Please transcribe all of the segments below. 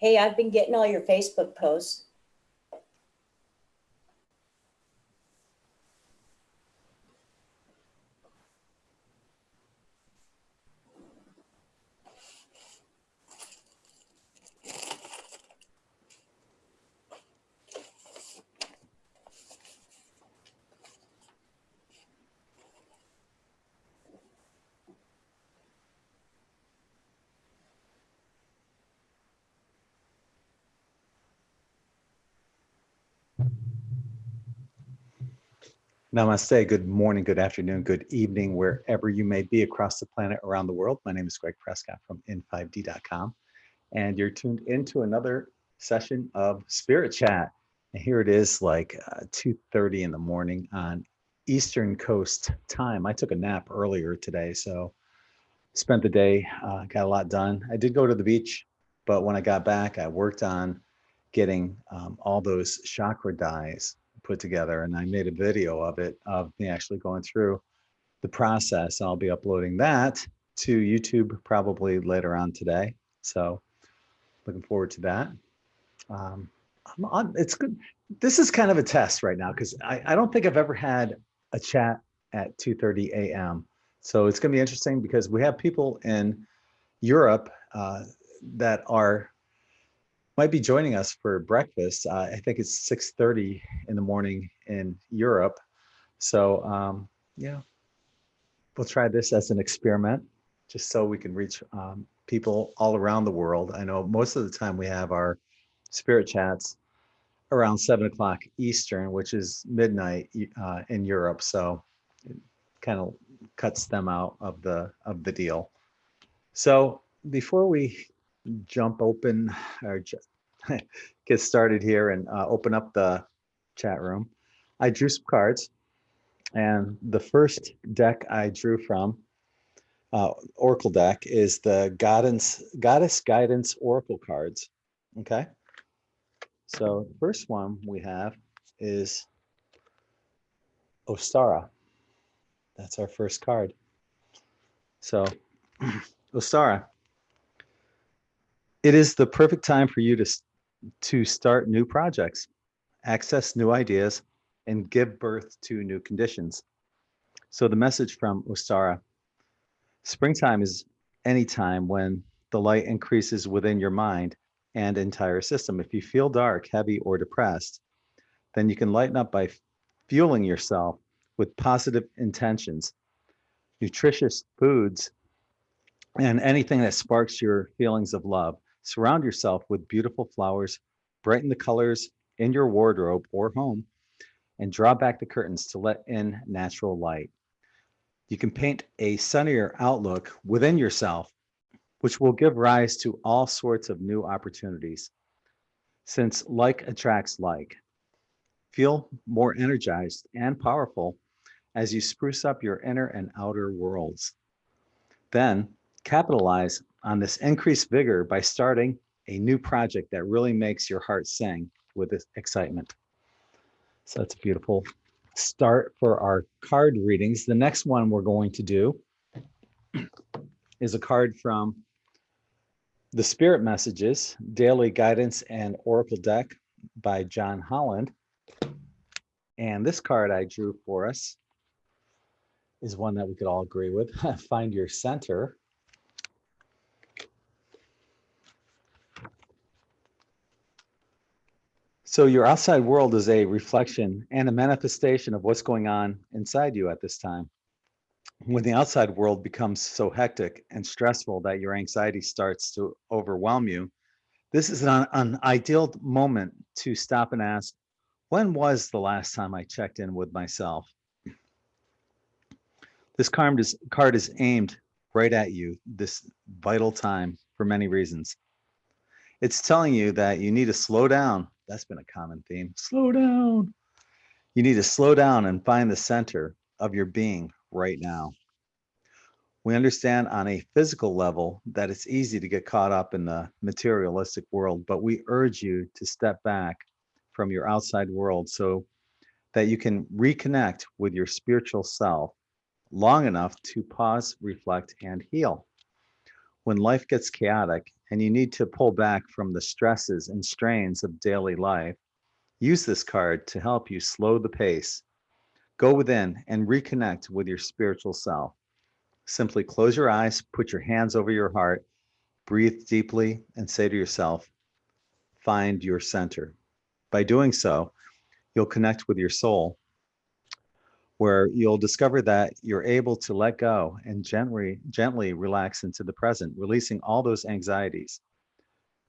Hey, I've been getting all your Facebook posts. Namaste. Good morning, good afternoon, good evening, wherever you may be across the planet, around the world. My name is Gregg Prescott from in5d.com, and you're tuned into another session of Spirit Chat. And here it is, like 2:30 in the morning on Eastern Coast time. I took a nap earlier today, so spent the day, got a lot done. I did go to the beach, but when I got back, I worked on getting all those chakra dies put together, and I made a video of it, of me actually going through the process. I'll be uploading that to YouTube probably later on today. So looking forward to that. It's good. This is kind of a test right now because I don't think I've ever had a chat at 2:30 a.m. So it's going to be interesting because we have people in Europe that might be joining us for breakfast. I think it's 6:30 in the morning in Europe. So yeah, we'll try this as an experiment, just so we can reach people all around the world. I know most of the time we have our spirit chats around 7 o'clock Eastern, which is midnight in Europe. So it kind of cuts them out of the deal. So before we jump open or get started here and open up the chat room, I drew some cards, and the first deck I drew from, Oracle deck, is the Goddess Guidance Oracle cards. Okay, so the first one we have is Ostara. That's our first card. So Ostara, it is the perfect time for you to start new projects, access new ideas, and give birth to new conditions. So the message from Ostara: springtime is any time when the light increases within your mind and entire system. If you feel dark, heavy, or depressed, then you can lighten up by fueling yourself with positive intentions, nutritious foods, and anything that sparks your feelings of love. Surround yourself with beautiful flowers, brighten the colors in your wardrobe or home, and draw back the curtains to let in natural light. You can paint a sunnier outlook within yourself, which will give rise to all sorts of new opportunities, since like attracts like. Feel more energized and powerful as you spruce up your inner and outer worlds. Then capitalize on this increased vigor by starting a new project that really makes your heart sing with excitement. So that's a beautiful start for our card readings. The next one we're going to do is a card from the Spirit Messages, Daily Guidance and Oracle Deck by John Holland. And this card I drew for us is one that we could all agree with. Find your center. So your outside world is a reflection and a manifestation of what's going on inside you at this time. When the outside world becomes so hectic and stressful that your anxiety starts to overwhelm you, this is an ideal moment to stop and ask, when was the last time I checked in with myself? This card is aimed right at you, this vital time, for many reasons. It's telling you that you need to slow down. That's been a common theme. Slow down. You need to slow down and find the center of your being right now. We understand on a physical level that it's easy to get caught up in the materialistic world, but we urge you to step back from your outside world so that you can reconnect with your spiritual self long enough to pause, reflect, and heal. When life gets chaotic, and you need to pull back from the stresses and strains of daily life, use this card to help you slow the pace. Go within and reconnect with your spiritual self. Simply close your eyes, put your hands over your heart, breathe deeply, and say to yourself, find your center. By doing so, you'll connect with your soul, where you'll discover that you're able to let go and gently relax into the present, releasing all those anxieties.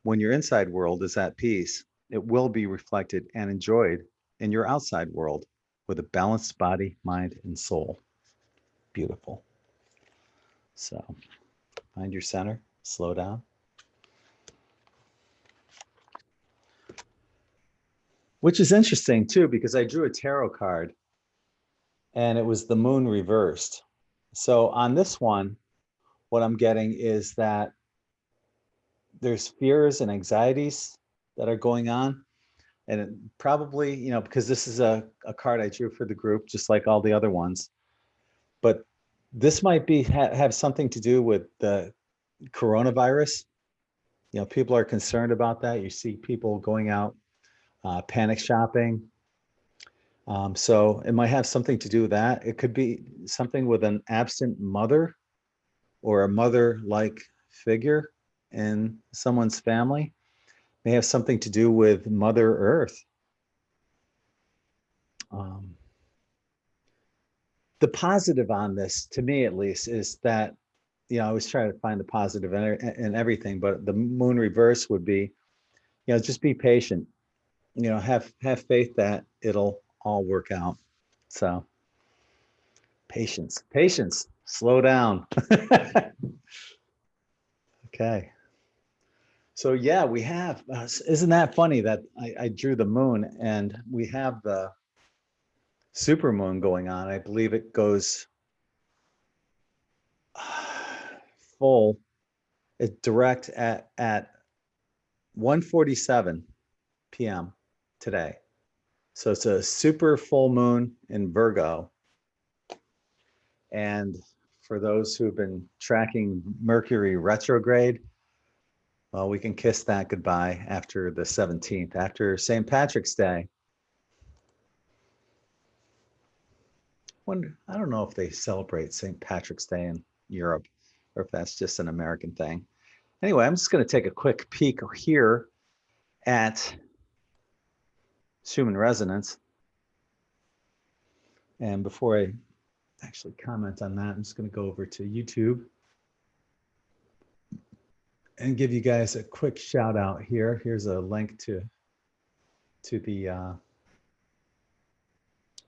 When your inside world is at peace, it will be reflected and enjoyed in your outside world with a balanced body, mind, and soul. Beautiful. So find your center, slow down. Which is interesting too, because I drew a tarot card and it was the moon reversed. So on this one, what I'm getting is that there's fears and anxieties that are going on. And it probably, because this is a card I drew for the group, just like all the other ones. But this might be have something to do with the coronavirus. People are concerned about that. You see people going out, panic shopping. So it might have something to do with that. It could be something with an absent mother or a mother-like figure in someone's family. May have something to do with Mother Earth. The positive on this, to me at least, is that, I always try to find the positive in everything, but the moon reverse would be, just be patient, have faith that it'll all work out. So patience, slow down. Okay. So yeah, we have, isn't that funny that I drew the moon and we have the super moon going on. I believe it goes full, it direct at 1:47 p.m. today. So it's a super full moon in Virgo. And for those who've been tracking Mercury retrograde, well, we can kiss that goodbye after the 17th, after St. Patrick's Day. I don't know if they celebrate St. Patrick's Day in Europe or if that's just an American thing. Anyway, I'm just going to take a quick peek here at Schumann resonance. And before I actually comment on that, I'm just going to go over to YouTube and give you guys a quick shout out here. Here's a link to the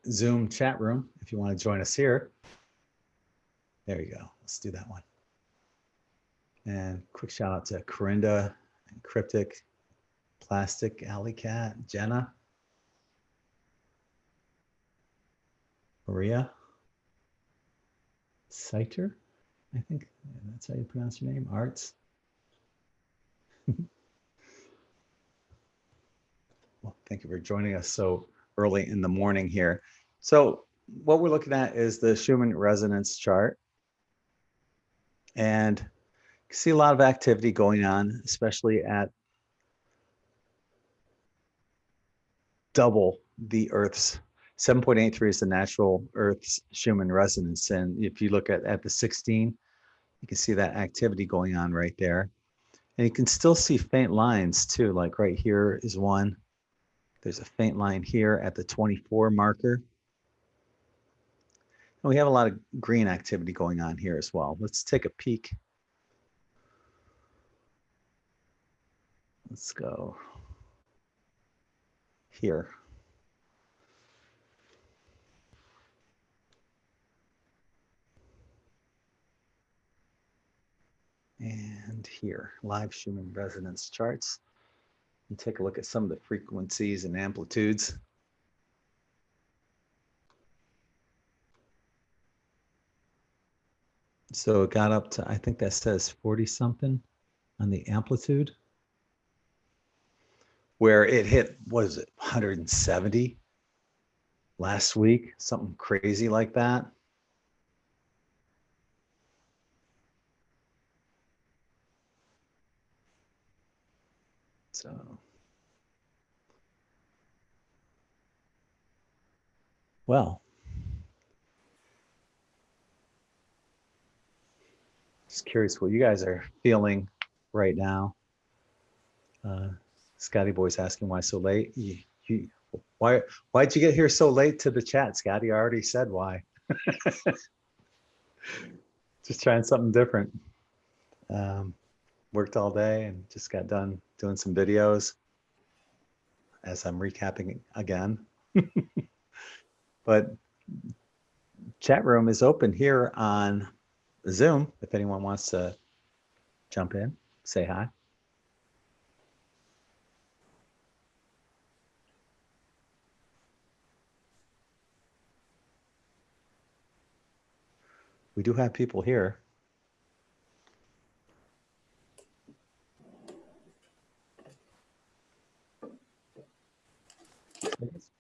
Zoom chat room if you want to join us here. There you go. Let's do that one. And quick shout out to Corinda and Cryptic, Plastic, Alley Cat, Jenna, Maria, Saiter, I think that's how you pronounce your name, Arts. Well, thank you for joining us so early in the morning here. So what we're looking at is the Schumann resonance chart. And you can see a lot of activity going on, especially at double the Earth's 7.83 is the natural Earth's Schumann resonance. And if you look at the 16, you can see that activity going on right there. And you can still see faint lines too, like right here is one. There's a faint line here at the 24 marker. And we have a lot of green activity going on here as well. Let's take a peek. Let's go here. And here, live Schumann resonance charts. And take a look at some of the frequencies and amplitudes. So it got up to, I think that says 40 something on the amplitude, where it hit, what is it, 170 last week, something crazy like that. So, well, just curious what you guys are feeling right now. Scotty Boy's asking why so late. Why'd you get here so late to the chat, Scotty? I already said why. Just trying something different. Worked all day and just got done doing some videos as I'm recapping again. But chat room is open here on Zoom if anyone wants to jump in, say hi. We do have people here.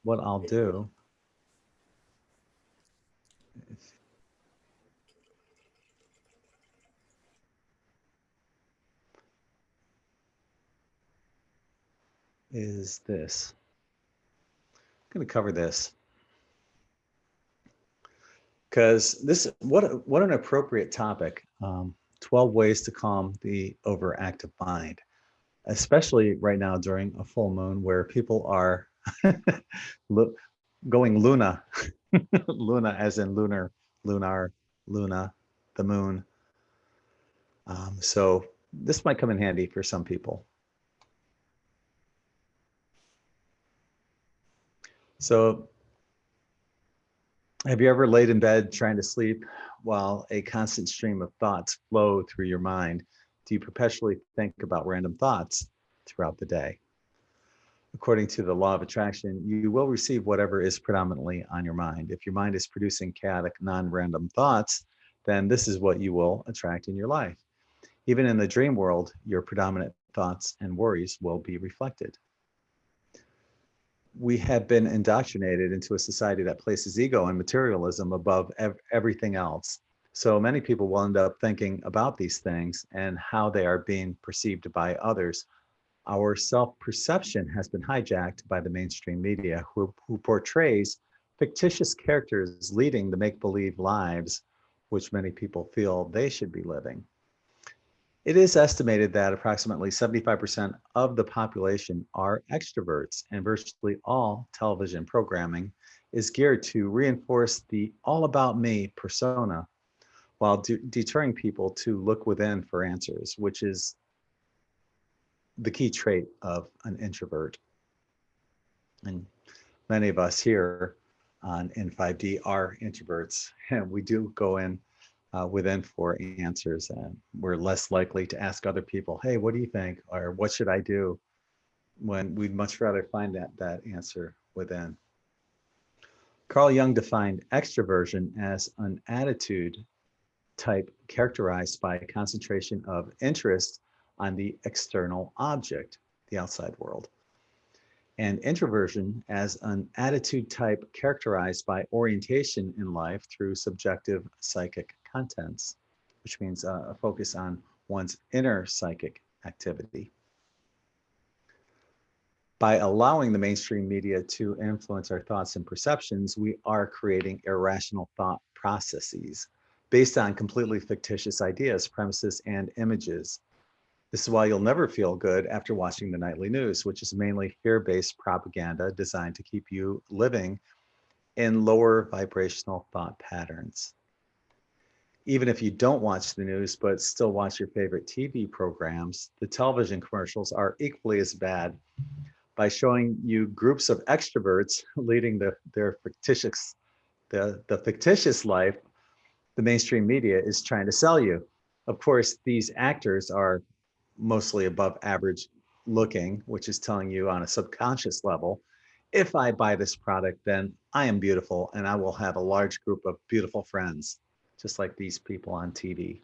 What I'll do is this. I'm going to cover this because this what an appropriate topic. 12 ways to calm the overactive mind, especially right now during a full moon where people are going Luna, Luna as in lunar, Luna, the moon. So this might come in handy for some people. So have you ever laid in bed trying to sleep while a constant stream of thoughts flow through your mind? Do you perpetually think about random thoughts throughout the day? According to the law of attraction, you will receive whatever is predominantly on your mind. If your mind is producing chaotic, non-random thoughts, then this is what you will attract in your life. Even in the dream world, your predominant thoughts and worries will be reflected. We have been indoctrinated into a society that places ego and materialism above everything else. So many people will end up thinking about these things and how they are being perceived by others. Our self-perception has been hijacked by the mainstream media, who portrays fictitious characters leading the make-believe lives which many people feel they should be living. It is estimated that approximately 75% of the population are extroverts, and virtually all television programming is geared to reinforce the all about me persona while deterring people to look within for answers, which is the key trait of an introvert. And many of us here on N5D are introverts, and we do go in within for answers, and we're less likely to ask other people, hey, what do you think, or what should I do, when we'd much rather find that answer within. Carl Jung defined extroversion as an attitude type characterized by a concentration of interest on the external object, the outside world, and introversion as an attitude type characterized by orientation in life through subjective psychic contents, which means a focus on one's inner psychic activity. By allowing the mainstream media to influence our thoughts and perceptions, we are creating irrational thought processes based on completely fictitious ideas, premises, and images. This is why you'll never feel good after watching the nightly news, which is mainly fear-based propaganda designed to keep you living in lower vibrational thought patterns. Even if you don't watch the news, but still watch your favorite TV programs, the television commercials are equally as bad. By showing you groups of extroverts leading their fictitious, the fictitious life, the mainstream media is trying to sell you. Of course, these actors are mostly above average looking, which is telling you on a subconscious level, if I buy this product, then I am beautiful and I will have a large group of beautiful friends, just like these people on TV.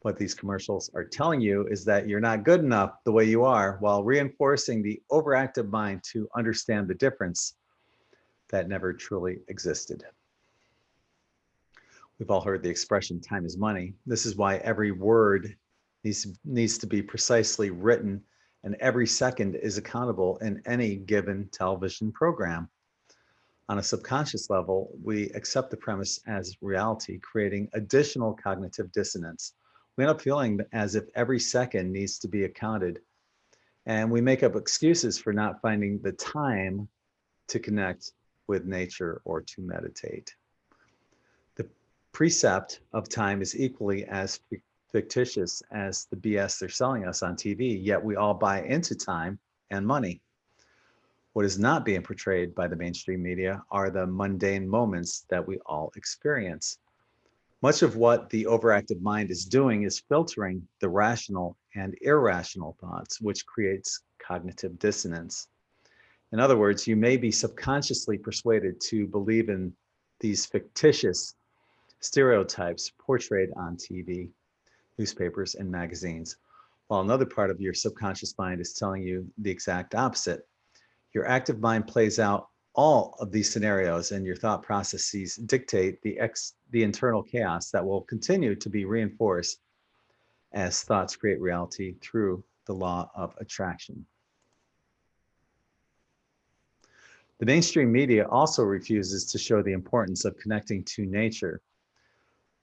What these commercials are telling you is that you're not good enough the way you are, while reinforcing the overactive mind to understand the difference that never truly existed. We've all heard the expression, time is money. This is why every word needs to be precisely written, and every second is accountable in any given television program. On a subconscious level, we accept the premise as reality, creating additional cognitive dissonance. We end up feeling as if every second needs to be accounted, and we make up excuses for not finding the time to connect with nature or to meditate. The precept of time is equally as fictitious as the BS they're selling us on TV, yet we all buy into time and money. What is not being portrayed by the mainstream media are the mundane moments that we all experience. Much of what the overactive mind is doing is filtering the rational and irrational thoughts, which creates cognitive dissonance. In other words, you may be subconsciously persuaded to believe in these fictitious stereotypes portrayed on TV, newspapers, and magazines, while another part of your subconscious mind is telling you the exact opposite. Your active mind plays out all of these scenarios, and your thought processes dictate the internal chaos that will continue to be reinforced as thoughts create reality through the law of attraction. The mainstream media also refuses to show the importance of connecting to nature.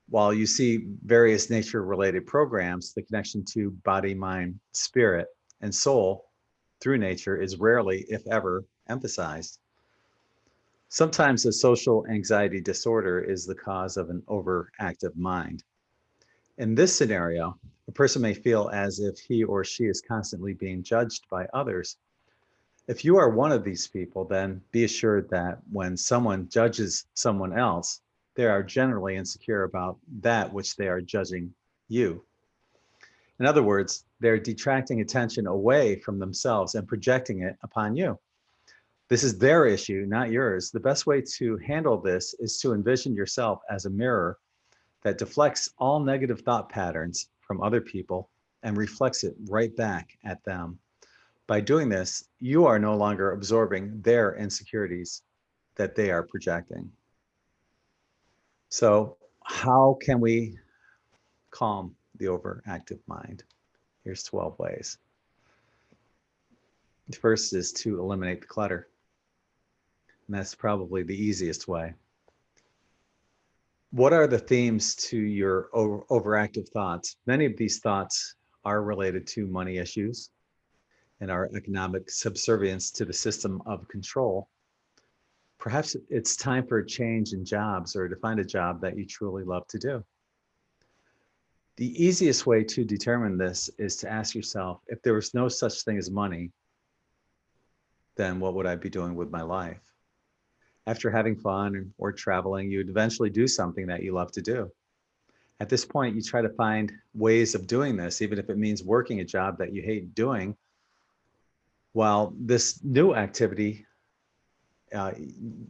While you see various nature-related programs, the connection to body, mind, spirit, and soul through nature is rarely, if ever, emphasized. Sometimes a social anxiety disorder is the cause of an overactive mind. In this scenario, a person may feel as if he or she is constantly being judged by others. If you are one of these people, then be assured that when someone judges someone else, they are generally insecure about that which they are judging you. In other words, they're detracting attention away from themselves and projecting it upon you. This is their issue, not yours. The best way to handle this is to envision yourself as a mirror that deflects all negative thought patterns from other people and reflects it right back at them. By doing this, you are no longer absorbing their insecurities that they are projecting. So, how can we calm the overactive mind? Here's 12 ways. The first is to eliminate the clutter. And that's probably the easiest way. What are the themes to your overactive thoughts? Many of these thoughts are related to money issues and our economic subservience to the system of control. Perhaps it's time for a change in jobs or to find a job that you truly love to do. The easiest way to determine this is to ask yourself, if there was no such thing as money, then what would I be doing with my life? After having fun or traveling, you'd eventually do something that you love to do. At this point, you try to find ways of doing this, even if it means working a job that you hate doing, while this new activity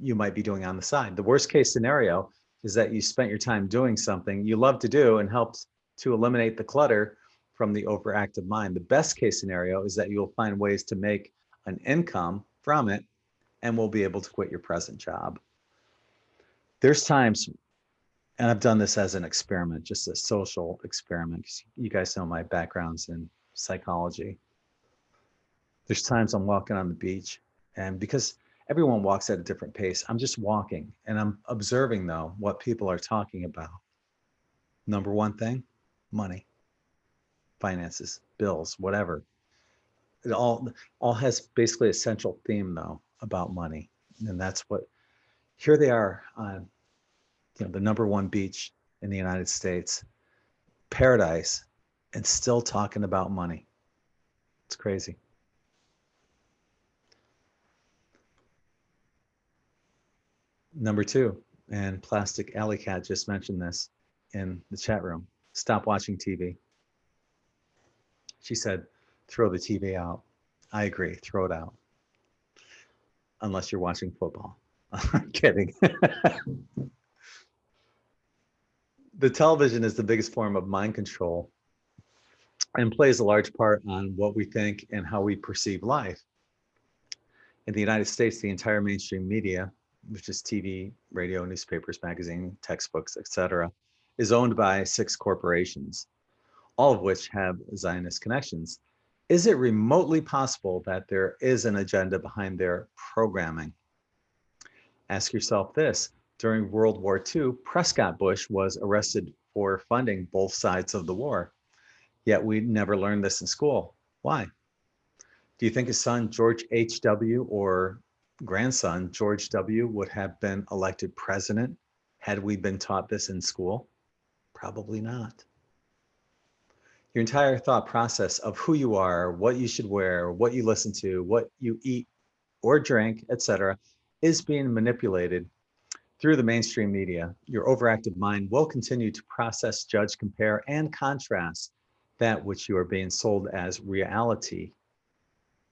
you might be doing on the side. The worst case scenario is that you spent your time doing something you love to do and helped to eliminate the clutter from the overactive mind. The best case scenario is that you'll find ways to make an income from it and will be able to quit your present job. There's times, and I've done this as an experiment, just a social experiment, because you guys know my background's in psychology. There's times I'm walking on the beach, and because everyone walks at a different pace, I'm just walking, and I'm observing, though, what people are talking about. Number one thing, money, finances, bills, whatever. It all has basically a central theme, though, about money. And that's what, here they are on the number one beach in the United States, paradise, and still talking about money. It's crazy. Number two, and Plastic Alley Cat just mentioned this in the chat room, stop watching TV. She said, throw the TV out. I agree, throw it out. Unless you're watching football. I'm kidding. The television is the biggest form of mind control and plays a large part on what we think and how we perceive life. In the United States, the entire mainstream media, which is TV, radio, newspapers, magazine, textbooks, etc., is owned by 6 corporations. all of which have Zionist connections. Is it remotely possible that there is an agenda behind their programming? Ask yourself this. During World War II, Prescott Bush was arrested for funding both sides of the war. Yet we never learned this in school. Why? Do you think his son, George H.W., or grandson, George W., would have been elected president had we been taught this in school? Probably not. Your entire thought process of who you are, what you should wear, what you listen to, what you eat or drink, etc., is being manipulated through the mainstream media. Your overactive mind will continue to process, judge, compare, and contrast that which you are being sold as reality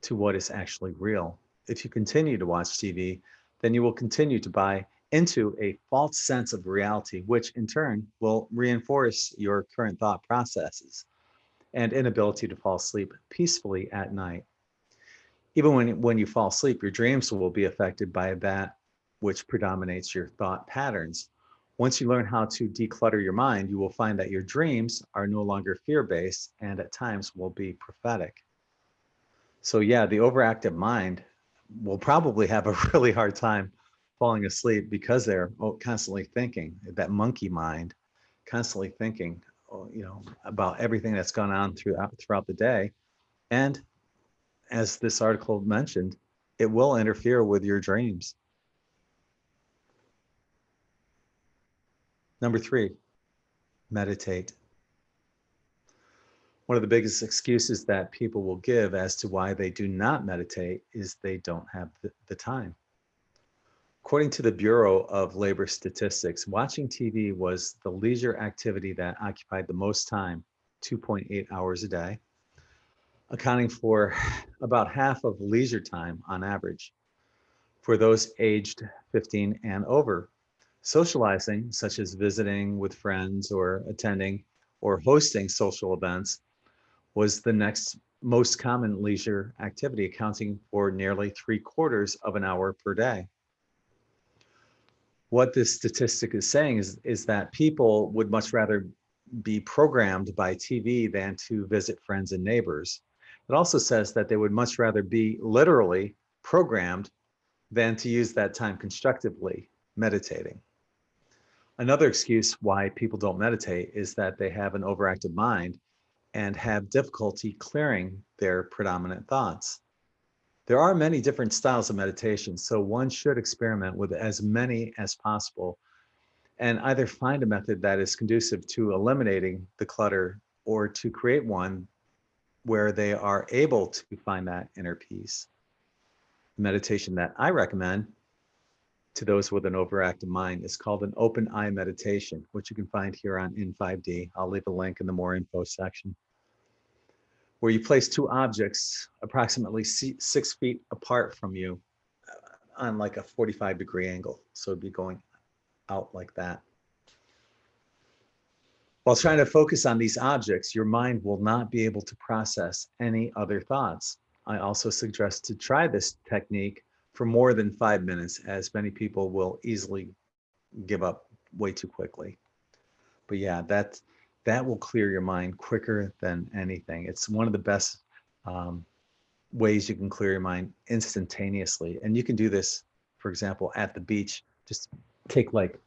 to what is actually real. If you continue to watch TV, then you will continue to buy into a false sense of reality, which in turn will reinforce your current thought processes and inability to fall asleep peacefully at night. Even when you fall asleep, your dreams will be affected by that which predominates your thought patterns. Once you learn how to declutter your mind, you will find that your dreams are no longer fear-based and at times will be prophetic. So yeah, the overactive mind will probably have a really hard time falling asleep because they're constantly thinking, that monkey mind, constantly thinking, about everything that's gone on throughout the day. And as this article mentioned, it will interfere with your dreams. Number 3, meditate. One of the biggest excuses that people will give as to why they do not meditate is they don't have the time. According to the Bureau of Labor Statistics, watching TV was the leisure activity that occupied the most time, 2.8 hours a day, accounting for about half of leisure time on average for those aged 15 and over. Socializing, such as visiting with friends or attending or hosting social events, was the next most common leisure activity, accounting for nearly 3/4 of an hour per day. What this statistic is saying is that people would much rather be programmed by TV than to visit friends and neighbors. It also says that they would much rather be literally programmed than to use that time constructively, meditating. Another excuse why people don't meditate is that they have an overactive mind and have difficulty clearing their predominant thoughts. There are many different styles of meditation, so one should experiment with as many as possible and either find a method that is conducive to eliminating the clutter or to create one where they are able to find that inner peace. The meditation that I recommend to those with an overactive mind is called an open eye meditation, which you can find here on In5D. I'll leave a link in the more info section, where you place 2 objects approximately 6 feet apart from you on like a 45-degree angle. So it'd be going out like that. While trying to focus on these objects, your mind will not be able to process any other thoughts. I also suggest to try this technique for more than 5 minutes, as many people will easily give up way too quickly. But yeah, that will clear your mind quicker than anything. It's one of the best ways you can clear your mind instantaneously. And you can do this, for example, at the beach. Just take like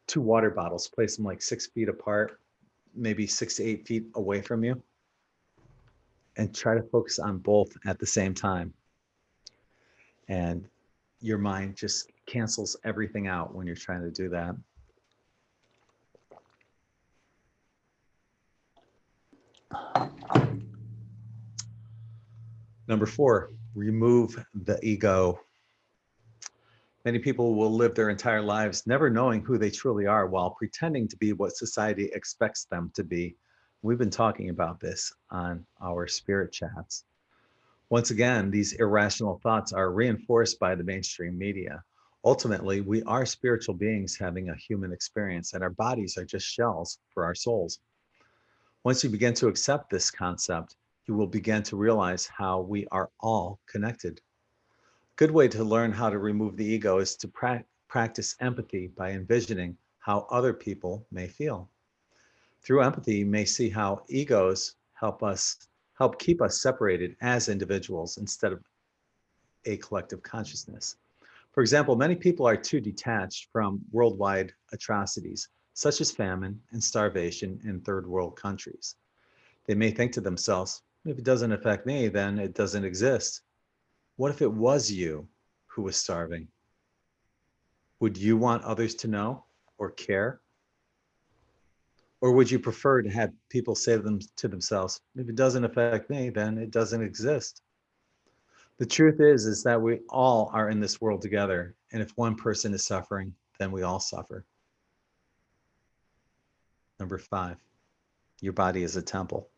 2 water bottles, place them like 6 feet apart, maybe 6 to 8 feet away from you, and try to focus on both at the same time. And your mind just cancels everything out when you're trying to do that. Number 4, remove the ego. Many people will live their entire lives never knowing who they truly are while pretending to be what society expects them to be. We've been talking about this on our spirit chats. Once again, these irrational thoughts are reinforced by the mainstream media. Ultimately, we are spiritual beings having a human experience, and our bodies are just shells for our souls. Once you begin to accept this concept, you will begin to realize how we are all connected. A good way to learn how to remove the ego is to practice empathy by envisioning how other people may feel. Through empathy, you may see how egos help keep us separated as individuals instead of a collective consciousness. For example, many people are too detached from worldwide atrocities, such as famine and starvation in third world countries. They may think to themselves, if it doesn't affect me, then it doesn't exist. What if it was you who was starving? Would you want others to know or care? Or would you prefer to have people say to themselves, if it doesn't affect me, then it doesn't exist? The truth is that we all are in this world together. And if one person is suffering, then we all suffer. Number 5, your body is a temple.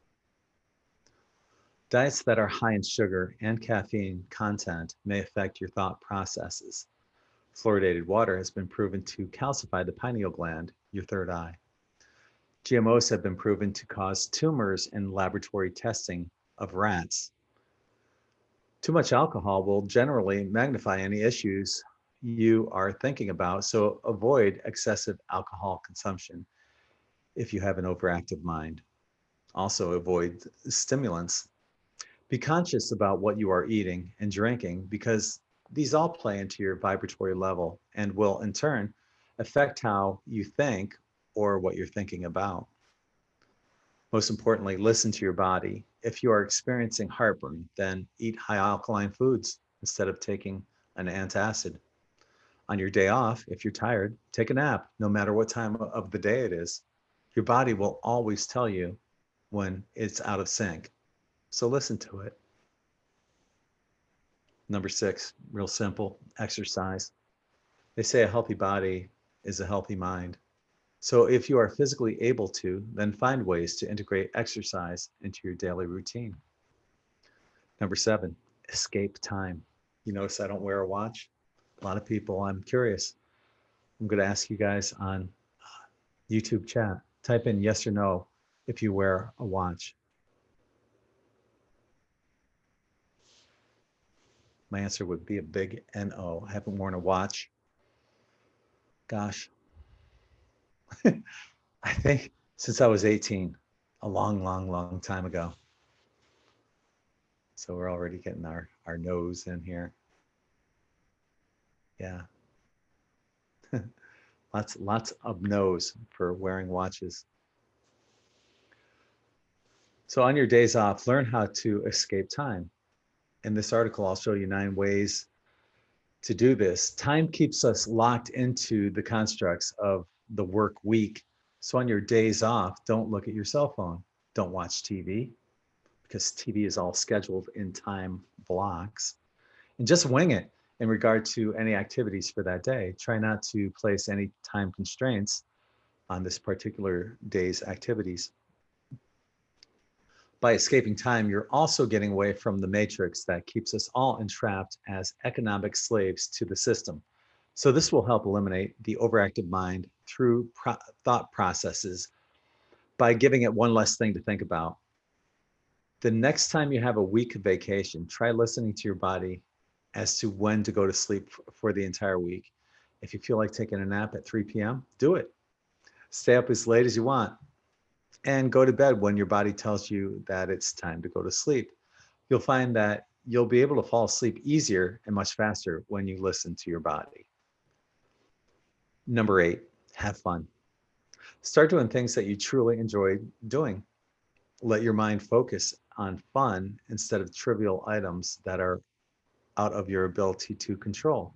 Diets that are high in sugar and caffeine content may affect your thought processes. Fluoridated water has been proven to calcify the pineal gland, your third eye. GMOs have been proven to cause tumors in laboratory testing of rats. Too much alcohol will generally magnify any issues you are thinking about, so avoid excessive alcohol consumption if you have an overactive mind. Also, avoid stimulants. Be conscious about what you are eating and drinking because these all play into your vibratory level and will, in turn, affect how you think or what you're thinking about. Most importantly, listen to your body. If you are experiencing heartburn, then eat high alkaline foods instead of taking an antacid. On your day off, if you're tired, take a nap, no matter what time of the day it is. Your body will always tell you when it's out of sync. So listen to it. Number 6, real simple, exercise. They say a healthy body is a healthy mind. So if you are physically able to, then find ways to integrate exercise into your daily routine. Number 7, escape time. You notice I don't wear a watch? A lot of people, I'm curious. I'm going to ask you guys on YouTube chat, type in yes or no if you wear a watch. My answer would be a big no. I haven't worn a watch. Gosh, I think since I was 18, a long, long, long time ago. So we're already getting our nose in here. Yeah. lots of no's for wearing watches. So on your days off, learn how to escape time. In this article, I'll show you 9 ways to do this. Time keeps us locked into the constructs of the work week. So on your days off, don't look at your cell phone. Don't watch TV because TV is all scheduled in time blocks. And just wing it in regard to any activities for that day. Try not to place any time constraints on this particular day's activities. By escaping time, you're also getting away from the matrix that keeps us all entrapped as economic slaves to the system. So this will help eliminate the overactive mind through thought processes by giving it one less thing to think about. The next time you have a week of vacation, try listening to your body as to when to go to sleep for the entire week. If you feel like taking a nap at 3 p.m., do it. Stay up as late as you want and go to bed when your body tells you that it's time to go to sleep. You'll find that you'll be able to fall asleep easier and much faster when you listen to your body. Number 8, have fun. Start doing things that you truly enjoy doing. Let your mind focus on fun instead of trivial items that are out of your ability to control.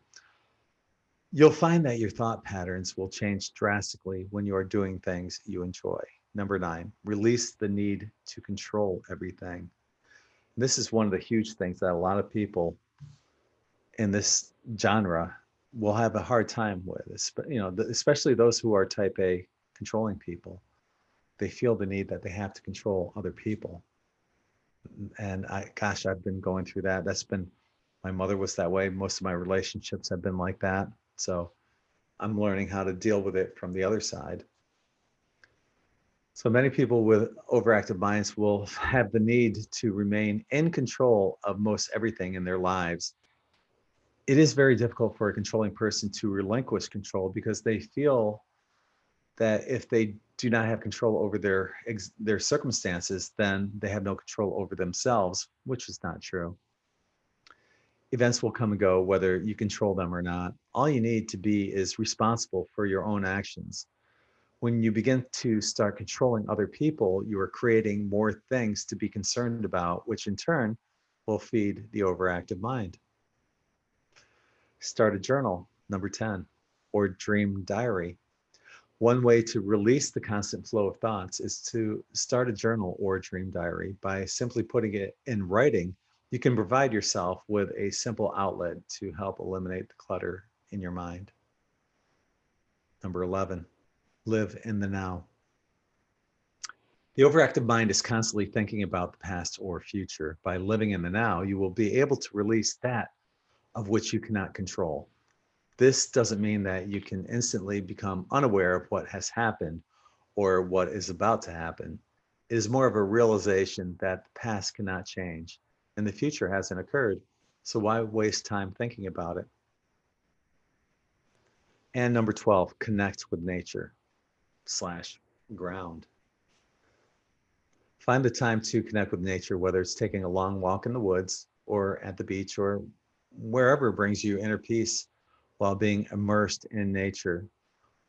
You'll find that your thought patterns will change drastically when you are doing things you enjoy. Number 9, release the need to control everything. This is one of the huge things that a lot of people in this genre will have a hard time with, especially those who are type A controlling people. They feel the need that they have to control other people. And I've been going through that. My mother was that way. Most of my relationships have been like that. So I'm learning how to deal with it from the other side. So many people with overactive minds will have the need to remain in control of most everything in their lives. It is very difficult for a controlling person to relinquish control because they feel that if they do not have control over their circumstances, then they have no control over themselves, which is not true. Events will come and go whether you control them or not. All you need to be is responsible for your own actions. When you begin to start controlling other people, you are creating more things to be concerned about, which in turn will feed the overactive mind. Start a journal, number 10, or dream diary. One way to release the constant flow of thoughts is to start a journal or dream diary. By simply putting it in writing, you can provide yourself with a simple outlet to help eliminate the clutter in your mind. Number 11, live in the now. The overactive mind is constantly thinking about the past or future. By living in the now, you will be able to release that of which you cannot control. This doesn't mean that you can instantly become unaware of what has happened or what is about to happen. It is more of a realization that the past cannot change and the future hasn't occurred. So why waste time thinking about it? And number 12, connect with nature / ground. Find the time to connect with nature, whether it's taking a long walk in the woods or at the beach or wherever brings you inner peace while being immersed in nature.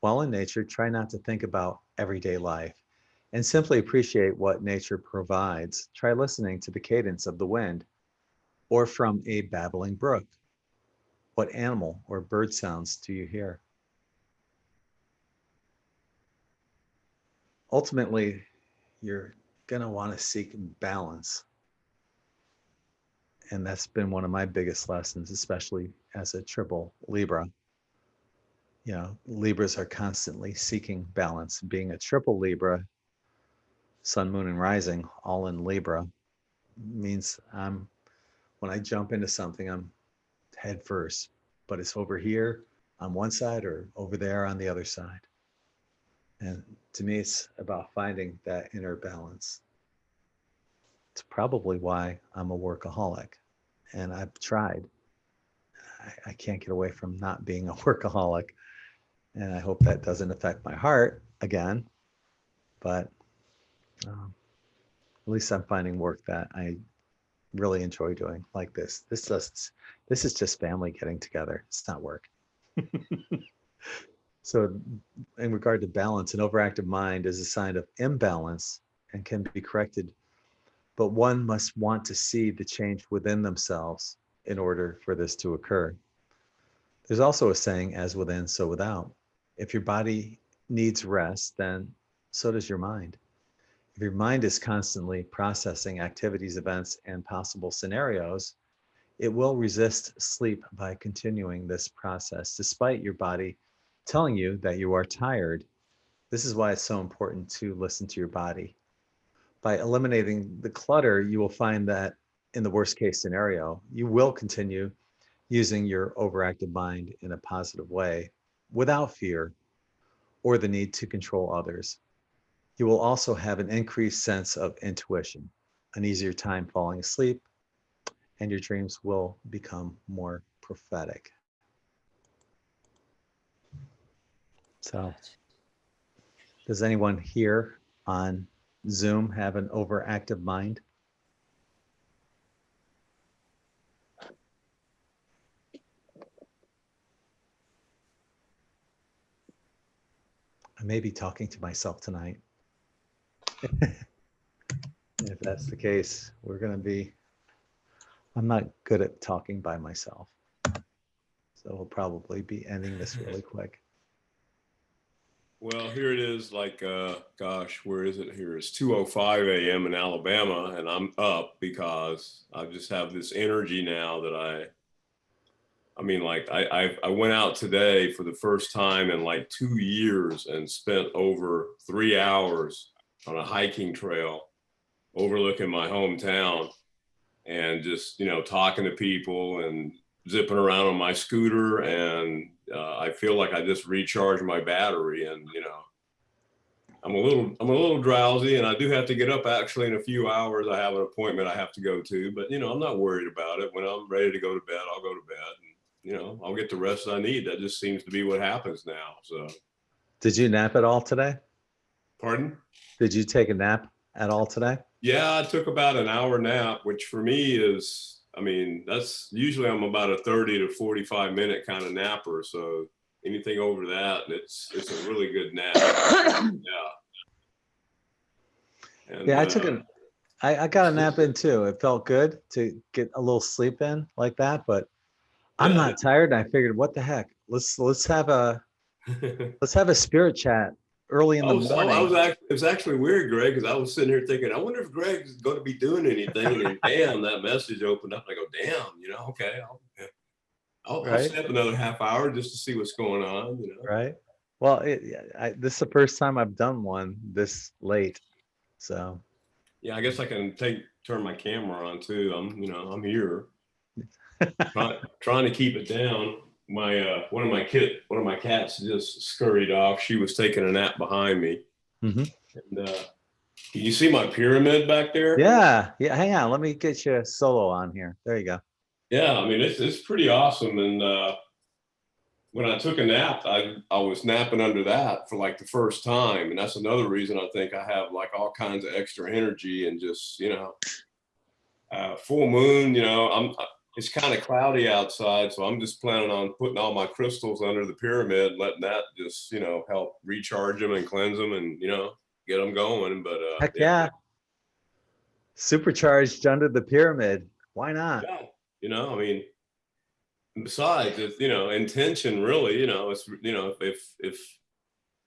While in nature, try not to think about everyday life and simply appreciate what nature provides. Try listening to the cadence of the wind or from a babbling brook. What animal or bird sounds do you hear? Ultimately, you're going to want to seek balance. And that's been one of my biggest lessons, especially as a triple Libra. You know, Libras are constantly seeking balance. Being a triple Libra, sun, moon, and rising, all in Libra, means when I jump into something, I'm head first, but it's over here on one side or over there on the other side. And to me, it's about finding that inner balance. It's probably why I'm a workaholic. And I've tried. I can't get away from not being a workaholic. And I hope that doesn't affect my heart again. But at least I'm finding work that I really enjoy doing, like this. This is just family getting together. It's not work. So in regard to balance, an overactive mind is a sign of imbalance and can be corrected, but one must want to see the change within themselves in order for this to occur. There's also a saying, as within, so without. If your body needs rest, then so does your mind. If your mind is constantly processing activities, events, and possible scenarios, it will resist sleep by continuing this process, despite your body telling you that you are tired. This is why it's so important to listen to your body. By eliminating the clutter, you will find that in the worst case scenario, you will continue using your overactive mind in a positive way without fear or the need to control others. You will also have an increased sense of intuition, an easier time falling asleep, and your dreams will become more prophetic. So, does anyone here on Zoom have an overactive mind? I may be talking to myself tonight. If that's the case, I'm not good at talking by myself. So we'll probably be ending this really quick. Well, here it is, like, gosh, where is it here? It's 2:05 a.m. in Alabama, and I'm up because I just have this energy now that I mean, like, I went out today for the first time in like 2 years and spent over 3 hours on a hiking trail overlooking my hometown and just, talking to people and zipping around on my scooter. And I feel like I just recharged my battery, and, I'm a little drowsy, and I do have to get up actually in a few hours. I have an appointment I have to go to, but, I'm not worried about it. When I'm ready to go to bed, I'll go to bed, and, I'll get the rest I need. That just seems to be what happens now. So Did you nap at all today? Pardon? Did you take a nap at all today? Yeah, I took about an hour nap, which for me is, I mean, that's usually I'm about a 30 to 45 minute kind of napper. So anything over that, it's a really good nap. Yeah. And, Yeah, I got a nap in too. It felt good to get a little sleep in like that, but I'm yeah. not tired. And I figured, what the heck? Let's have a spirit chat early in the morning. It was actually weird, Greg, because I was sitting here thinking, I wonder if Greg's going to be doing anything. And damn, that message opened up. And I go, damn, okay, I'll Right? stay up another half hour just to see what's going on, Right. Well, this is the first time I've done one this late. So Yeah, I guess I can turn my camera on too. I'm here trying to keep it down. My one of my cats just scurried off. She was taking a nap behind me. Mhm. And can you see my pyramid back there? Yeah. Hang on. Let me get you a solo on here. There you go. Yeah, I mean it's pretty awesome. And when I took a nap, I was napping under that for like the first time, and that's another reason I think I have like all kinds of extra energy and just full moon. It's kind of cloudy outside, so I'm just planning on putting all my crystals under the pyramid, letting that just help recharge them and cleanse them, and get them going. But Heck yeah. Supercharged under the pyramid. Why not? Yeah, I mean. Besides, it's intention really. It's if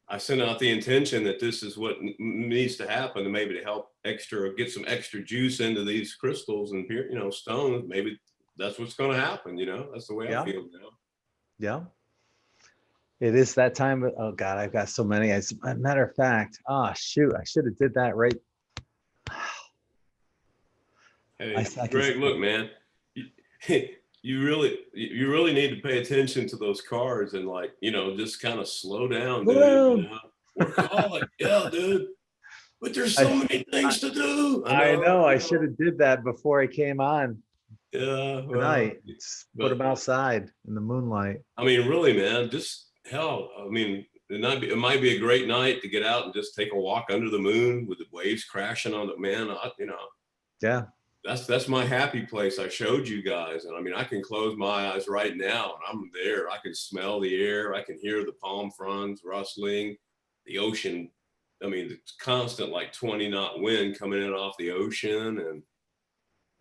I send out the intention that this is what needs to happen, and maybe to help get some extra juice into these crystals and stones, maybe that's what's going to happen. That's the way I feel now. Yeah. It is that time. Oh God, I've got so many. As a matter of fact, oh shoot, I should have did that right. Hey, Greg, look, man. You really need to pay attention to those cards and just kind of slow down, dude. Workaholic, yeah, dude. But there's so many things to do. I know. I should have did that before I came on. Yeah, tonight. Put them outside in the moonlight. I mean, really, man. Just hell. I mean, it might be a great night to get out and just take a walk under the moon with the waves crashing on the man. Yeah. That's my happy place. I showed you guys, and I mean, I can close my eyes right now, and I'm there. I can smell the air. I can hear the palm fronds rustling, the ocean. I mean, the constant 20-knot wind coming in off the ocean, and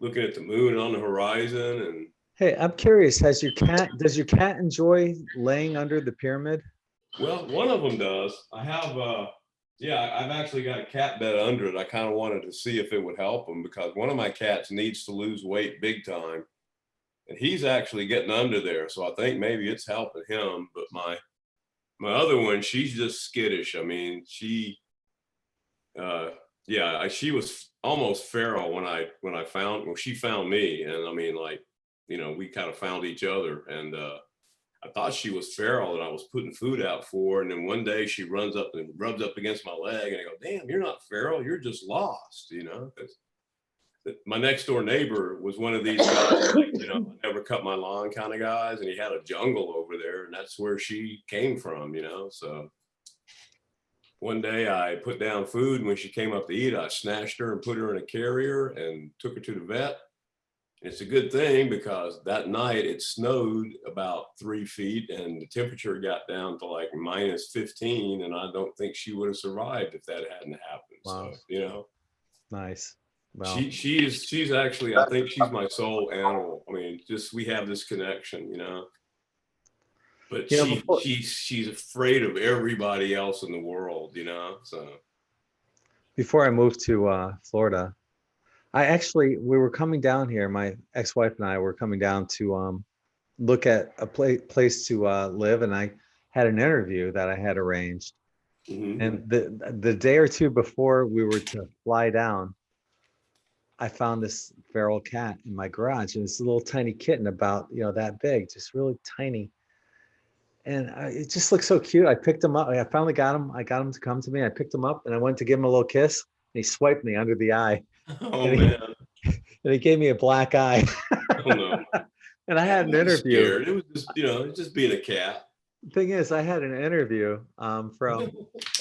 looking at the moon on the horizon. And hey, I'm curious. Does your cat enjoy laying under the pyramid? Well, one of them does. I have I've actually got a cat bed under it. I kind of wanted to see if it would help him, because one of my cats needs to lose weight big time, and he's actually getting under there. So I think maybe it's helping him. But my other one, she's just skittish. I mean, she was almost feral when she found me, and I mean, we kind of found each other, and I thought she was feral, and I was putting food out for her. And then one day she runs up and rubs up against my leg, and I go, damn, you're not feral. You're just lost, because my next door neighbor was one of these guys, never cut my lawn kind of guys. And he had a jungle over there, and that's where she came from, so one day I put down food, and when she came up to eat, I snatched her and put her in a carrier and took her to the vet. It's a good thing, because that night it snowed about 3 feet, and the temperature got down to -15, and I don't think she would have survived if that hadn't happened. Wow. So, Nice. Well, she's actually, I think she's my soul animal. I mean, just we have this connection, but she's afraid of everybody else in the world, so. Before I moved to Florida, we were coming down here. My ex-wife and I were coming down to look at a place to live, and I had an interview that I had arranged. Mm-hmm. And the day or two before we were to fly down, I found this feral cat in my garage, and it's a little tiny kitten about that big, just really tiny. And it just looked so cute. I picked him up. I finally got him. I got him to come to me. I picked him up, and I went to give him a little kiss, and he swiped me under the eye. Oh, man. And he gave me a black eye. Oh, no. And I had an interview. Scared. It was just, just being a cat. thing is, I had an interview from,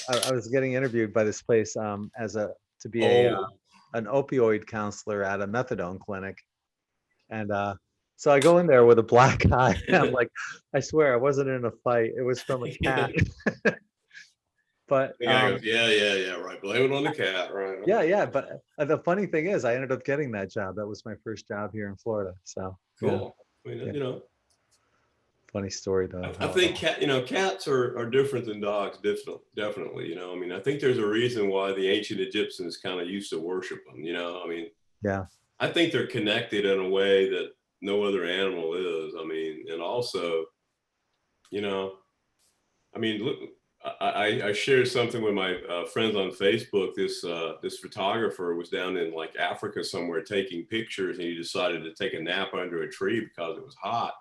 I was getting interviewed by this place as to be Oh, an opioid counselor at a methadone clinic. And so I go in there with a black eye. And I'm like, I swear I wasn't in a fight. It was from a cat. But the guy goes, yeah, right. Blame it on the cat, right? yeah. But the funny thing is, I ended up getting that job. That was my first job here in Florida. So Cool. I yeah, mean, you know, funny story though. I think cats are different than dogs, definitely. You know, I mean, I think there's a reason why the ancient Egyptians kind of used to worship them. You know, I mean, Yeah. I think they're connected in a way that no other animal is. I mean, and also, you know, I mean, look, I shared something with my friends on Facebook. This photographer was down in like Africa somewhere taking pictures, and he decided to take a nap under a tree because it was hot.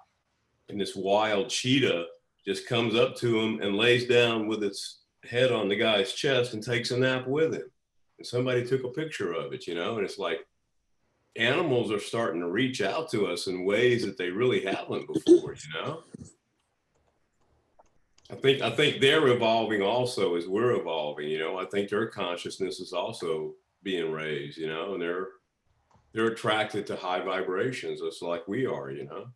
And this wild cheetah just comes up to him and lays down with its head on the guy's chest and takes a nap with him. And somebody took a picture of it, you know, and it's like animals are starting to reach out to us in ways that they really haven't before, you know. I think they're evolving also as we're evolving, you know. I think their consciousness is also being raised, you know, and they're attracted to high vibrations just like we are, you know.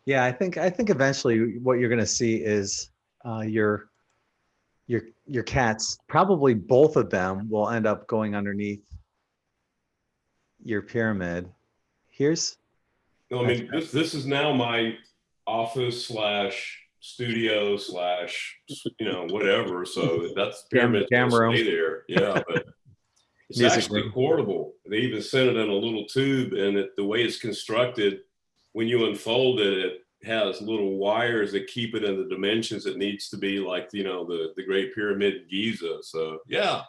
Yeah, I think eventually what you're going to see is your cats, probably both of them will end up going underneath your pyramid. Here's No, I mean this is now my office slash studio slash you know whatever. So that's pyramid's gonna room, stay there. Yeah, but it's music actually room. portable. They even sent it in a little tube, and the way it's constructed, when you unfold it, it has little wires that keep it in the dimensions it needs to be, like you know the Great Pyramid in Giza. So yeah,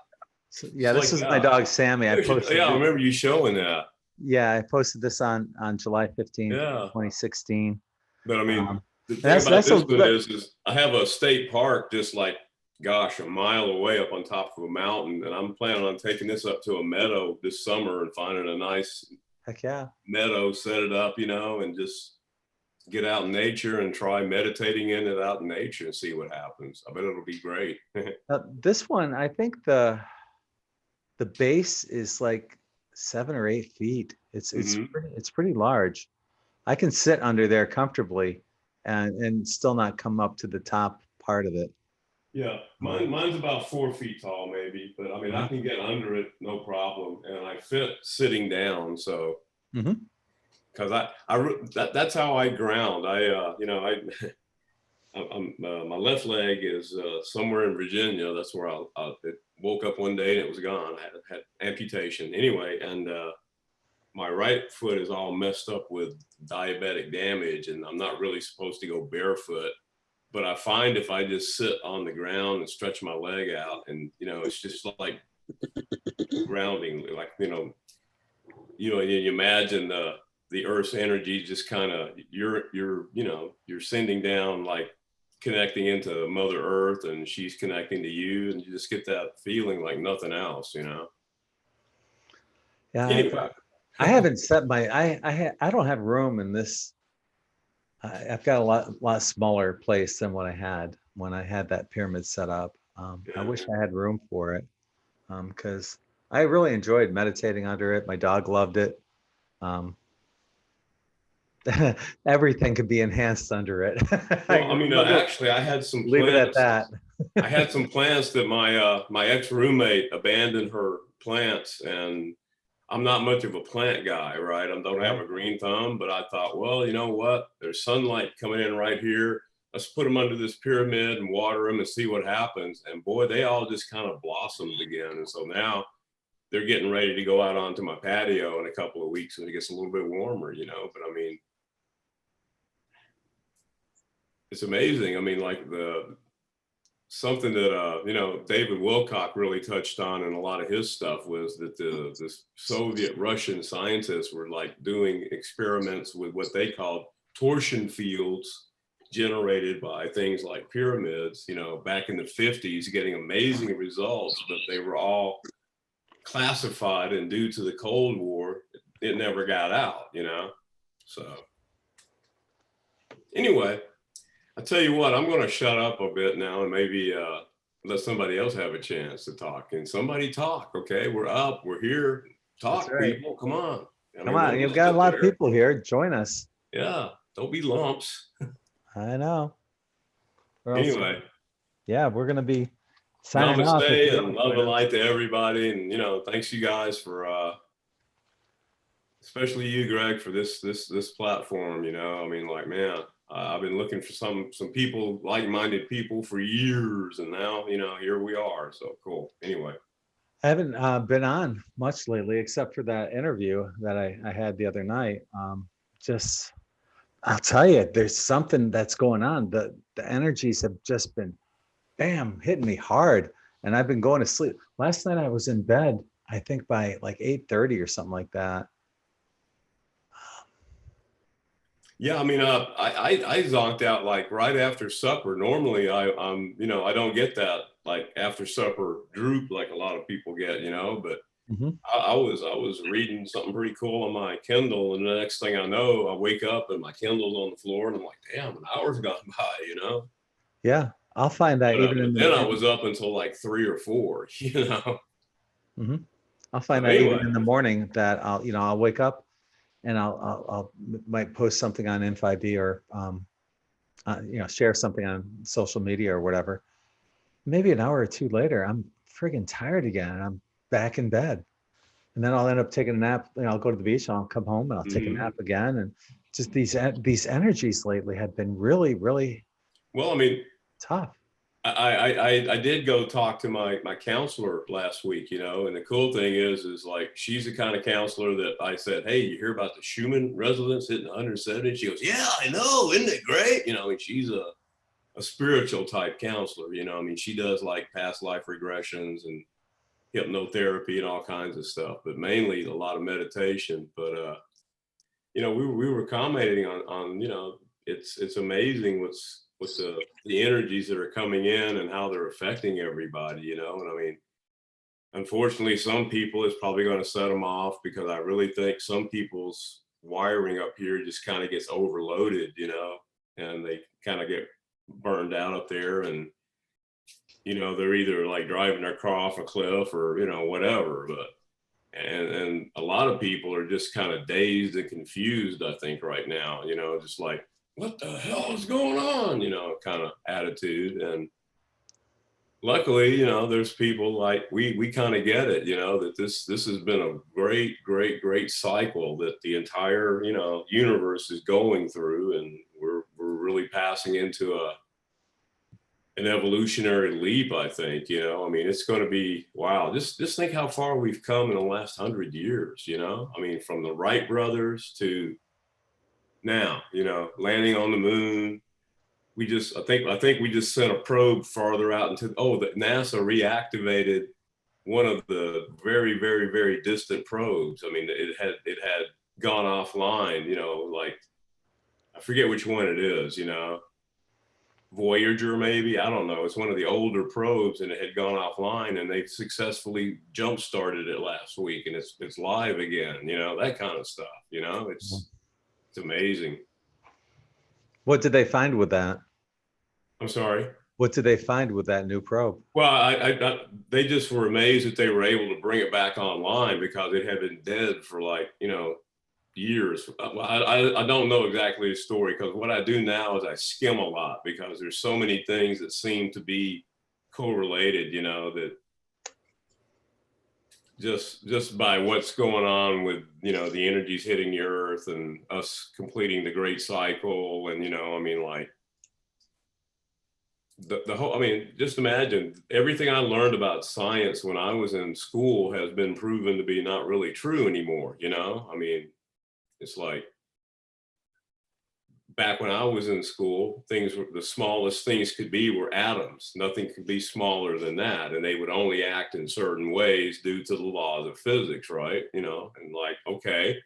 So, it's yeah, this like is my dog Sammy. I posted. yeah, I remember you showing that. Yeah, I posted this on July 15th, Yeah. 2016. But I mean, Um, the thing that's about that's this a one is I have a state park just like, gosh, a mile away up on top of a mountain. And I'm planning on taking this up to a meadow this summer and finding a nice heck yeah. meadow, set it up, you know, and just get out in nature and try meditating in it out in nature and see what happens. I bet it'll be great. This one, I think the base is like 7 or 8 feet. Mhm. It's pretty large. I can sit under there comfortably and still not come up to the top part of it. Yeah, mine's about 4 feet tall, maybe, but I mean, I can get under it, no problem. And I fit sitting down. So, Mhm. because that's how I ground. You know, my left leg is somewhere in Virginia. That's where it woke up one day and it was gone. I had amputation anyway, and my right foot is all messed up with diabetic damage, and I'm not really supposed to go barefoot. But I find if I just sit on the ground and stretch my leg out, and you know, it's just like grounding, like you know, you imagine the Earth's energy just kind of you're sending down, like connecting into Mother Earth, and she's connecting to you, and you just get that feeling like nothing else, you know. Yeah, Anyway, I haven't set my I don't have room in this. I've got a lot smaller place than what I had when I had that pyramid set up. I yeah. wish I had room for it because I really enjoyed meditating under it. My dog loved it. Um, everything could be enhanced under it. Well, I mean, actually, I had some Leave it at plants. that. I had some plants that my ex roommate abandoned her plants, and I'm not much of a plant guy, right? I don't have a green thumb, but I thought, well, you know what? There's sunlight coming in right here. Let's put them under this pyramid and water them and see what happens. And boy, they all just kind of blossomed again. And so now they're getting ready to go out onto my patio in a couple of weeks when it gets a little bit warmer, you know. But I mean, it's amazing. I mean, like something that you know, David Wilcock really touched on in a lot of his stuff was that the Soviet Russian scientists were like doing experiments with what they called torsion fields generated by things like pyramids, you know, back in the 50s, getting amazing results, but they were all classified, and due to the Cold War, it never got out, you know. So anyway, I tell you what, I'm going to shut up a bit now and maybe let somebody else have a chance to talk. And somebody talk, okay? We're up, we're here. That's Talk, right. people. Come on. I Come mean, on, don't you've just got a sit lot of there. people here. Join us. Yeah, don't be lumps. I know. Or else, Anyway, yeah, we're gonna be signing off. If namaste you and don't love join and us. light to everybody. And thanks you guys for especially you, Greg, for this platform. I mean, like, man, I've been looking for some people, like-minded people for years, and now here we are. So cool. Anyway. I haven't been on much lately, except for that interview that I had the other night. Just, I'll tell you, there's something that's going on. The energies have just been, bam, hitting me hard, and I've been going to sleep. Last night I was in bed, I think by like 8:30 or something like that. Yeah, I mean, I zonked out like right after supper. Normally, I don't get that like after supper droop like a lot of people get, But Mhm. I was reading something pretty cool on my Kindle, and the next thing I know, I wake up and my Kindle's on the floor, and I'm like, damn, an hour's gone by. Yeah, I'll find that even But in then I the. was up until like 3 or 4. Mhm. I'll So find that anyway, even in the morning that I'll wake up and I'll might post something on N5D or share something on social media or whatever. Maybe an hour or two later, I'm friggin' tired again, and I'm back in bed. And then I'll end up taking a nap. I'll go to the beach, and I'll come home, and I'll take a mhm. nap again. And just these energies lately have been really, really Well, I mean, tough. I did go talk to my counselor last week, and the cool thing is like she's the kind of counselor that I said, hey, you hear about the Schumann resonance hitting 170? She goes, yeah, I know, isn't it great? And she's a spiritual type counselor. I mean, she does like past life regressions and hypnotherapy and all kinds of stuff, but mainly a lot of meditation. But we were commenting on it's amazing what's the energies that are coming in and how they're affecting everybody. And I mean, unfortunately, some people it's probably going to set them off, because I really think some people's wiring up here just kind of gets overloaded, and they kind of get burned out up there, and they're either like driving their car off a cliff or whatever. But and a lot of people are just kind of dazed and confused, I think, right now, just like, what the hell is going on, kind of attitude. And luckily, there's people like we kind of get it, that this has been a great cycle that the entire universe is going through, and we're really passing into an evolutionary leap, I think. I mean, it's going to be, wow, just think how far we've come in the last 100 years. I mean, from the Wright brothers to now, landing on the moon. I think we just sent a probe farther out into, that NASA reactivated one of the very distant probes. I mean, it had gone offline, like, I forget which one it is, Voyager, maybe, I don't know. It's one of the older probes, and it had gone offline, and they successfully jump started it last week, and it's live again. That kind of stuff. It's amazing. What did they find with that? I'm sorry. What did they find with that new probe? Well, they just were amazed that they were able to bring it back online, because it had been dead for like years. I don't know exactly the story, because what I do now is I skim a lot, because there's so many things that seem to be correlated, that just by what's going on with the energies hitting the earth and us completing the great cycle. And I mean, like, the whole, I mean, just imagine everything I learned about science when I was in school has been proven to be not really true anymore. I mean, it's like, back when I was in school, things were, the smallest things could be were atoms. Nothing could be smaller than that. And they would only act in certain ways due to the laws of physics, right? And like, okay.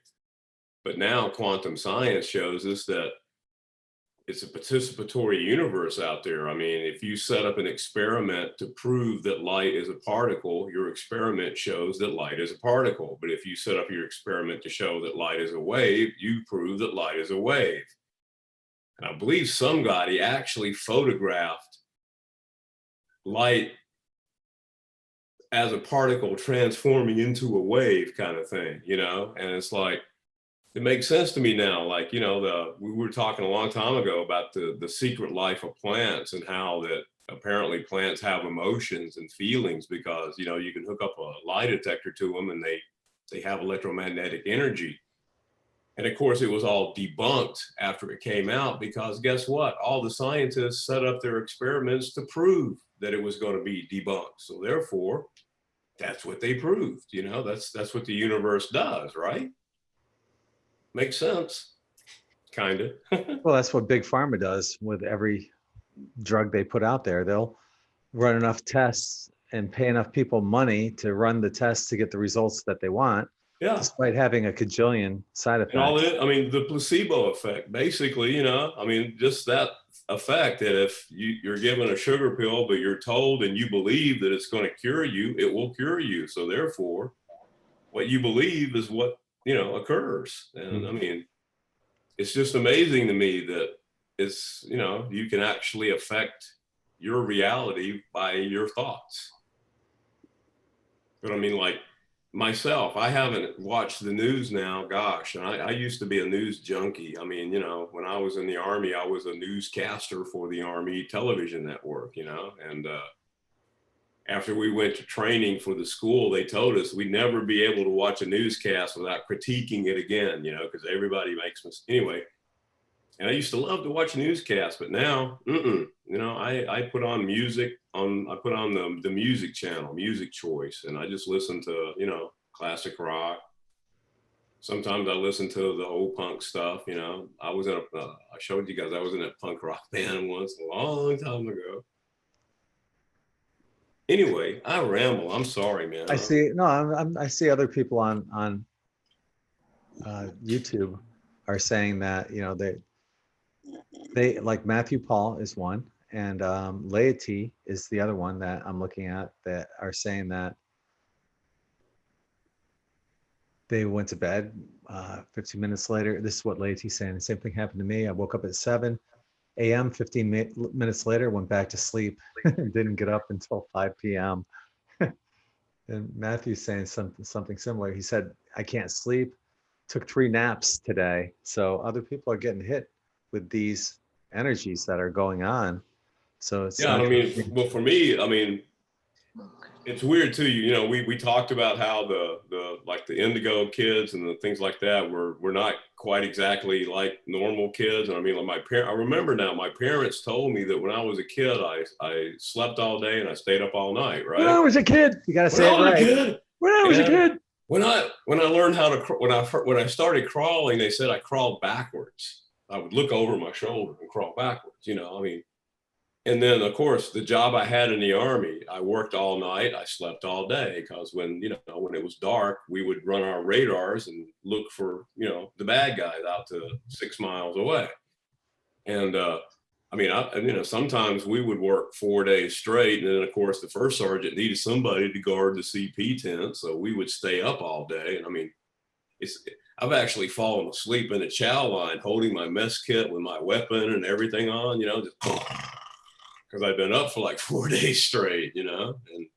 But now quantum science shows us that it's a participatory universe out there. I mean, if you set up an experiment to prove that light is a particle, your experiment shows that light is a particle. But if you set up your experiment to show that light is a wave, you prove that light is a wave. And I believe somebody actually photographed light as a particle transforming into a wave kind of thing, you know? And it's like, it makes sense to me now. Like, you know, we were talking a long time ago about the secret life of plants and how that apparently plants have emotions and feelings because, you know, you can hook up a lie detector to them and they have electromagnetic energy. And of course, it was all debunked after it came out because guess what? All the scientists set up their experiments to prove that it was going to be debunked. So therefore, that's what they proved. You know, that's what the universe does, right? Makes sense, kind of. Well, that's what Big Pharma does with every drug they put out there. They'll run enough tests and pay enough people money to run the tests to get the results that they want, Yeah. despite having a cajillion side effects. And all it, I mean, the placebo effect, basically, you know, I mean, just that effect that if you're given a sugar pill, but you're told and you believe that it's going to cure you, it will cure you. So therefore, what you believe is what, you know, occurs. And I mean, it's just amazing to me that it's, you know, you can actually affect your reality by your thoughts. But I mean, like myself, I haven't watched the news now, gosh, and I used to be a news junkie. I mean, you know, when I was in the Army, I was a newscaster for the Army television network, you know, and after we went to training for the school, they told us we'd never be able to watch a newscast without critiquing it again, you know, because everybody makes mistakes. Anyway, and I used to love to watch newscasts, but now, you know, I put on music I put on the music channel, Music Choice, and I just listen to, you know, classic rock. Sometimes I listen to the old punk stuff, you know. I was in I showed you guys, I was in a punk rock band once a long time ago. Anyway, I ramble. I'm sorry, man. I see. No, I see other people on YouTube are saying that, you know, they like Matthew Paul is one, and Laity is the other one that I'm looking at that are saying that they went to bed 15 minutes later. This is what Laity's saying. The same thing happened to me. I woke up at 7 a.m. 15 minutes later, went back to sleep, didn't get up until 5 p.m. And Matthew's saying something similar. He said, I can't sleep, took 3 naps today. So other people are getting hit with these energies that are going on. So it's yeah, I mean, well, for me, I mean, it's weird too. You know, we talked about how the like the indigo kids and the things like that were not quite exactly like normal kids. And I mean, like I remember now, my parents told me that when I was a kid, I slept all day and I stayed up all night. Right? When I was a kid, you got to say it right. When I was a kid. When I learned how to when I started crawling, they said I crawled backwards. I would look over my shoulder and crawl backwards. You know, I mean. And then, of course, the job I had in the Army, I worked all night. I slept all day because when, you know, when it was dark, we would run our radars and look for, you know, the bad guys out to 6 miles away. And I mean, you know, sometimes we would work 4 days straight. And then, of course, the first sergeant needed somebody to guard the CP tent. So we would stay up all day. And I mean, I've actually fallen asleep in a chow line holding my mess kit with my weapon and everything on, you know, just because I've been up for like 4 days straight, you know, and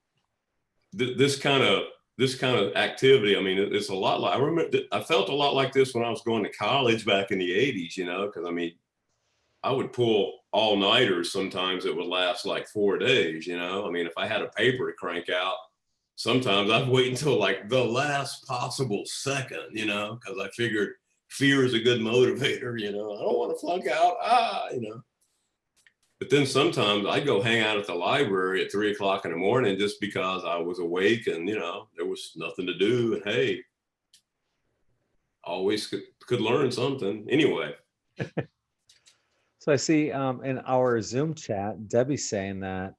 this kind of activity. I mean, it's a lot like, I remember I felt a lot like this when I was going to college back in the 80s, you know, because I mean, I would pull all nighters sometimes that would last like 4 days, you know. I mean, if I had a paper to crank out, sometimes I'd wait until like the last possible second, you know, because I figured fear is a good motivator, you know. I don't want to flunk out, you know. But then sometimes I'd go hang out at the library at 3 o'clock in the morning just because I was awake and, you know, there was nothing to do. And hey, always could learn something anyway. So I see in our Zoom chat, Debbie's saying that,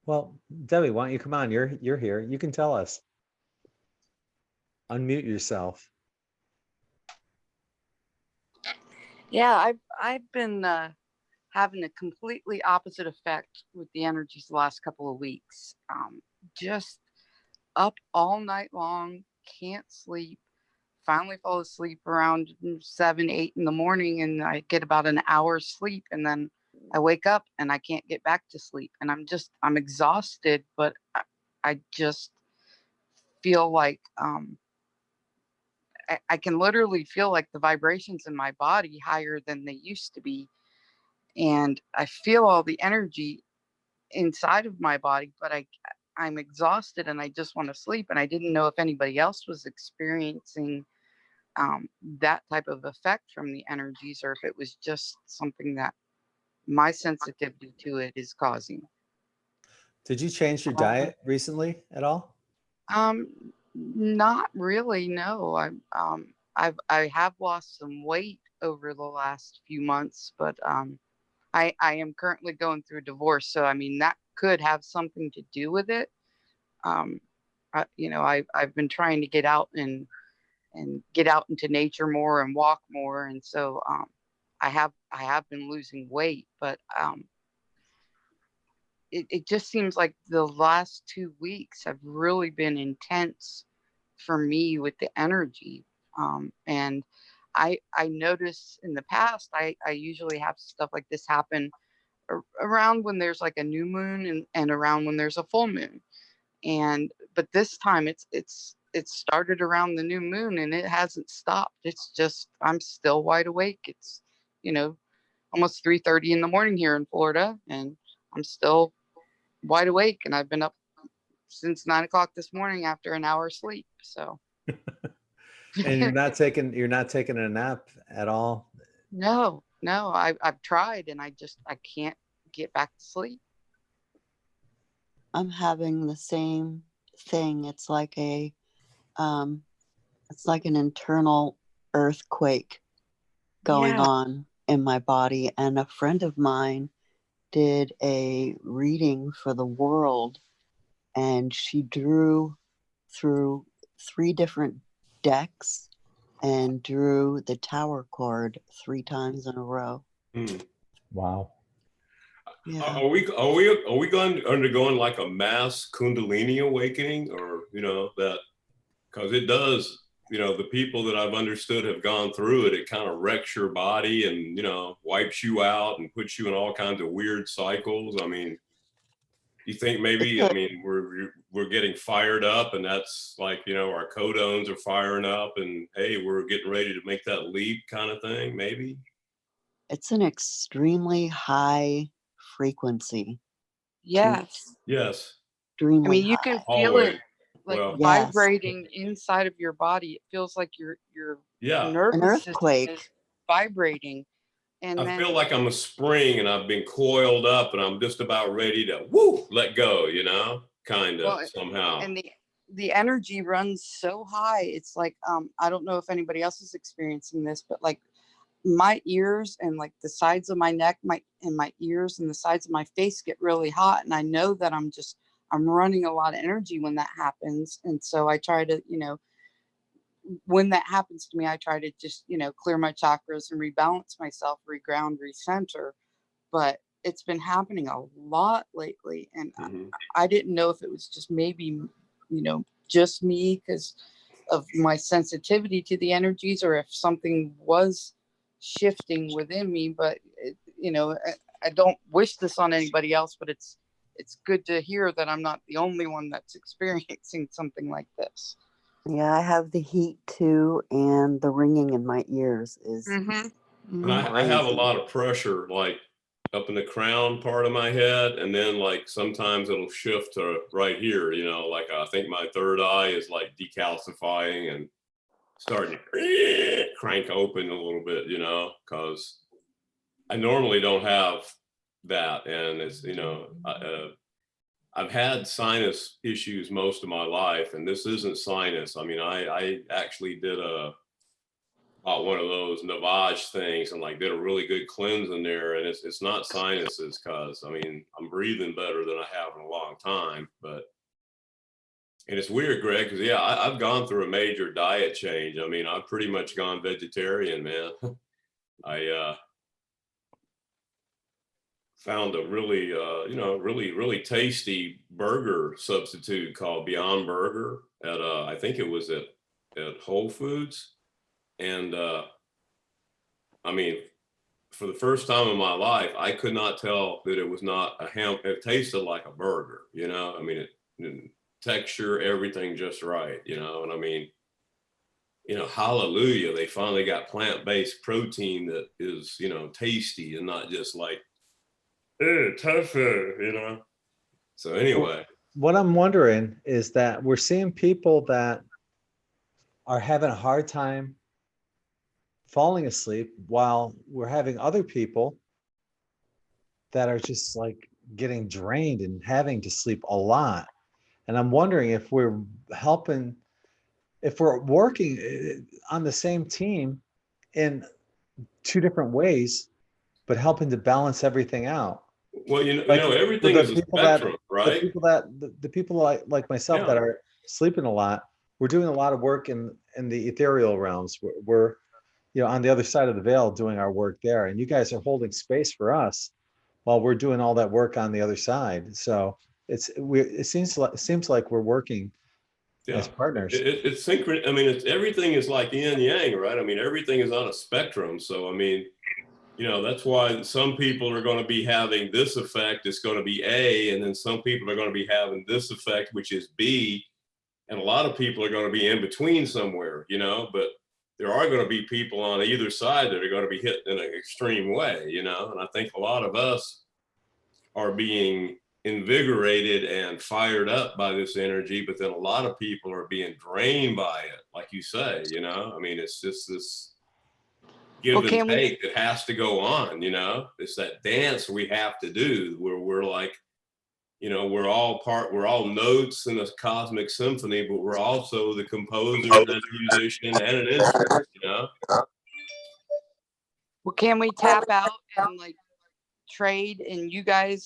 well, Debbie, why don't you come on? You're here. You can tell us. Unmute yourself. Yeah, I've been having a completely opposite effect with the energies the last couple of weeks. Just up all night long, can't sleep, finally fall asleep around 7, 8 in the morning, and I get about an hour's sleep, and then I wake up and I can't get back to sleep, and I'm exhausted, but I just feel like I can literally feel like the vibrations in my body higher than they used to be, and I feel all the energy inside of my body, but I'm exhausted and I just want to sleep, and I didn't know if anybody else was experiencing that type of effect from the energies, or if it was just something that my sensitivity to it is causing. Did you change your diet recently at all? Not really, no. I have lost some weight over the last few months, but I am currently going through a divorce, so I mean that could have something to do with it. I've been trying to get out and get out into nature more and walk more, and so I have been losing weight, but it just seems like the last 2 weeks have really been intense for me with the energy. And I notice in the past, I usually have stuff like this happen around when there's like a new moon and around when there's a full moon. But this time it started around the new moon and it hasn't stopped. It's just, I'm still wide awake. It's, almost 3:30 in the morning here in Florida, and I'm still wide awake, and I've been up since 9 o'clock this morning after an hour's sleep. So And you're not taking a nap at all? no, I've tried, and I can't get back to sleep. I'm having the same thing. It's like an internal earthquake going Yeah. on in my body. And a friend of mine did a reading for the world, and she drew through 3 different decks and drew the tower card 3 times in a row. Wow. Yeah. Are we undergoing like a mass Kundalini awakening, or that, because it does, the people that I've understood have gone through it. It kind of wrecks your body and wipes you out and puts you in all kinds of weird cycles. I mean, you think maybe, I mean, we're getting fired up, and that's like, our codones are firing up, and hey, we're getting ready to make that leap kind of thing, maybe. It's an extremely high frequency. Yes. Yes. Extremely I mean, you high. can feel Always. it like Well, Yes. vibrating inside of your body. It feels like your yeah. nervous system earthquake. is vibrating. And I then feel like I'm a spring and I've been coiled up and I'm just about ready to let go, kind of Well, somehow. and the energy runs so high. It's like I don't know if anybody else is experiencing this, but like my ears and like the sides of my neck, my ears and the sides of my face get really hot, and I know that I'm running a lot of energy when that happens. And so I try to, when that happens to me, I try to just, clear my chakras and rebalance myself, reground, recenter. But it's been happening a lot lately, and I didn't know if it was just maybe, just me because of my sensitivity to the energies, or if something was shifting within me. But I don't wish this on anybody else, but it's good to hear that I'm not the only one that's experiencing something like this. Yeah, I have the heat too, and the ringing in my ears is And I have a lot of pressure, like up in the crown part of my head, and then like sometimes it'll shift to right here, like I think my third eye is like decalcifying and starting to crank open a little bit, because I normally don't have that. And it's, I've had sinus issues most of my life, and this isn't sinus. I mean, I actually did bought one of those Navage things and like did a really good cleanse in there, and it's not sinuses, because I mean, I'm breathing better than I have in a long time. And it's weird, Greg, because I've gone through a major diet change. I mean, I've pretty much gone vegetarian, man. I found a really, really tasty burger substitute called Beyond Burger at, I think it was at Whole Foods. And I mean, for the first time in my life, I could not tell that it was not a ham. It tasted like a burger, you know. I mean, it texture, everything just right, you know. And I mean, you know, hallelujah, they finally got plant-based protein that is, you know, tasty and not just like, tofu, you know. So anyway, what I'm wondering is that we're seeing people that are having a hard time falling asleep while we're having other people that are just like getting drained and having to sleep a lot. And I'm wondering if we're helping, if we're working on the same team in two different ways, but helping to balance everything out. well, you Like know, for everything the is a people spectrum, the right? people that the people like myself that Yeah. are sleeping a lot, we're doing a lot of work in the ethereal realms. We're you know on the other side of the veil doing our work there, and you guys are holding space for us while we're doing all that work on the other side. So it seems like we're working Yeah, as partners. it's synchron. I mean, it's everything is like yin yang, right? I mean, everything is on a spectrum. So I mean, you know, that's why some people are going to be having this effect. It's going to be A, and then some people are going to be having this effect, which is B, and a lot of people are going to be in between somewhere, you know. But there are going to be people on either side that are going to be hit in an extreme way, you know. And I think a lot of us are being invigorated and fired up by this energy, but then a lot of people are being drained by it, like you say, you know. I mean, it's just this give Well, and can we, take that has to go on, you know. It's that dance we have to do where we're like, you know, we're all notes in a cosmic symphony, but we're also the composer and a musician and an instrument, you know. well, can we tap out and like trade, and you guys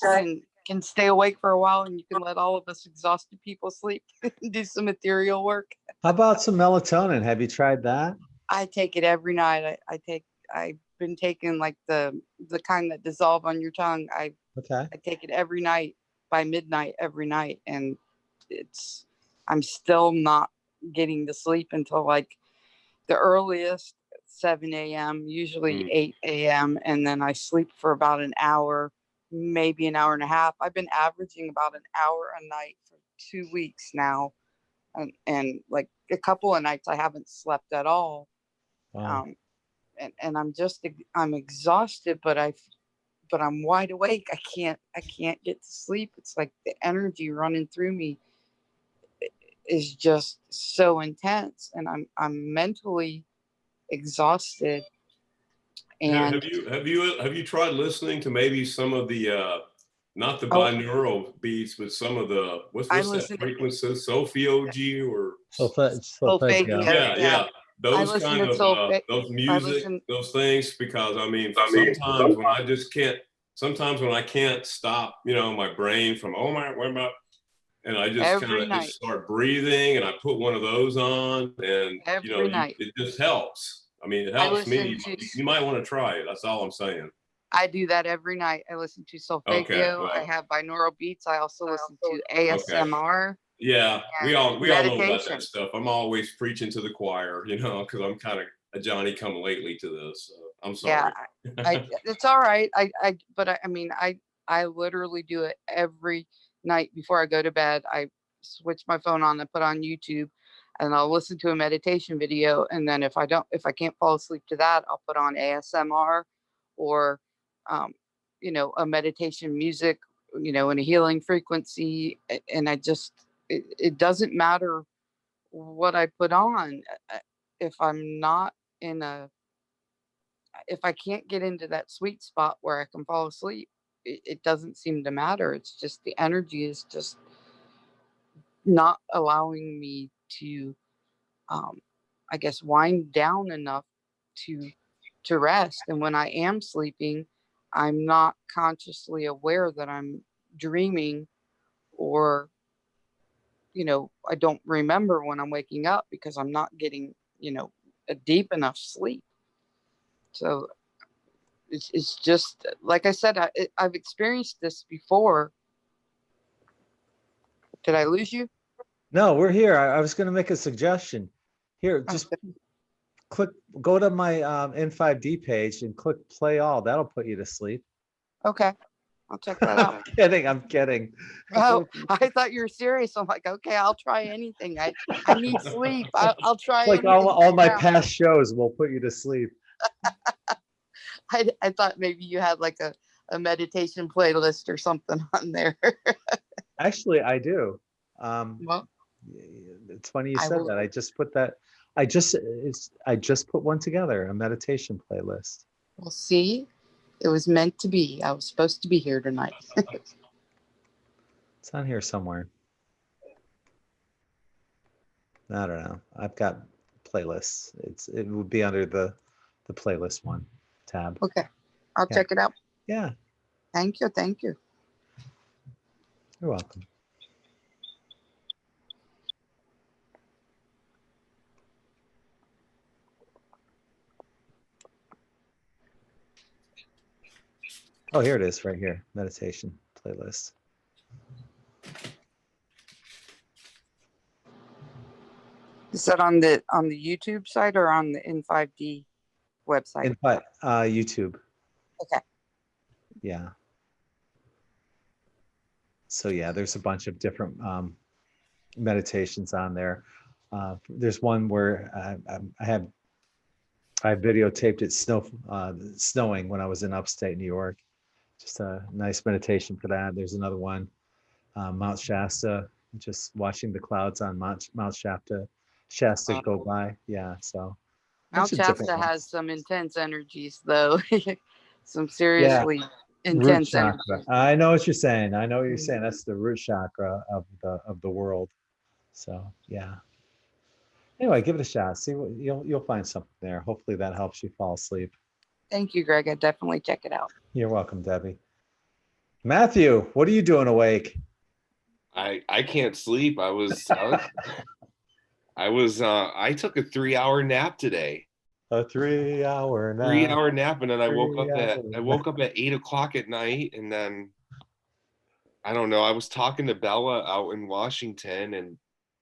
can stay awake for a while, and you can let all of us exhausted people sleep and do some ethereal work? How about some melatonin? Have you tried that? I take it every night. I've been taking like the kind that dissolve on your tongue. Okay. I take it every night by midnight every night, and I'm still not getting to sleep until like the earliest 7 a.m., usually 8 a.m., and then I sleep for about an hour, maybe an hour and a half. I've been averaging about an hour a night for 2 weeks now, and like a couple of nights I haven't slept at all. Wow. And I'm exhausted, but I'm wide awake. I can't get to sleep. It's like the energy running through me is just so intense, and I'm mentally exhausted. And Have you tried listening to maybe some of the not the oh, binaural beats, but some of the what's I that listen frequency, Sophio-G or Solfeggio. yeah, I those listen kind to of Solfeggio. those I music, listen. those things, because I mean, sometimes when I just can't, sometimes when I can't stop, you know, my brain from oh my, what about, and I just kind Every of just night. start breathing, and I put one of those on, and you know, Every night. it just helps. I mean, it I helps me. listen to. You might want to try it. That's all I'm saying. I do that every night. I listen to Okay, Solfeggio. I well, have binaural beats. I also listen to okay. ASMR Yeah, we all know about meditation. that stuff. I'm always preaching to the choir, you know, because I'm kind of a Johnny come lately to this. So I'm sorry. Yeah, it's all right. But I mean, I literally do it every night before I go to bed. I switch my phone on and put on YouTube, and I'll listen to a meditation video. And then if I can't fall asleep to that, I'll put on ASMR or, you know, a meditation music, you know, in a healing frequency. And it doesn't matter what I put on. If I'm not in a if I can't get into that sweet spot where I can fall asleep, it doesn't seem to matter. It's just the energy is just not allowing me to, um, I guess, wind down enough to rest. And when I am sleeping, I'm not consciously aware that I'm dreaming, or, you know, I don't remember when I'm waking up because I'm not getting, you know, a deep enough sleep. So it's just like I said, I've experienced this before. Did I lose you? No, we're here. I was going to make a suggestion. Here, just go to my N5D page and click play all. That'll put you to sleep. Okay, I'll check that out. I'm kidding. Oh, I thought you were serious. I'm like, okay, I'll try anything. I need sleep. I'll try Like anything all right my now. past shows will put you to sleep. I thought maybe you had like a meditation playlist or something on there. Actually, I do. Well, It's funny you I said will. that. I just put that. I just put one together, a meditation playlist. We'll see. It was meant to be. I was supposed to be here tonight. It's on here somewhere. I don't know. I've got playlists. It would be under the playlist one tab. Okay, I'll Yeah. check it out. Yeah, Thank you. Thank you. you're welcome. Oh, here it is, right here. Meditation playlist. Is that on the YouTube site or on the N5D website? YouTube. Okay. Yeah. So yeah, there's a bunch of different meditations on there. There's one where I videotaped it snowing when I was in upstate New York. Just a nice meditation for that. There's another one, Mount Shasta, just watching the clouds on Mount Shasta go by. Yeah, so Mount bunch of different Shasta ones. has some intense energies, though. Some Yeah, seriously root intense chakra. energies. I know what you're saying. I know what you're saying. That's the root chakra of the world. So yeah. Anyway, give it a shot. See what you'll find something there. Hopefully that helps you fall asleep. Thank you, Greg. I definitely check it out. You're welcome, Debbie. Matthew, what are you doing awake? I can't sleep. I took a 3-hour nap today. A 3-hour nap. 3-hour nap, and then I woke 3 up at 8 o'clock at night, and then I don't know. I was talking to Bella out in Washington, and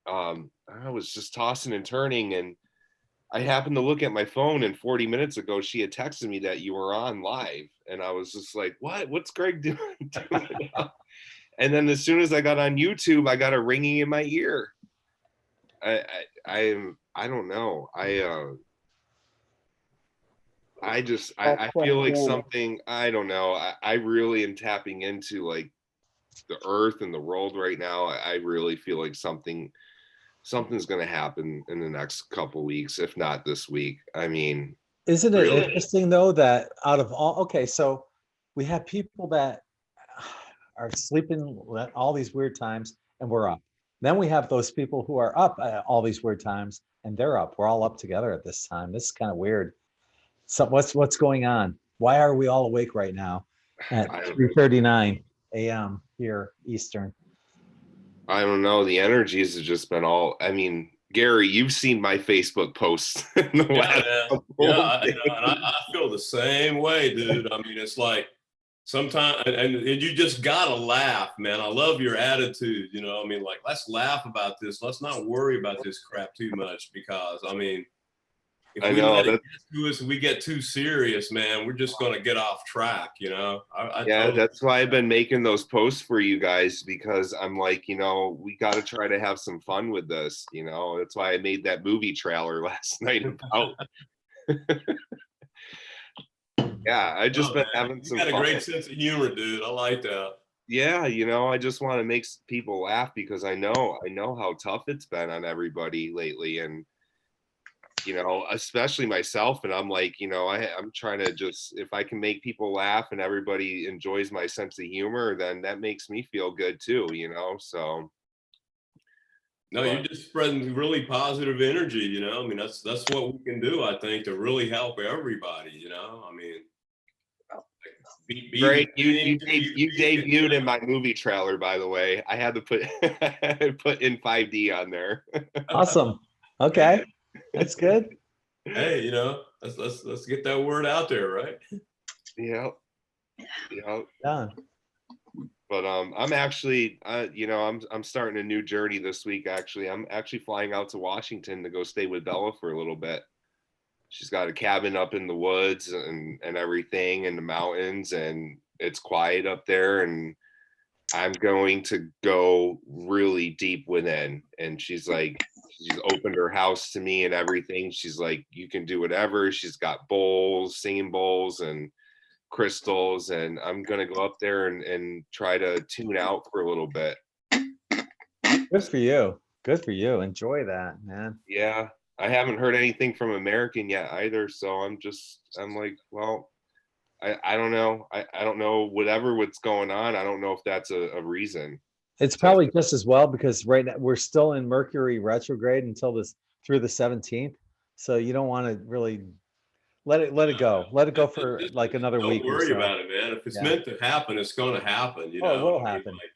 I was just tossing and turning, and I happened to look at my phone, and 40 minutes ago she had texted me that you were on live, and I was just like, "What? What's Greg doing?" And then as soon as I got on YouTube, I got a ringing in my ear. I don't know. I feel like something, I don't know. I really am tapping into like the earth and the world right now. I really feel like something's going to happen in the next couple weeks, if not this week. I mean, Isn't it really interesting though that out of all, okay, so we have people that are sleeping at all these weird times and we're up. Then we have those people who are up at all these weird times and they're up. We're all up together at this time. This is kind of weird. So what's going on? Why are we all awake right now at 3:39 a.m. here Eastern? I don't know. The energies have just been all, I mean, Gary, you've seen my Facebook posts in the last couple I days. know, and I feel the same way, dude. I mean, it's like sometimes, and you just gotta laugh, man. I love your attitude. You know, I mean, like, let's laugh about this. Let's not worry about this crap too much, because I mean, if I we know let it that. get to us and we get too serious, man, we're just gonna get off track. You know, Yeah, totally. that's why I've been making those posts for you guys, because I'm like, we got to try to have some fun with this. That's why I made that movie trailer last night about. Yeah, I just been having some You got fun. a great sense of humor, dude. I like that. Yeah, I just want to make people laugh, because I know how tough it's been on everybody lately, and especially myself. And I'm like, I'm trying to just, if I can make people laugh and everybody enjoys my sense of humor, then that makes me feel good too, so. No, you're just spreading really positive energy, I mean, that's what we can do, I think, to really help everybody, I mean. Great, you debuted in my movie trailer, by the way. I had to put in 5D on there. Awesome. Okay, that's good. Hey, let's get that word out there, right? Yeah. Yeah. But I'm actually, I'm starting a new journey this week. Actually, I'm actually flying out to Washington to go stay with Bella for a little bit. she's got a cabin up in the woods and everything in the mountains, and it's quiet up there, and I'm going to go really deep within. And she's opened her house to me and everything. She's like, you can do whatever. She's got bowls, singing bowls and crystals, and I'm gonna go up there and try to tune out for a little bit. Good for you. Good for you. Enjoy that, man. Yeah, I haven't heard anything from American yet either, so I'm like, well, I don't know. I don't know what's going on. I don't know if that's a reason. It's probably just as well because right now we're still in Mercury retrograde until through the 17th. So you don't want to really let it go. Let it go for like another week or so. Don't worry about it, man. If it's meant to happen, it's going to happen. You know, it will happen. Like,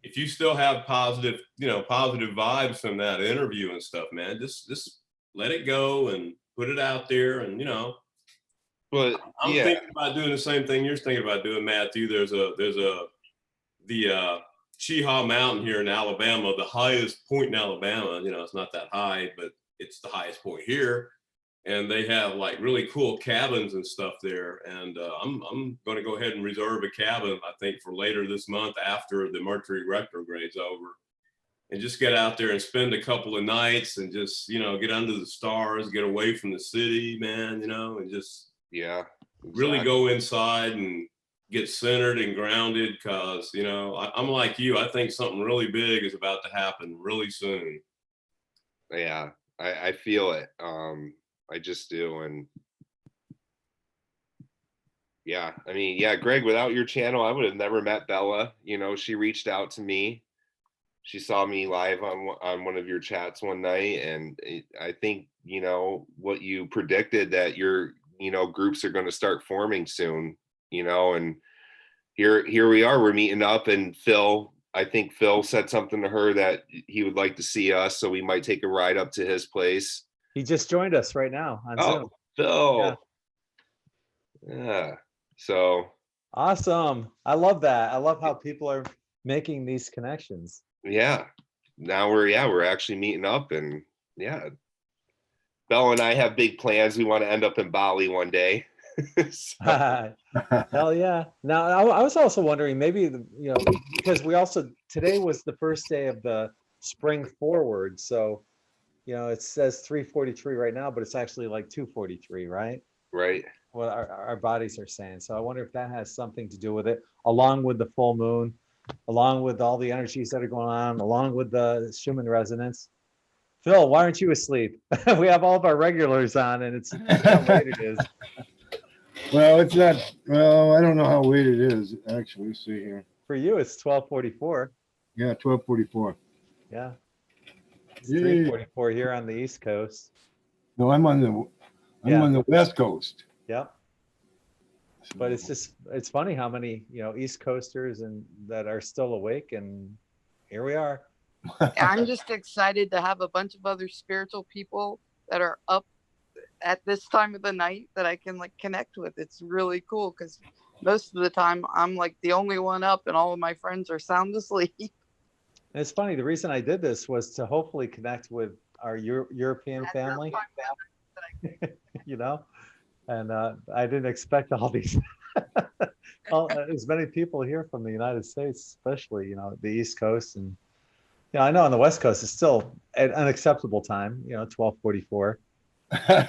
if you still have positive vibes from that interview and stuff, man, just let it go and put it out there, and But I'm thinking about doing the same thing you're thinking about doing, Matthew. There's the Cheehaw Mountain here in Alabama, the highest point in Alabama. It's not that high, but it's the highest point here. And they have like really cool cabins and stuff there. And I'm going to go ahead and reserve a cabin, I think, for later this month after the Mercury retrograde's over, and just get out there and spend a couple of nights and just, get under the stars, get away from the city, man, and just really go inside and get centered and grounded. Cause I'm like you, I think something really big is about to happen really soon. Yeah, I feel it. I just do. And yeah, I mean, Gregg, without your channel, I would have never met Bella. She reached out to me. She saw me live on one of your chats one night. And I think, what you predicted, that your, groups are going to start forming soon, and here we are, we're meeting up. And I think Phil said something to her that he would like to see us. So we might take a ride up to his place. He just joined us right now on Zoom. Phil. Yeah. So awesome. I love that. I love how people are making these connections. Yeah. Now we're actually meeting up, and Bella and I have big plans. We want to end up in Bali one day. Hell yeah. Now I was also wondering, maybe because today was the first day of the spring forward, so it says 3:43 right now, but it's actually like 2:43, right? Right. What our bodies are saying. So I wonder if that has something to do with it, along with the full moon, along with all the energies that are going on, along with the Schumann resonance. Phil, why aren't you asleep? We have all of our regulars on, and it's how late it is. Well, it's not. Well, I don't know how late it is actually. Let's see here. For you, it's 12:44. Yeah, 12:44. Yeah. It's 3:44 here on the East Coast. No, I'm on the West Coast. Yep. But it's funny how many East Coasters and that are still awake, and here we are. I'm just excited to have a bunch of other spiritual people that are up at this time of the night that I can connect with. It's really cool because most of the time I'm the only one up, and all of my friends are sound asleep. And it's funny, the reason I did this was to hopefully connect with our European family, and I didn't expect all these, as many people here from the United States, especially, the East Coast. And, I know on the West Coast, it's still an unacceptable time, 12:44.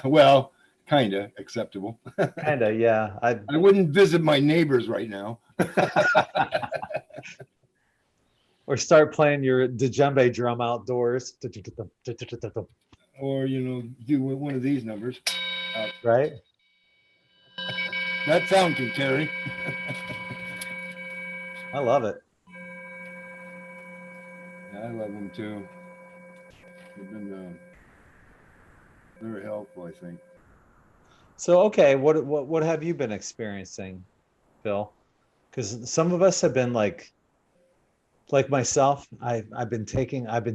Well, kind of acceptable. Kind of, yeah. I wouldn't visit my neighbors right now. Or start playing your djembe drum outdoors. Or, do one of these numbers. Right? That sound can carry. I love it. Yeah, I love them too. They've been very helpful, I think. So, okay, what have you been experiencing, Phil? Because some of us have been like myself, I've been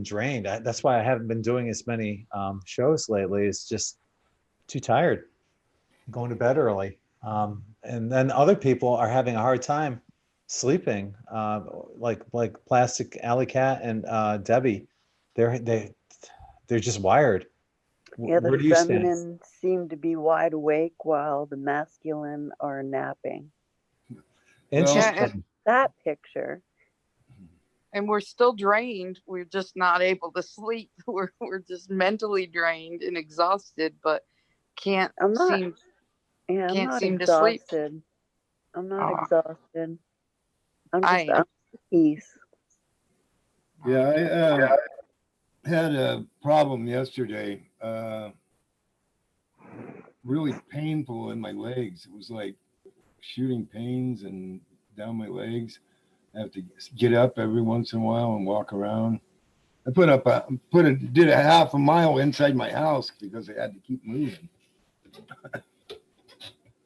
drained. That's why I haven't been doing as many shows lately. It's just too tired. I'm going to bed early. And then other people are having a hard time sleeping, like Plastic Alley Cat and Debbie. They're just wired. Yeah, Where the do you stand? feminine seem to be wide awake while the masculine are napping. Interesting. That picture. And we're still drained. We're just not able to sleep. We're just mentally drained and exhausted, but can't I'm not. seem Yeah, I'm can't not seem to sleep. exhausted. I'm not Aw. exhausted. I'm I just am. at peace. Yeah, I had a problem yesterday. Really painful in my legs. It was like shooting pains and down my legs. I have to get up every once in a while and walk around. I did a half a mile inside my house because I had to keep moving.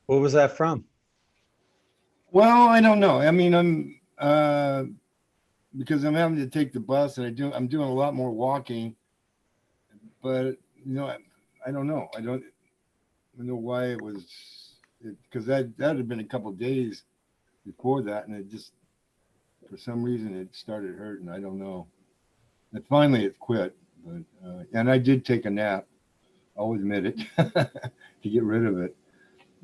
What was that from? Well, I don't know. I mean, because I'm having to take the bus and I'm doing a lot more walking, but I don't know. I don't know why it was, because that had been a couple of days before that, and it just, for some reason, it started hurting. I don't know. And finally, it quit. But and I did take a nap. I'll admit it to get rid of it.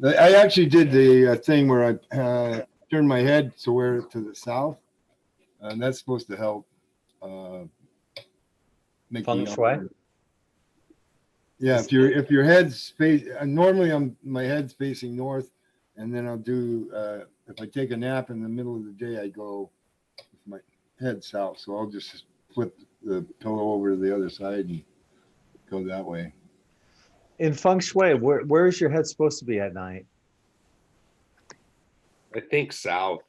I actually did the thing where I turned my head to the south, and that's supposed to help make Feng me shui? Yeah, if your head's normally my head's facing north, and then I'll do if I take a nap in the middle of the day, I go with my head south. So I'll just flip the pillow over to the other side and go that way. In feng shui, where is your head supposed to be at night? I think south.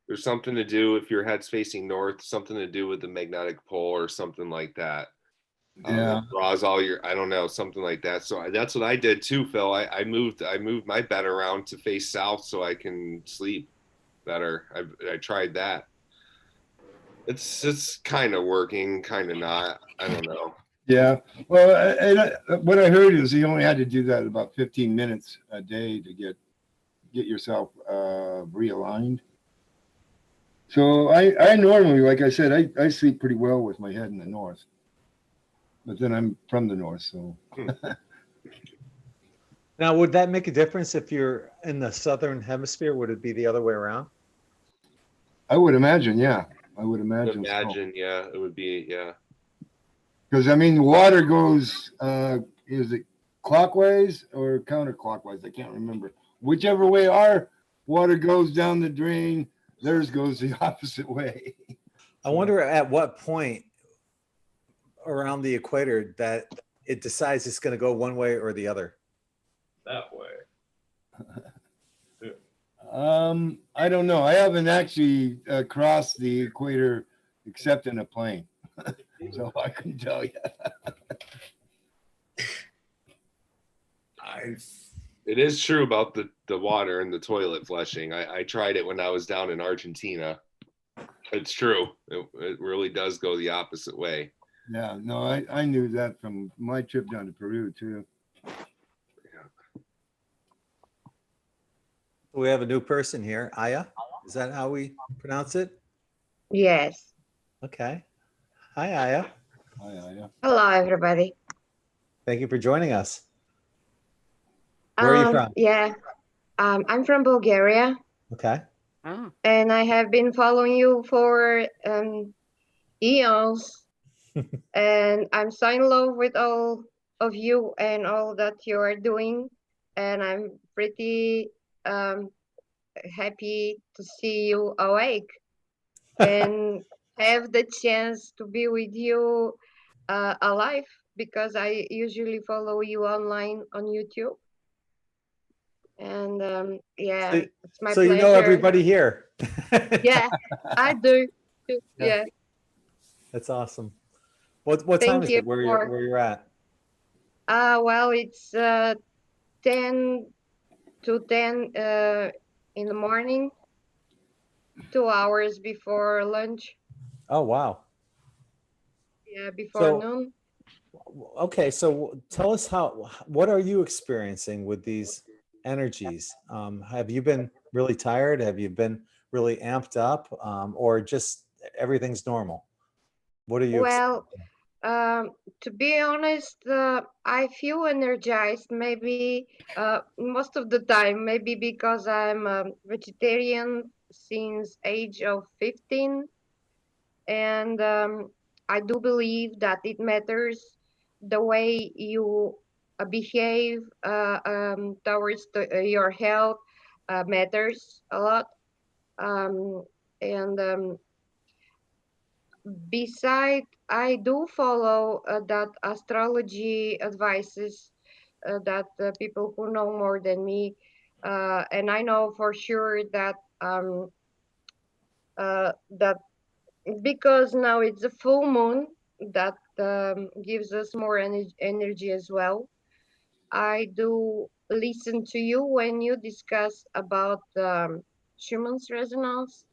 There's something to do if your head's facing north, something to do with the magnetic pole or something like that. Yeah. It draws all your, I don't know, something like that. So that's what I did too, Phil. I moved my bed around to face south so I can sleep better. I tried that. It's kind of working, kind of not. I don't know. Yeah. Well, what I heard is you only had to do that about 15 minutes a day to get yourself realigned. So I normally, like I said, I sleep pretty well with my head in the north. But then I'm from the north, so. Now, would that make a difference if you're in the southern hemisphere? Would it be the other way around? I would imagine, yeah. I would imagine. Yeah, it would be, yeah. Because I mean, water goes, is it clockwise or counterclockwise? I can't remember. Whichever way our water goes down the drain, theirs goes the opposite way. I wonder at what point around the equator that it decides it's going to go one way or the other. That way. I don't know. I haven't actually crossed the equator except in a plane, so I couldn't tell you. It is true about the water and the toilet flushing. I tried it when I was down in Argentina. It's true. It really does go the opposite way. Yeah, no, I knew that from my trip down to Peru too. We have a new person here, Aya. Is that how we pronounce it? Yes. Okay. Hi, Aya. Hi, Aya. Hello, everybody. Thank you for joining us. Where are you from? Yeah, I'm from Bulgaria, Okay. and I have been following you for eons, and I'm so in love with all of you and all that you are doing, and I'm pretty happy to see you awake and have the chance to be with you alive, because I usually follow you online on YouTube. And yeah, it's my So pleasure. you know everybody here. Yeah, I do. Yeah. That's awesome. What time is it where you're at? Well, it's 10 to 10 in the morning, 2 hours before lunch. Oh, wow. Yeah, before noon. Okay, so tell us what are you experiencing with these energies? Have you been really tired? Have you been really amped up, or just everything's normal? What are you Well, To be honest, I feel energized maybe most of the time, maybe because I'm a vegetarian since age of 15, and I do believe that it matters the way you behave towards your health matters a lot. Um, and Beside, I do follow that astrology advices that people who know more than me, and I know for sure that that because now it's a full moon that gives us more energy as well. I do listen to you when you discuss about Schumann's resonance.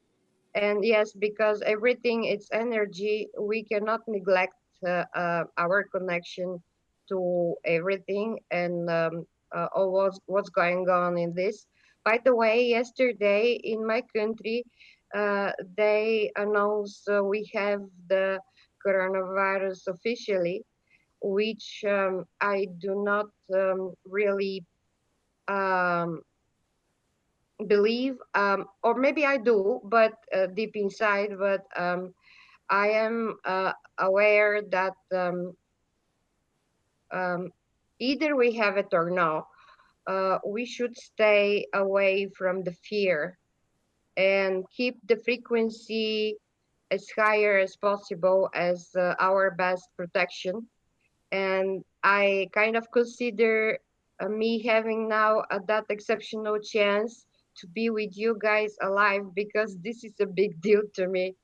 And yes, because everything is energy, we cannot neglect our connection to everything and all what's going on in this. By the way, yesterday in my country, they announced we have the coronavirus officially, which I do not really um, believe, or maybe I do, but deep inside, but I am aware that um, either we have it or no. We should stay away from the fear and keep the frequency as higher as possible as our best protection. And I kind of consider me having now that exceptional chance to be with you guys alive because this is a big deal to me.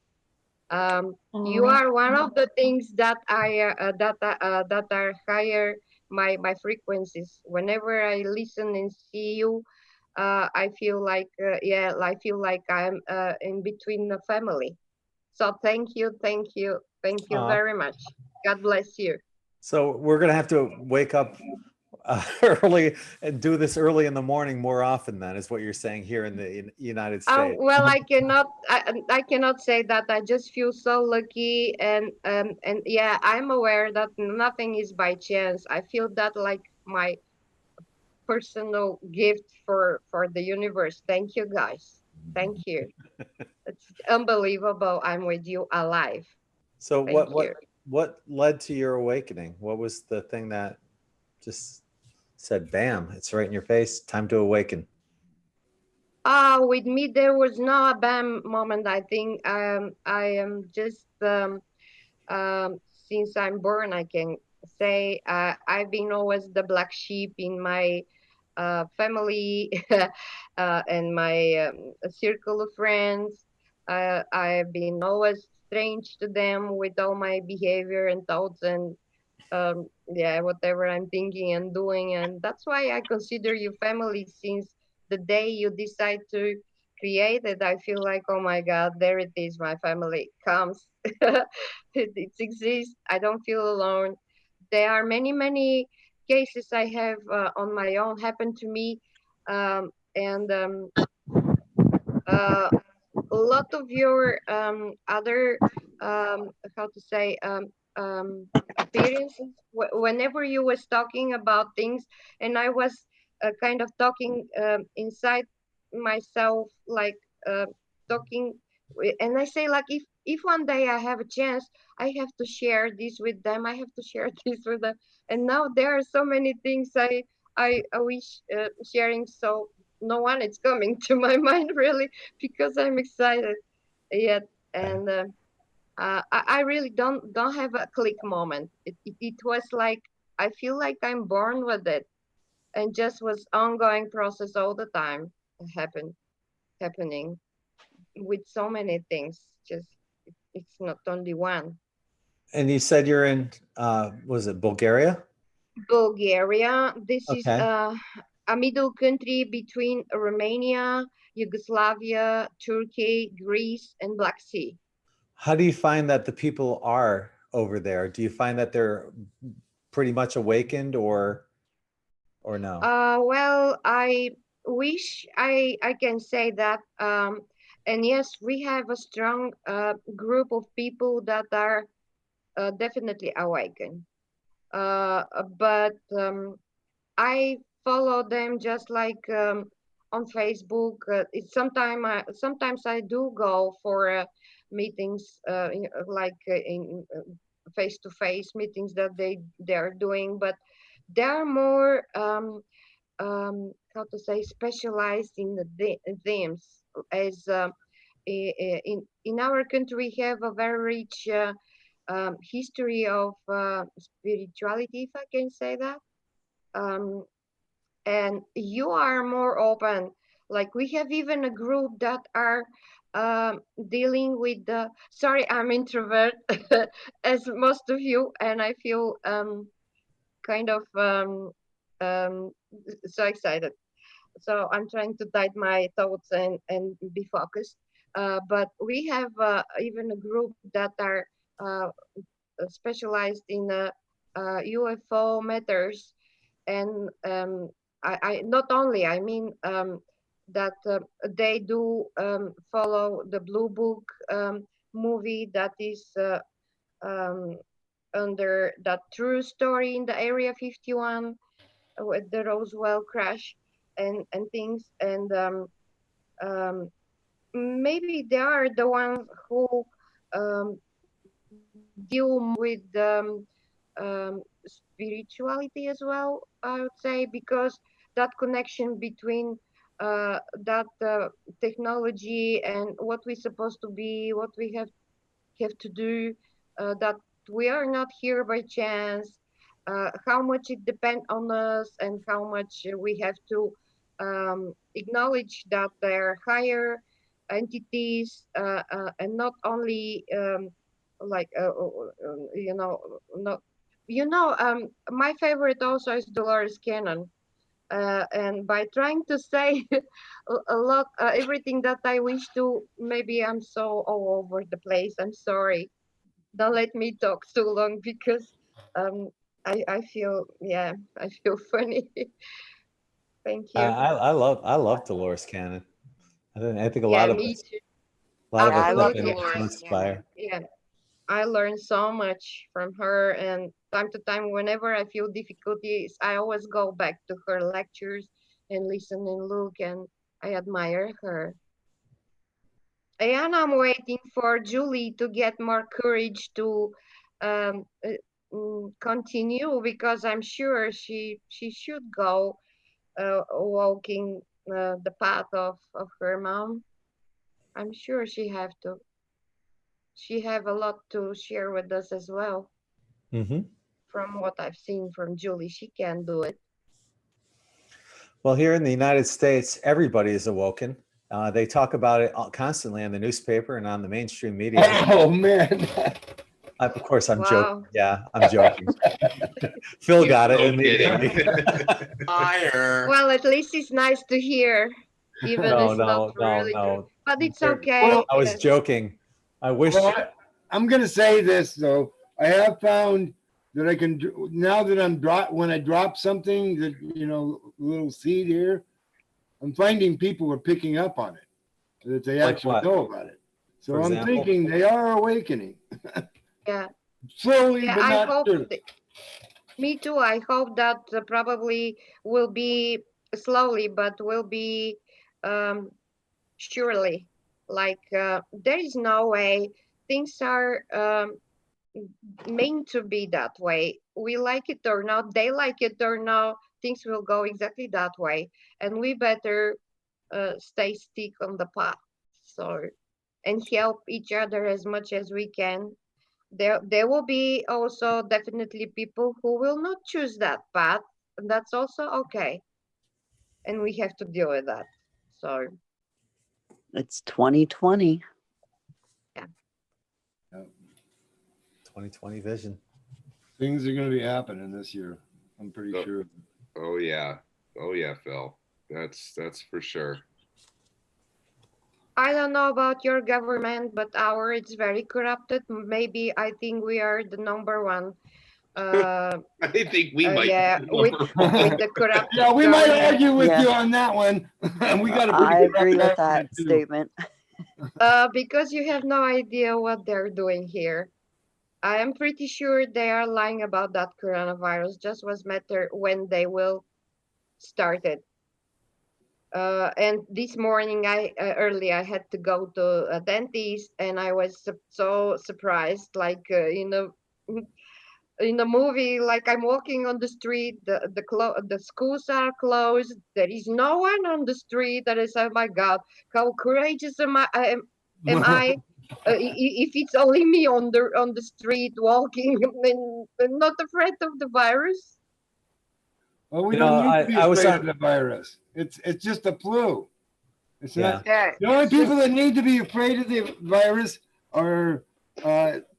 You are one of the things that that are higher my frequencies. Whenever I listen and see you, I feel like yeah, I feel like I'm in between the family. So thank you Aw. very much. God bless you. So we're gonna have to wake up early and do this early in the morning more often. Then is what you're saying here in the United States. Well, I cannot say that. I just feel so lucky, and yeah, I'm aware that nothing is by chance. I feel that like my personal gift for the universe. Thank you, guys. Thank you. It's unbelievable. I'm with you alive. So Thank you. what led to your awakening? What was the thing that just said, "Bam! It's right in your face. Time to awaken." With me, there was no a bam moment. I think I am just since I'm born, I can say I've been always the black sheep in my family and my circle of friends. I've been always strange to them with all my behavior and thoughts and yeah, whatever I'm thinking and doing. And that's why I consider you family since the day you decide to create it. I feel like, oh my God, there it is, my family comes. It exists. I don't feel alone. There are many cases I have on my own happen to me. And uh, a lot of your other how to say appearances whenever you was talking about things and I was kind of talking inside myself like uh, talking and I say like if one day I have a chance I have to share this with them, I have to share this with them, and now there are so many things I wish sharing, so no one is coming to my mind really because I'm excited yet. And I really don't have a click moment. It was like I feel like I'm born with it, and just was ongoing process all the time happening with so many things. Just it's not only one. And you said you're in, was it Bulgaria? Bulgaria. This is Okay. a middle country between Romania, Yugoslavia, Turkey, Greece, and Black Sea. How do you find that the people are over there? Do you find that they're pretty much awakened or no? Well, I wish I can say that. And yes, we have a strong group of people that are definitely awaken. But I follow them just like on Facebook. It's sometimes I do go for meetings, like in face-to-face meetings that they are doing, but they are more how to say, specialized in themes. As in our country, we have a very rich history of spirituality, if I can say that. Um, and you are more open. Like we have even a group that are dealing with the. Sorry, I'm introvert, as most of you, and I feel kind of um, so excited. So I'm trying to guide my thoughts and be focused. But we have even a group that are uh, specialized in UFO matters, and I not only, I mean, that they do follow the Blue Book movie that is um, under that true story in the Area 51 with the Roswell crash and things, and um, maybe they are the ones who um, deal with spirituality as well, I would say, because that connection between that technology and what we're supposed to be, what we have to do, that we are not here by chance, how much it depends on us, and how much we have to acknowledge that they're higher entities, and not only like not my favorite also is Dolores Cannon, and by trying to say a lot, everything that I wish to, maybe I'm so all over the place. I'm sorry. Don't let me talk too long because um, I feel, yeah, I feel funny. Thank you. I love Dolores Cannon. I think a Yeah, lot of me us, too. Yeah, I have love been Absolutely. Dolores Cannon. inspired. Yeah, I learned so much from her, and time to time, whenever I feel difficulties, I always go back to her lectures and listen and look, and I admire her. And I'm waiting for Julie to get more courage to um, uh, continue, because I'm sure she should go walking the path of her mom. I'm sure she have to. She have a lot to share with us as well. Hmm. From what I've seen from Julie, she can do it. Well, here in the United States, everybody is awoken. They talk about it constantly in the newspaper and on the mainstream media. Oh man. Of course, I'm joking. Wow. Yeah, I'm joking. Phil got it No immediately. Higher. Well, at least it's nice to hear, even No, it's not no, no, really true. no. But it's There- okay. I was joking. I wish. Well, I'm gonna say this though. I have found that I can now that when I drop something that little seed here, I'm finding people are picking up on it, that they Like actually what? know about it. So For I'm example? thinking they are awakening Yeah. slowly, Yeah, but I not hope. surely. Me too. I hope that probably will be slowly, but will be um, surely. Like there is no way things are meant to be that way. We like it or not, they like it or not, things will go exactly that way, and we better stay stick on the path. So, and help each other as much as we can. There will be also definitely people who will not choose that path, and that's also okay, and we have to deal with that. So It's 2020. yeah. 2020 vision. Things are going to be happening this year. I'm pretty Oh. sure. Oh yeah. Oh yeah, Phil. That's for sure. I don't know about your government, but our it's very corrupted. Maybe I think we are the number one. I think we might. Yeah, be with number the corrupt. Yeah, we might government. argue with Yeah. you on that one. We got a pretty I corrupt agree with that government, too. statement. Because you have no idea what they're doing here. I am pretty sure they are lying about that coronavirus. Just was matter when they will start it. And this morning, early, I had to go to a dentist, and I was so surprised, like in the movie, like I'm walking on the street, the schools are closed, there is no one on the street. That is, oh my God, how courageous am I if it's only me on the street walking and not afraid of the virus? Well, we You know, don't need to be I was afraid on- of the virus. It's just a flu. It's Yeah. not. Yeah. The only people that need to be afraid of the virus are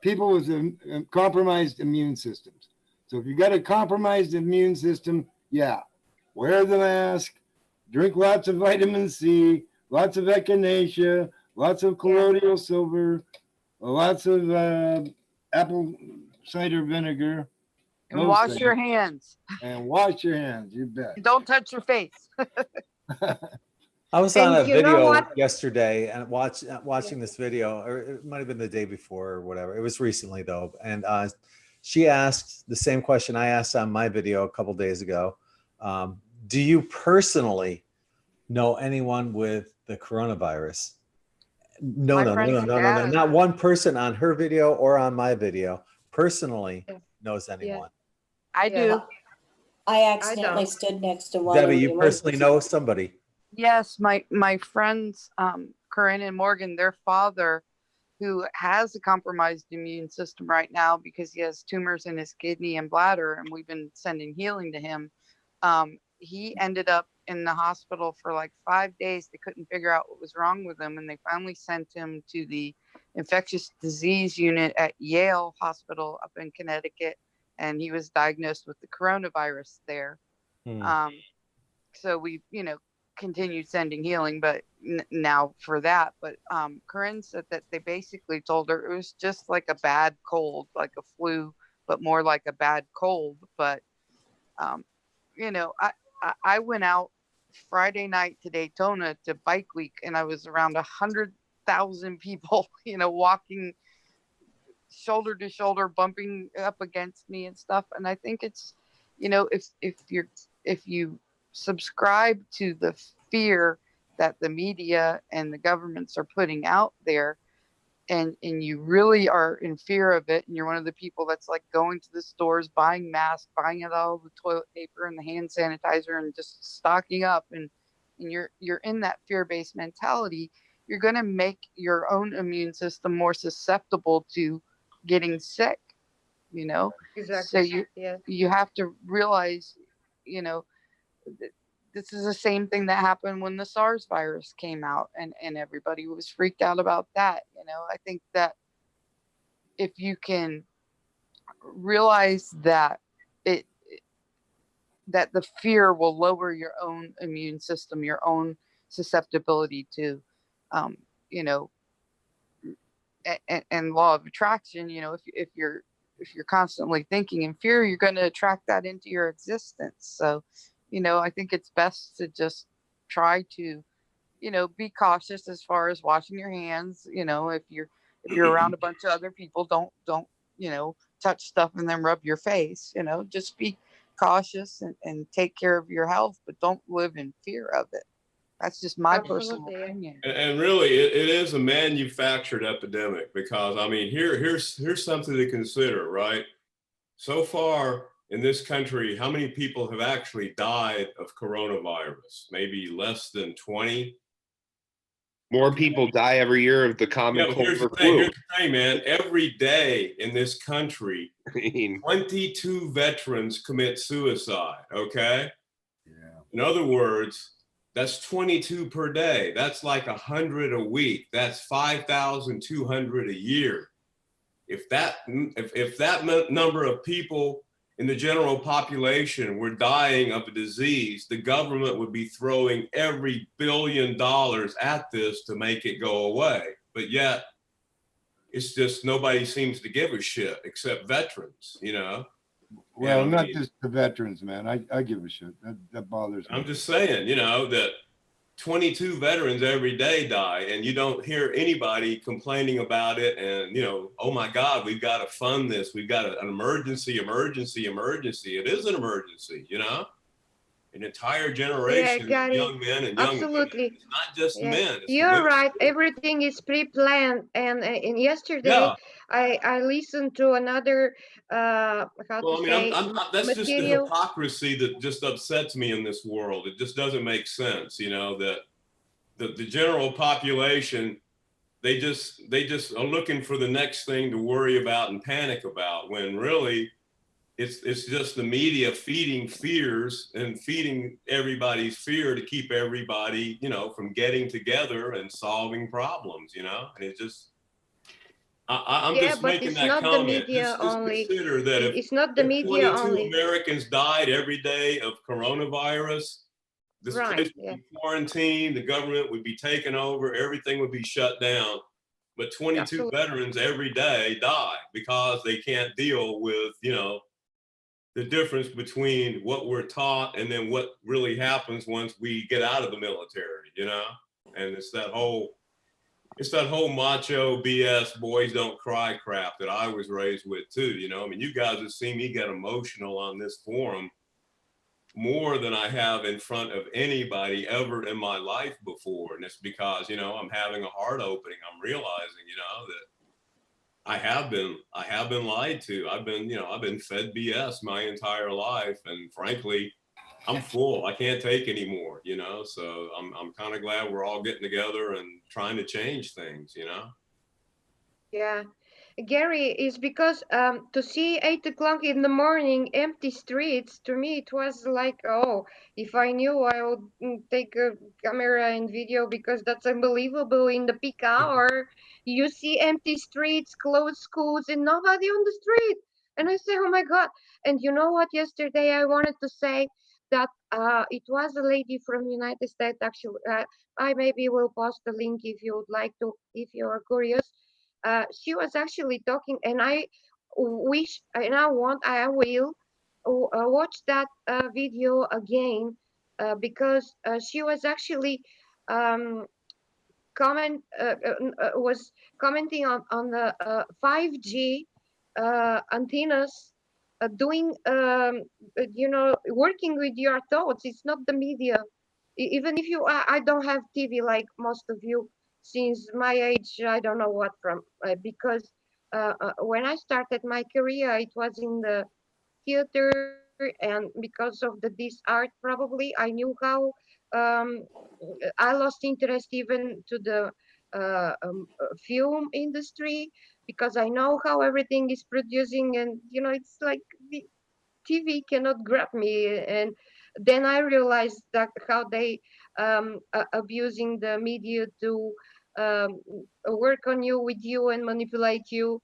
people with compromised immune systems. So if you got a compromised immune system, yeah, wear the mask, drink lots of vitamin C, lots of echinacea, lots of colloidal silver, lots of apple cider vinegar, And those wash things. your hands. And wash your hands. You bet. Don't touch your face. I was on a And you know video what? yesterday and watching this video, or it might have been the day before or whatever. It was recently though, and she asked the same question I asked on my video a couple days ago. Do you personally know anyone with the coronavirus? No, My no, no, friend's no, no, no, no. dad. Not one person on her video or on my video personally Yeah. knows anyone. I Yeah. do. I accidentally don't. stood next to one. Debbie, in you the personally emergency- know somebody. Yes, my friends, Corinne and Morgan, their father, who has a compromised immune system right now because he has tumors in his kidney and bladder, and we've been sending healing to him. He ended up in the hospital for like 5 days. They couldn't figure out what was wrong with him, and they finally sent him to the infectious disease unit at Yale Hospital up in Connecticut, and he was diagnosed with the coronavirus there. Hmm. So we, continued sending healing, but now for that. But Corinne said that they basically told her it was just like a bad cold, like a flu, but more like a bad cold. But I went out Friday night to Daytona to Bike Week, and I was around 100,000 people, walking shoulder to shoulder, bumping up against me and stuff. And I think it's, if you subscribe to the fear that the media and the governments are putting out there, and you really are in fear of it, and you're one of the people that's like going to the stores, buying masks, buying all the toilet paper and the hand sanitizer, and just stocking up, and you're in that fear-based mentality, you're going to make your own immune system more susceptible to getting sick. Exactly. So Yeah. you have to realize, this is the same thing that happened when the SARS virus came out, and everybody was freaked out about that. I think that if you can realize that that the fear will lower your own immune system, your own susceptibility to, and law of attraction, if you're constantly thinking in fear, you're going to attract that into your existence. So, I think it's best to just try to, be cautious as far as washing your hands. If you're around a bunch of other people, don't, touch stuff and then rub your face. Just be cautious and take care of your health, but don't live in fear of it. That's just my personal Absolutely, yeah. opinion. And really, it is a manufactured epidemic, because I mean, here's something to consider, right? So far in this country, how many people have actually died of coronavirus? Maybe less than 20. More people die every year of the common cold Here's or the thing, flu. here's the thing, man. Every day in this country, I mean, 22 veterans commit suicide. Okay. Yeah. In other words, that's 22 per day. That's like 100 a week. That's 5,200 a year. If that number of people in the general population were dying of a disease, the government would be throwing every $1 billion at this to make it go away. But yet, it's just nobody seems to give a shit except veterans, Well, And I not mean, just the veterans, man. I give a shit. That bothers me. I'm just saying, that 22 veterans every day die, and you don't hear anybody complaining about it. And, you know, oh my God, we've got to fund this. We've got an emergency. It is an emergency, you know, an entire generation of Gary, young men and young women. absolutely. It's not just Yeah, men, it's the you're women. right. Everything is pre-planned. And yesterday, Yeah. I listened to another how Well, to I mean, say that's just the material. hypocrisy that just upsets me in this world. It just doesn't make sense, you know, that the general population, they just are looking for the next thing to worry about and panic about, when really it's just the media feeding fears and feeding everybody's fear to keep everybody, you know, from getting together and solving problems, you know. And it just, I'm Yeah, just but making it's that not the comment. media Just only. consider that It's not the if media 22 only. Americans died every day of coronavirus, this Right. place Yeah. would be quarantined, the government would be taken over, everything would be shut down. But 22 Absolutely. veterans every day die because they can't deal with, you know, the difference between what we're taught and then what really happens once we get out of the military, you know? And it's that whole macho BS, boys don't cry crap that I was raised with too, you know? I mean, you guys have seen me get emotional on this forum more than I have in front of anybody ever in my life before. And it's because, you know, I'm having a heart opening. I'm realizing, you know, that I have been lied to. I've been fed BS my entire life. And frankly, I'm full. I can't take anymore, you know? So I'm kind of glad we're all getting together and trying to change things, you know? Yeah. Gary, is because to see 8 o'clock in the morning empty streets, to me it was like, oh, if I knew, I would take a camera and video, because that's unbelievable. In the peak hour you see empty streets, closed schools, and nobody on the street. And I say, oh my God. And you know what, yesterday I wanted to say that it was a lady from United States, actually. I maybe will post the link if you would like to, if you are curious. She was actually talking, and I wish, and I will watch that video again, because she was actually um, was commenting on the 5G antennas, doing working with your thoughts. It's not the media. Even if I don't have TV like most of you. Since my age, I don't know what from, because when I started my career, it was in the theater, and because of this art, probably I knew how. Um, I lost interest even to the film industry, because I know how everything is producing, and it's like the TV cannot grab me. And then I realized that how they abusing the media to work on you, with you, and manipulate you.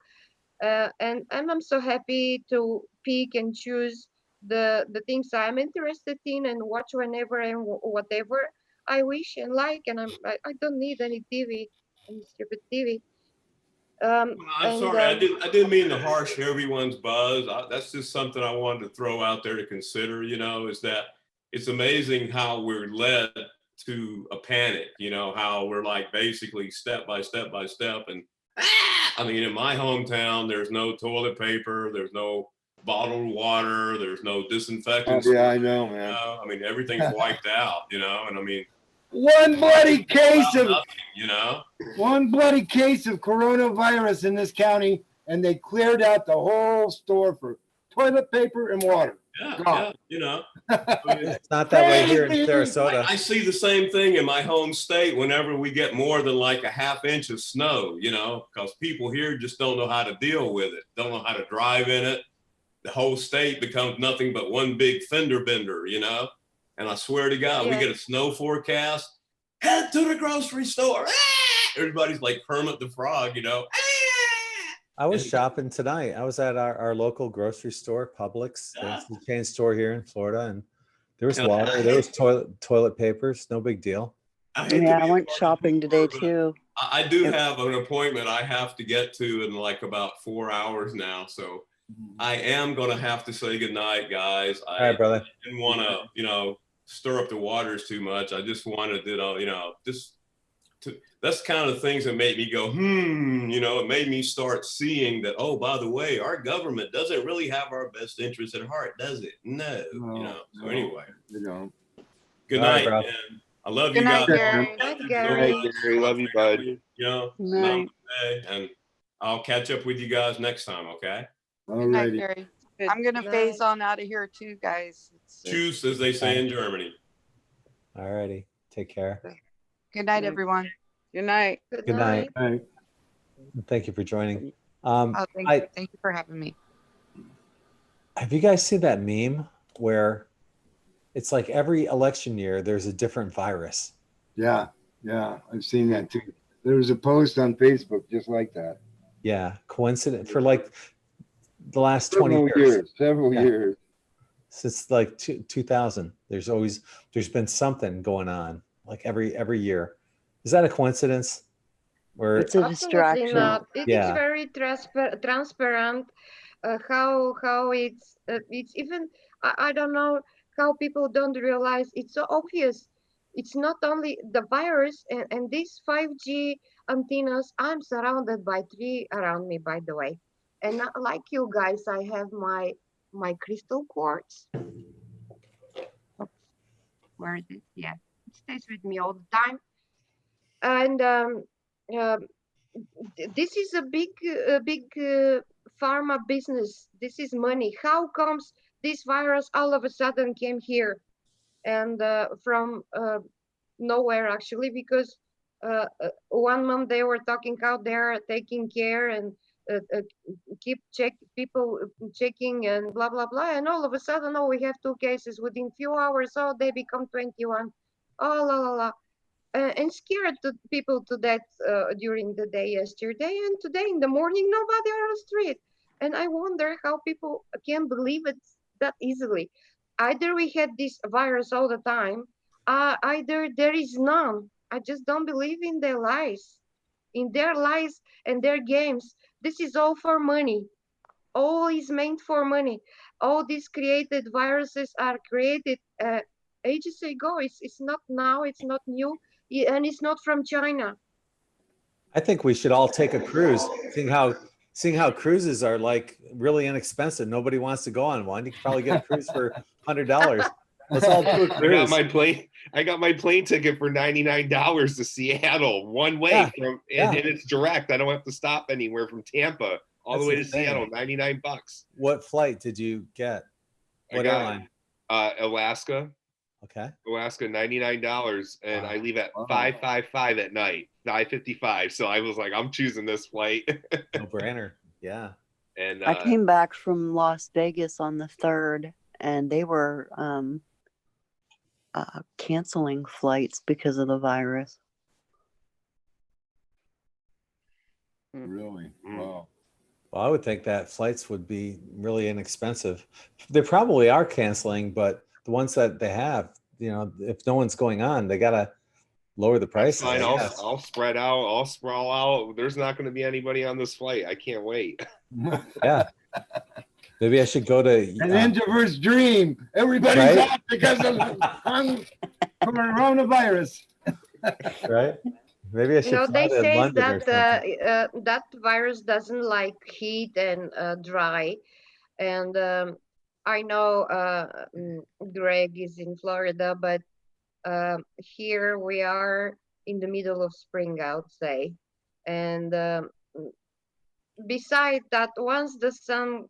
And I'm so happy to pick and choose the things I'm interested in, and watch whenever and whatever I wish and like. And I don't need any TV, any stupid TV. I'm And sorry, I didn't mean to harsh everyone's buzz. That's just something I wanted to throw out there to consider, you know, is that it's amazing how we're led to a panic, you know, how we're like basically step by step by step. And I mean, in my hometown, there's no toilet paper, there's no bottled water, there's no disinfectant. Yeah, I know, man. I mean, everything's wiped out, you know, and I mean, One bloody case of nothing, you know. one bloody case of coronavirus in this county, and they cleared out the whole store for toilet paper and water. Yeah, God. yeah, you know. I mean, It's not that way here in Sarasota. I see the same thing in my home state whenever we get more than like a half inch of snow, you know, because people here just don't know how to deal with it, don't know how to drive in it. The whole state becomes nothing but one big fender bender, you know. And I swear to God, we Yeah. get a snow forecast, head to the grocery store. Everybody's like Kermit the Frog, you know. I was shopping tonight. I was at our local grocery store, Publix. It's the chain store here in Florida, and there was water, there was toilet papers, no big deal. I went shopping today too. I do have an appointment I have to get to in like about 4 hours now, so I am gonna have to say goodnight, guys. All right, brother. Didn't want to, stir up the waters too much. I just wanted to, that's kind of the things that made me go, it made me start seeing that, oh, by the way, our government doesn't really have our best interests at heart, does it? No. So anyway, good night, bro. man. I love Good you night, guys. Gary. Thank you so Gary. much. Gary, love you, bud. Night. Namaste, and I'll catch up with you guys next time, okay? Good night, Alrighty. Gary. Good I'm gonna phase night. on out of here too, guys. Choose, as they say in Germany. All righty. Take care. Good night, everyone. Good night. Good Good night. night. All right. Thank you for joining. Oh, thank I- you. Thank you for having me. Have you guys seen that meme where it's like every election year there's a different virus? Yeah, I've seen that too. There was a post on Facebook just like that. Yeah, coincident for like the last 20 Several Yeah. years. since like 2000. There's been something going on like every year. Is that a coincidence? Where It's a Absolutely distraction. not. It is Yeah. very transparent. How it's even I don't know how people don't realize it's so obvious. It's not only the virus and these 5G antennas. I'm surrounded by 3 around me, by the way, and like you guys, I have my crystal quartz. Where is it? Yeah, it stays with me all the time, and this is a big pharma business. This is money. How comes this virus all of a sudden came here and from nowhere actually? Because 1 month they were talking out there taking care and keep people checking and blah blah blah, and all of a sudden, oh, we have 2 cases within few hours. Oh, they become 21. Oh, la la la. And scared people to death during the day yesterday, and today in the morning nobody on the street. And I wonder how people can believe it that easily. Either we had this virus all the time, either there is none. I just don't believe in their lies, and their games. This is all for money. All is meant for money. All these created viruses are created ages ago. It's not now. It's not new. And it's not from China. I think we should all take a cruise, seeing how cruises are like really inexpensive. Nobody wants to go on one. You can probably get a cruise for $100. Let's all do a I got cruise. my plane ticket for $99 to Seattle, one way Yeah, from, yeah. and it's direct. I don't have to stop anywhere from Tampa all That's the way to insane. Seattle. $99. What flight did you get? What airline? Alaska, Okay. $99, and I leave at Wow. 5:55 at night, 5:55. So I was like, I'm choosing this flight. No brainer. Yeah. And I came back from Las Vegas on the 3rd, and they were canceling flights because of the virus. Really? Mm. Wow. Well, I would think that flights would be really inexpensive. They probably are canceling, but the ones that they have, if no one's going on, they gotta lower the prices. fine. I guess. I'll spread out. I'll sprawl out. There's not going to be anybody on this flight. I can't wait. Yeah. Maybe I should go to An introvert's dream. Everybody's Right? out because of coronavirus. right. Maybe I should No, fly they to say London or that something. that virus doesn't like heat and dry. And I know Gregg is in Florida, but here we are in the middle of spring, I would say. And besides that, once the sun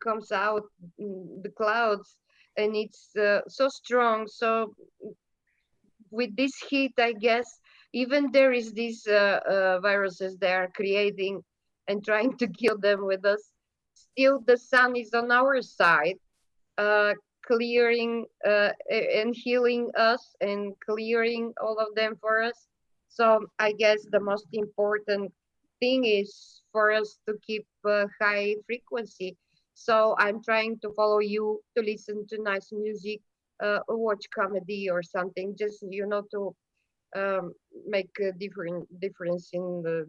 comes out, the clouds, and it's so strong, so with this heat, I guess, even there is these viruses they are creating and trying to kill them with us, still the sun is on our side, clearing and healing us and clearing all of them for us. So I guess the most important thing is for us to keep high frequency. So I'm trying to follow you, to listen to nice music, watch comedy or something, just to make a difference in the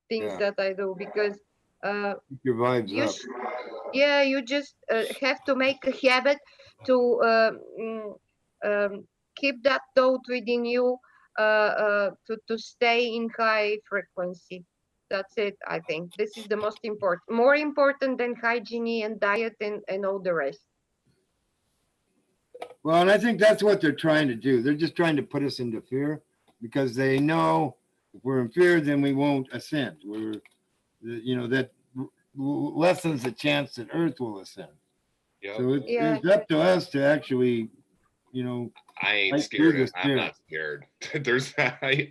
things Yeah. that I do, because Keep your vibes you up. you just have to make a habit to keep that thought within you to stay in high frequency. That's it. I think this is the most important, more important than hygiene and diet and all the rest. Well, and I think that's what they're trying to do. They're just trying to put us into fear because they know if we're in fear, then we won't ascend. That lessens the chance that Earth will ascend. Yep. So Yeah. it's up to us to actually, I ain't fight through scared. the I'm not scared.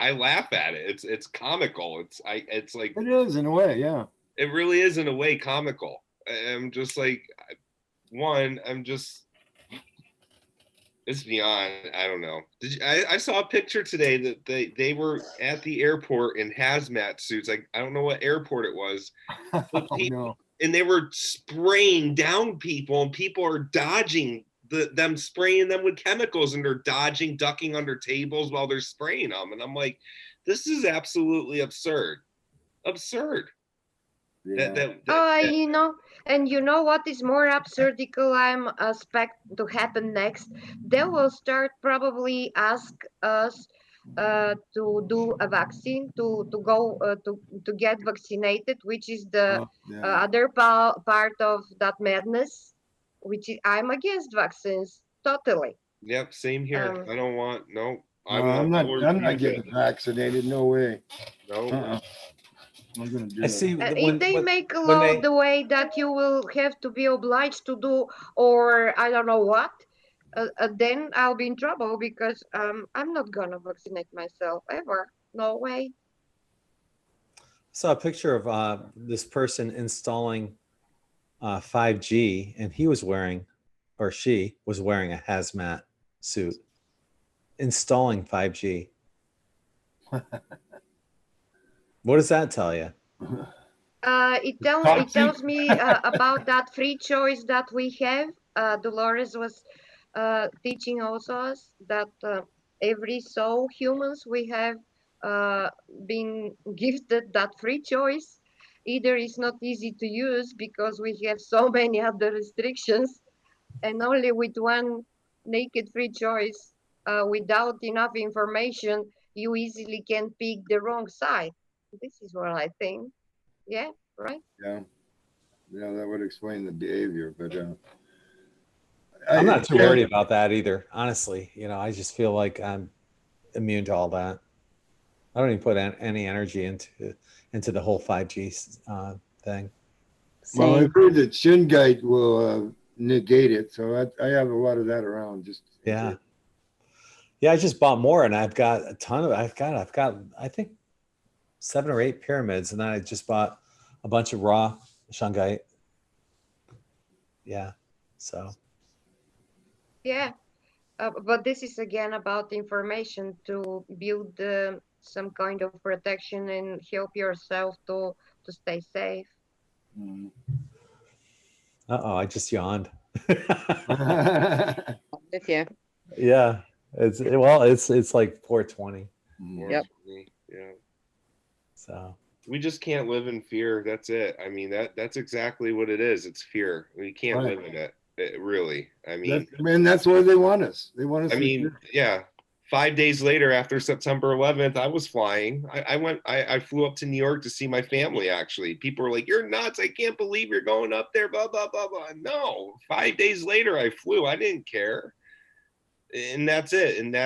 I laugh at it. It's comical. It's like It is in a way, yeah. it really is in a way comical. I'm just like, it's beyond. I don't know. I saw a picture today that they were at the airport in hazmat suits. I don't know what airport it was. Oh, no. And they were spraying down people, and people are dodging them spraying them with chemicals, and they're dodging, ducking under tables while they're spraying them. And I'm like, this is absolutely absurd. Absurd. Yeah. And you know what is more absurdical I'm expect to happen next? They will start probably ask us to do a vaccine to go to get vaccinated, which is the Oh, yeah. other part of that madness, which is, I'm against vaccines totally. Yep, same here. I don't want no. I'm not getting vaccinated. No way. No. I'm gonna do I it. see. If they make a law the way that you will have to be obliged to do, or I don't know what, then I'll be in trouble because I'm not gonna vaccinate myself ever. No way. Saw a picture of this person installing 5G, and he was wearing, or she was wearing, a hazmat suit installing 5G. What does that tell you? It tells me about that free choice that we have. Dolores was teaching also us that every soul, humans, we have been gifted that free choice. Either it's not easy to use because we have so many other restrictions, and only with one naked free choice, without enough information, you easily can pick the wrong side. This is what I think. Yeah, right. Yeah, that would explain the behavior, but I'm not too worried about that either, honestly. I just feel like I'm immune to all that. I don't even put any energy into the whole 5G thing. Well, I've heard that Shungite will negate it, so I have a lot of that around. Yeah. I just bought more, and I've got a ton of. I've got I think 7 or 8 pyramids, and then I just bought a bunch of raw shungite. Yeah. So. Yeah, but this is again about information to build some kind of protection and help yourself to stay safe. Uh-oh, I just yawned. With you. Yeah. It's like 4:20. Yep. Yeah. So we just can't live in fear. That's it. I mean, that's exactly what it is. It's fear. We can't live in it. Really. I mean, that's where they want us. They want us. I mean, yeah. 5 days later, after September 11th, I was flying. I flew up to New York to see my family. Actually, people were like, "You're nuts! I can't believe you're going up there." Blah blah blah blah. No, 5 days later, I flew. I didn't care, and that's it. And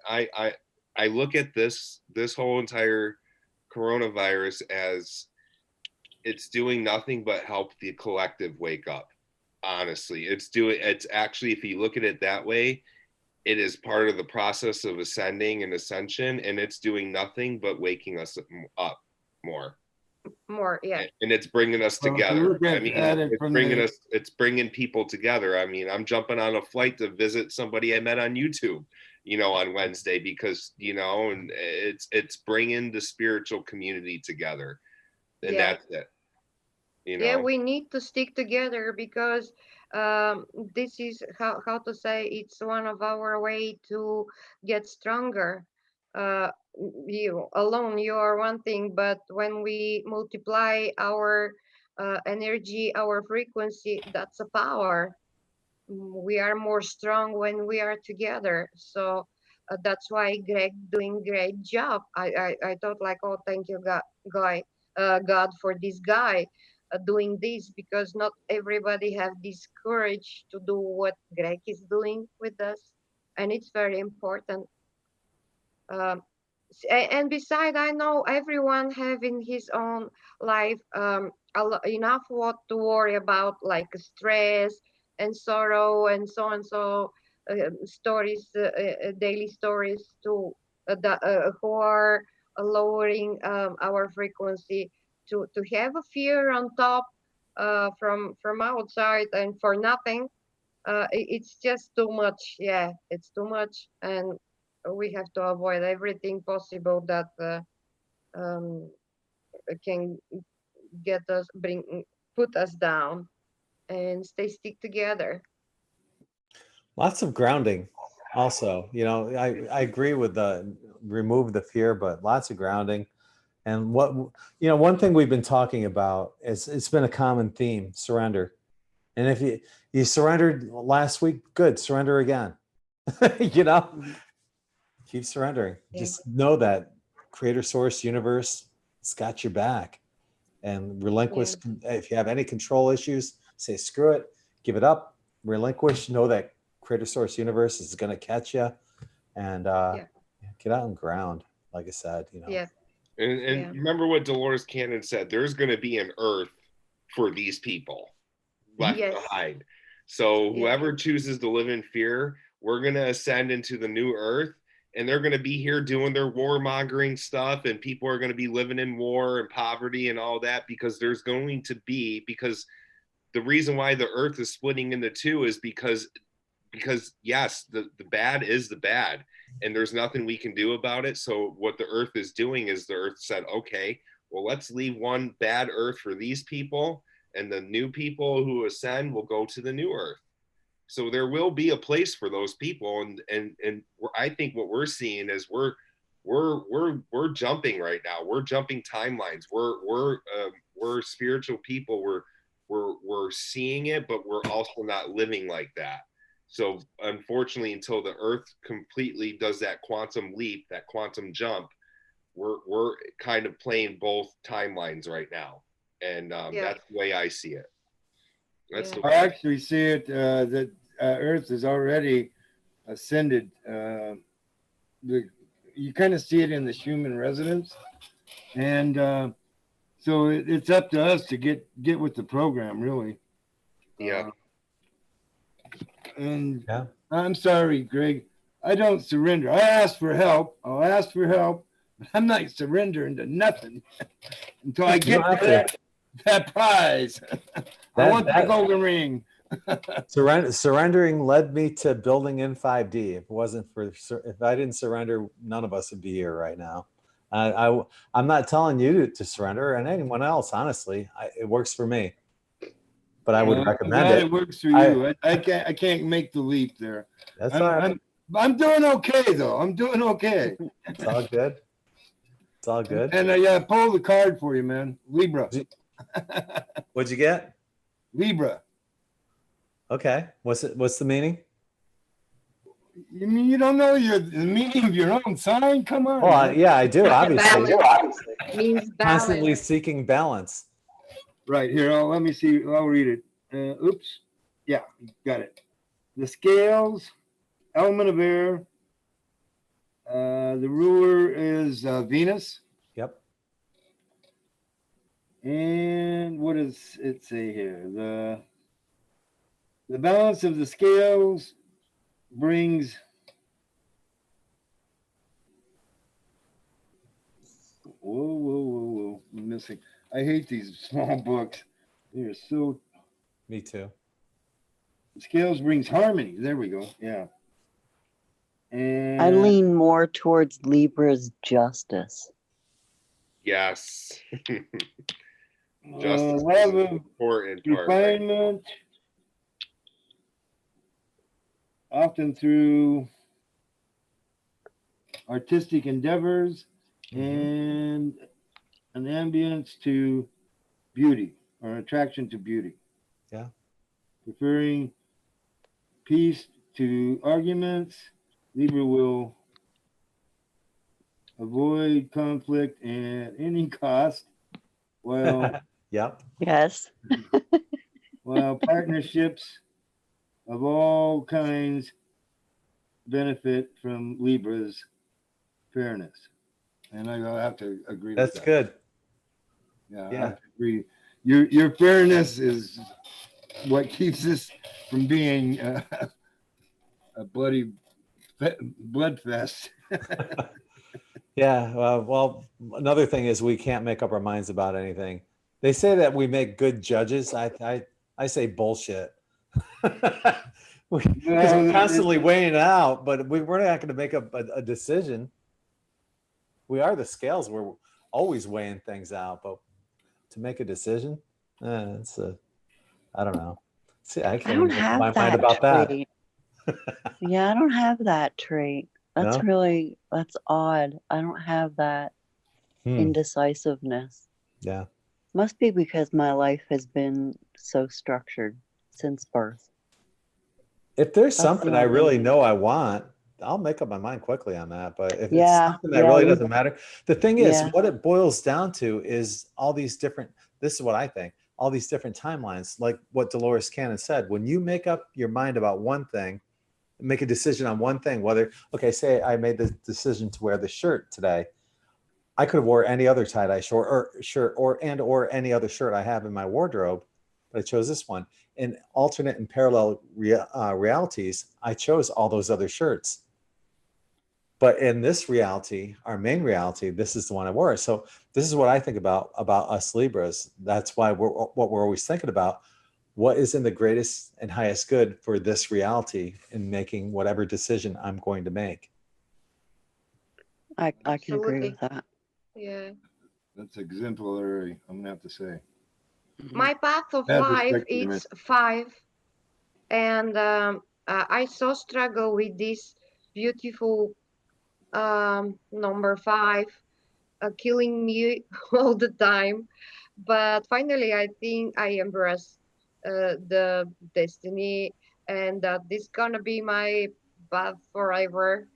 I look at this whole entire coronavirus as it's doing nothing but help the collective wake up. Honestly, it's actually, if you look at it that way, it is part of the process of ascending and ascension, and it's doing nothing but waking us up more. Yeah. And it's bringing us together. I mean, it's bringing people together. I mean, I'm jumping on a flight to visit somebody I met on YouTube, on Wednesday, because, and it's bringing the spiritual community together. And that's it. Yeah, we need to stick together because this is how to say, it's one of our way to get stronger. You alone, you are one thing, but when we multiply our energy, our frequency, that's a power. we are more strong when we are together. So that's why Greg doing great job. I thought like, oh, thank you, God for this guy doing this, because not everybody have this courage to do what Greg is doing with us, and it's very important. Um, and beside, I know everyone having his own life, enough what to worry about, like stress and sorrow and so and so, stories, daily stories to who are lowering our frequency, to have a fear on top, from outside and for nothing. It's just too much. Yeah, it's too much, and we have to avoid everything possible that um, can get us, put us down, and stick together. Lots of grounding also, you know, I agree with the remove the fear, but lots of grounding. And what, you know, one thing we've been talking about is, it's been a common theme, surrender. And if you surrendered last week, good, surrender again. You know, keep surrendering. Yeah. Just know that creator, source, universe, it's got your back. And relinquish, if you have any control issues, say screw it, give it up, relinquish, know that creator, source, universe is going to catch you, and get out and ground, like I said, you know. Yeah. And remember what Dolores Cannon said, there's going to be an earth for these people left behind. So whoever chooses to live in fear, we're going to ascend into the new earth, and they're going to be here doing their warmongering stuff, and people are going to be living in war and poverty and all that, because there's going to be, because the reason why the earth is splitting into two is because yes, the bad is the bad, and there's nothing we can do about it. So what the earth is doing is, the earth said, okay, well, let's leave one bad earth for these people, and the new people who ascend will go to the new earth. So there will be a place for those people, and I think what we're seeing is we're jumping right now. We're jumping timelines. We're spiritual people. We're seeing it, but we're also not living like that. So unfortunately, until the earth completely does that quantum leap, that quantum jump, we're kind of playing both timelines right now. And that's the way I see it. That's the way I actually see it, that Earth is already ascended. You kind of see it in the human resonance. And so it's up to us to get with the program, really. Yeah. And I'm sorry, Greg, I don't surrender. I ask for help. I'll ask for help, but I'm not surrendering to nothing until I get that prize. I want the golden ring. Surrendering led me to building in 5D. If it wasn't for, if I didn't surrender, none of us would be here right now. I'm not telling you to surrender, and anyone else, honestly. It works for me, but I would recommend it. It works for you. I can't make the leap there. That's all right. I'm doing okay though. I'm doing okay. It's all good. It's all good. And I pulled the card for you, man. Libra. What'd you get? Libra. Okay. What's the meaning? You mean you don't know the meaning of your own sign? Come on. Well, yeah, I do. Obviously, Means constantly seeking balance. Right here. Let me see. I'll read it. Oops. Yeah, got it. The scales, element of air. The ruler is Venus. Yep. And what does it say here? The balance of the scales brings whoa. I'm missing. I hate these small books. They're so. Me too. The scales brings harmony. There we go. Yeah. And I lean more towards Libra's justice. Yes. Justice is an important part. Refinement, often through artistic endeavors and an ambience to beauty, or an attraction to beauty. Yeah. Preferring peace to arguments. Libra will avoid conflict at any cost, while Yep. Yes. while partnerships of all kinds benefit from Libra's fairness. And I have to agree That's with that. good. Yeah, I Yeah. have to agree. Your fairness is what keeps us from being a bloody blood fest. Yeah. Well, another thing is we can't make up our minds about anything. They say that we make good judges. I say bullshit. Because we're constantly weighing it out, but we're not going to make up a decision. We are the scales. We're always weighing things out, but to make a decision, it's I don't know. See, I I can't don't make up have my mind that about that. trait. Yeah, I don't have that trait. That's No? really, that's odd. I don't have that indecisiveness. Yeah. Must be because my life has been so structured since birth. If there's That's something the I only- really know I want, I'll make up my mind quickly on that. But if it's Yeah, something that yeah, really we- doesn't matter, the thing is, Yeah. what it boils down to is all these different, this is what I think, all these different timelines, like what Dolores Cannon said. When you make up your mind about one thing, make a decision on one thing, whether, okay, say I made the decision to wear the shirt today. I could have wore any other tie-dye shirt or any other shirt I have in my wardrobe, but I chose this one. In alternate and parallel realities, I chose all those other shirts. But in this reality, our main reality, this is the one I wore. So this is what I think about us Libras. That's why what we're always thinking about. What is in the greatest and highest good for this reality in making whatever decision I'm going to make? I can agree Absolutely. with that. Yeah. That's exemplary, I'm gonna have to say. My path of Bad life perspective, is 5, and I so struggle with this beautiful number 5, killing me all the time. But finally, I think I embrace the destiny, and that this gonna be my path forever.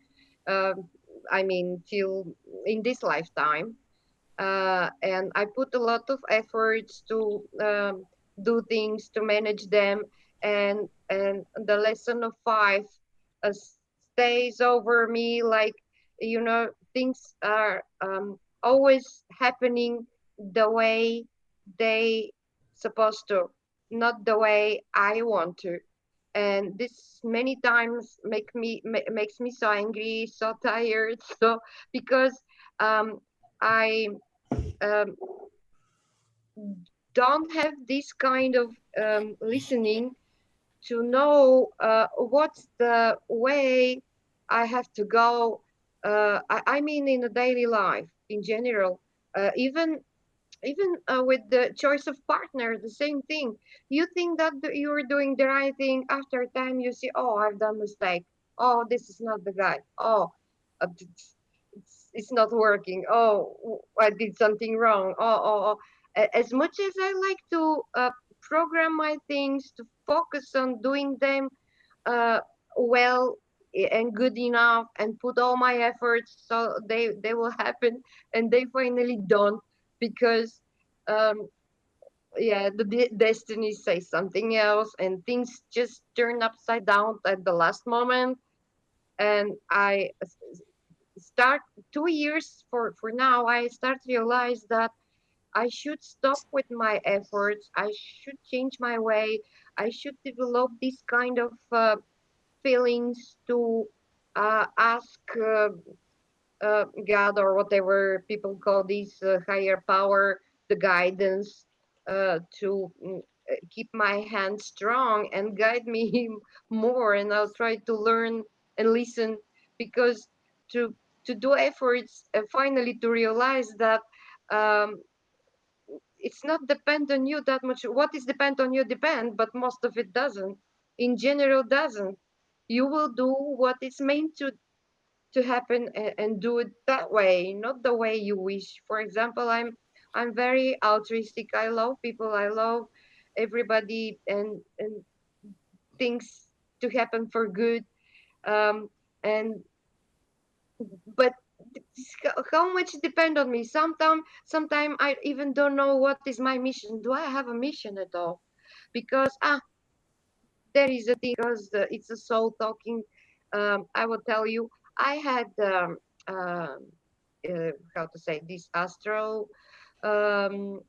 I mean, till in this lifetime. And I put a lot of efforts to do things to manage them, and the lesson of 5 uh, stays over me, like, things are always happening the way they supposed to, not the way I want to. And this many times makes me so angry, so tired, so because I um, don't have this kind of listening to know what's the way I have to go. I mean, in a daily life in general, even with the choice of partner, the same thing. You think that you're doing the right thing. After a time, you see, oh, I've done mistake. Oh, this is not the guy. Oh, it's not working. Oh, I did something wrong. Oh. As much as I like to program my things to focus on doing them uh, well and good enough, and put all my efforts so they will happen, and they finally don't, because um, yeah, the destiny says something else, and things just turn upside down at the last moment. And I start 2 years for now, I start to realize that I should stop with my efforts. I should change my way. I should develop this kind of feelings to ask God, or whatever people call this higher power, the guidance, to keep my hand strong and guide me more. And I'll try to learn and listen, because to do efforts, finally to realize that um, it's not depend on you that much. What is depend on you depend, but most of it doesn't. In general, doesn't. You will do what is meant to happen, and do it that way, not the way you wish. For example, I'm very altruistic. I love people. I love everybody, and things to happen for good. And but how much depend on me? Sometimes I even don't know what is my mission. Do I have a mission at all? Because there is a thing, because it's a soul talking. I will tell you, I had how to say this astral um,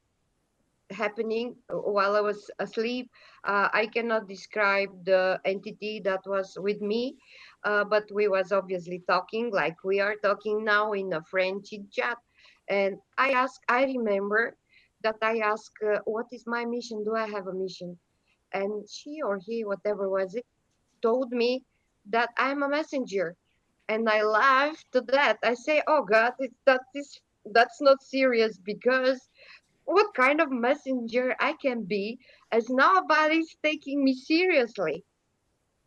happening while I was asleep. I cannot describe the entity that was with me, but we was obviously talking like we are talking now in a French chat. And I remember that I asked, what is my mission? Do I have a mission? And she or he, whatever was it, told me that I'm a messenger. And I laughed to that. I say, oh God, that's not serious, because what kind of messenger I can be as nobody's taking me seriously.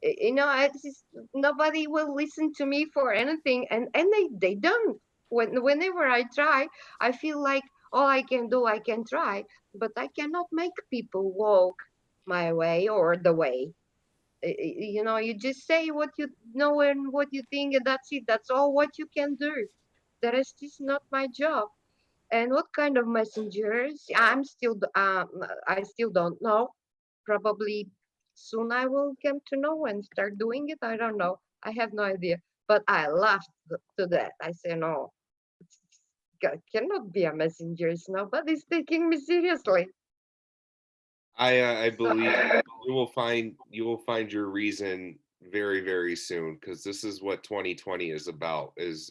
You know, nobody will listen to me for anything, and they don't. Whenever I try, I feel like all I can do, I can try, but I cannot make people walk my way or the way. You know, you just say what you know and what you think, and that's it. That's all what you can do. The rest is not my job. And what kind of messengers? I still don't know. Probably soon I will come to know and start doing it. I don't know. I have no idea. But I laughed to that. I say no, cannot be a messenger. Nobody's taking me seriously. I So believe you will find your reason very, very soon, because this is what 2020 is about, is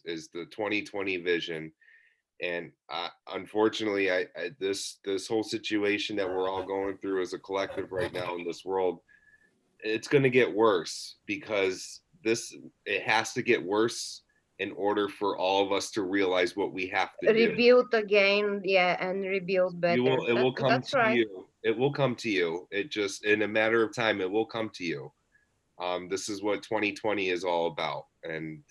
the 2020 vision. And unfortunately, this whole situation that we're all going through as a collective right now in this world, it's going to get worse, because it has to get worse in order for all of us to realize what we have to do. rebuild again, yeah, and rebuild better. It will come That's to right. you. It will come to you. It just, in a matter of time, it will come to you. This is what 2020 is all about. And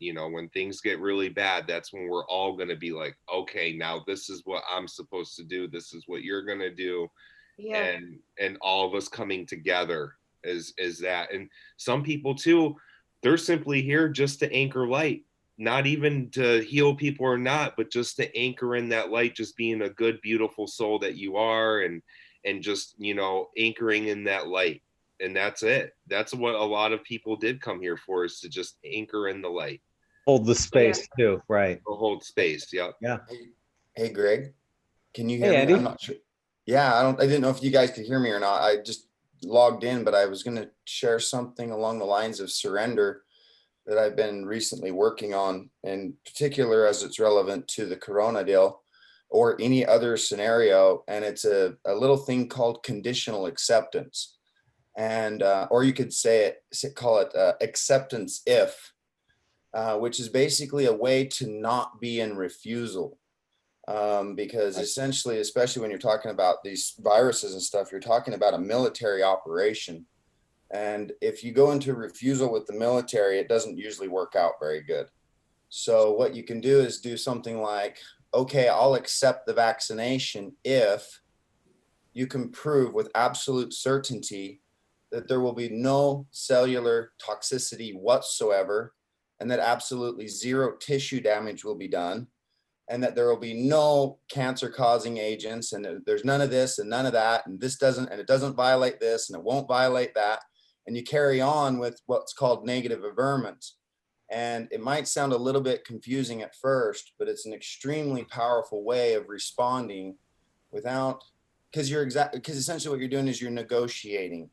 you know, when things get really bad, that's when we're all going to be like, okay, now this is what I'm supposed to do. This is what you're going to do. Yeah. And all of us coming together is that. And some people too, they're simply here just to anchor light, not even to heal people or not, but just to anchor in that light, just being a good, beautiful soul that you are, and just, you know, anchoring in that light. And that's it. That's what a lot of people did come here for, is to just anchor in the light. Hold the space too, right? Or hold space. Yep. Yeah. Hey, Greg, can you Hey, hear me? Andy. I'm not sure. Yeah, I didn't know if you guys could hear me or not. I just logged in, but I was going to share something along the lines of surrender that I've been recently working on, in particular as it's relevant to the Corona deal or any other scenario. And it's a little thing called conditional acceptance. And, or you could call it acceptance if, which is basically a way to not be in refusal. Because essentially, especially when you're talking about these viruses and stuff, you're talking about a military operation. And if you go into refusal with the military, it doesn't usually work out very good. So what you can do is do something like, okay, I'll accept the vaccination if you can prove with absolute certainty that there will be no cellular toxicity whatsoever, and that absolutely zero tissue damage will be done, and that there will be no cancer causing agents, and there's none of this and none of that, and it doesn't violate this and it won't violate that. And you carry on with what's called negative averment. And it might sound a little bit confusing at first, but it's an extremely powerful way of responding without, because essentially what you're doing is you're negotiating.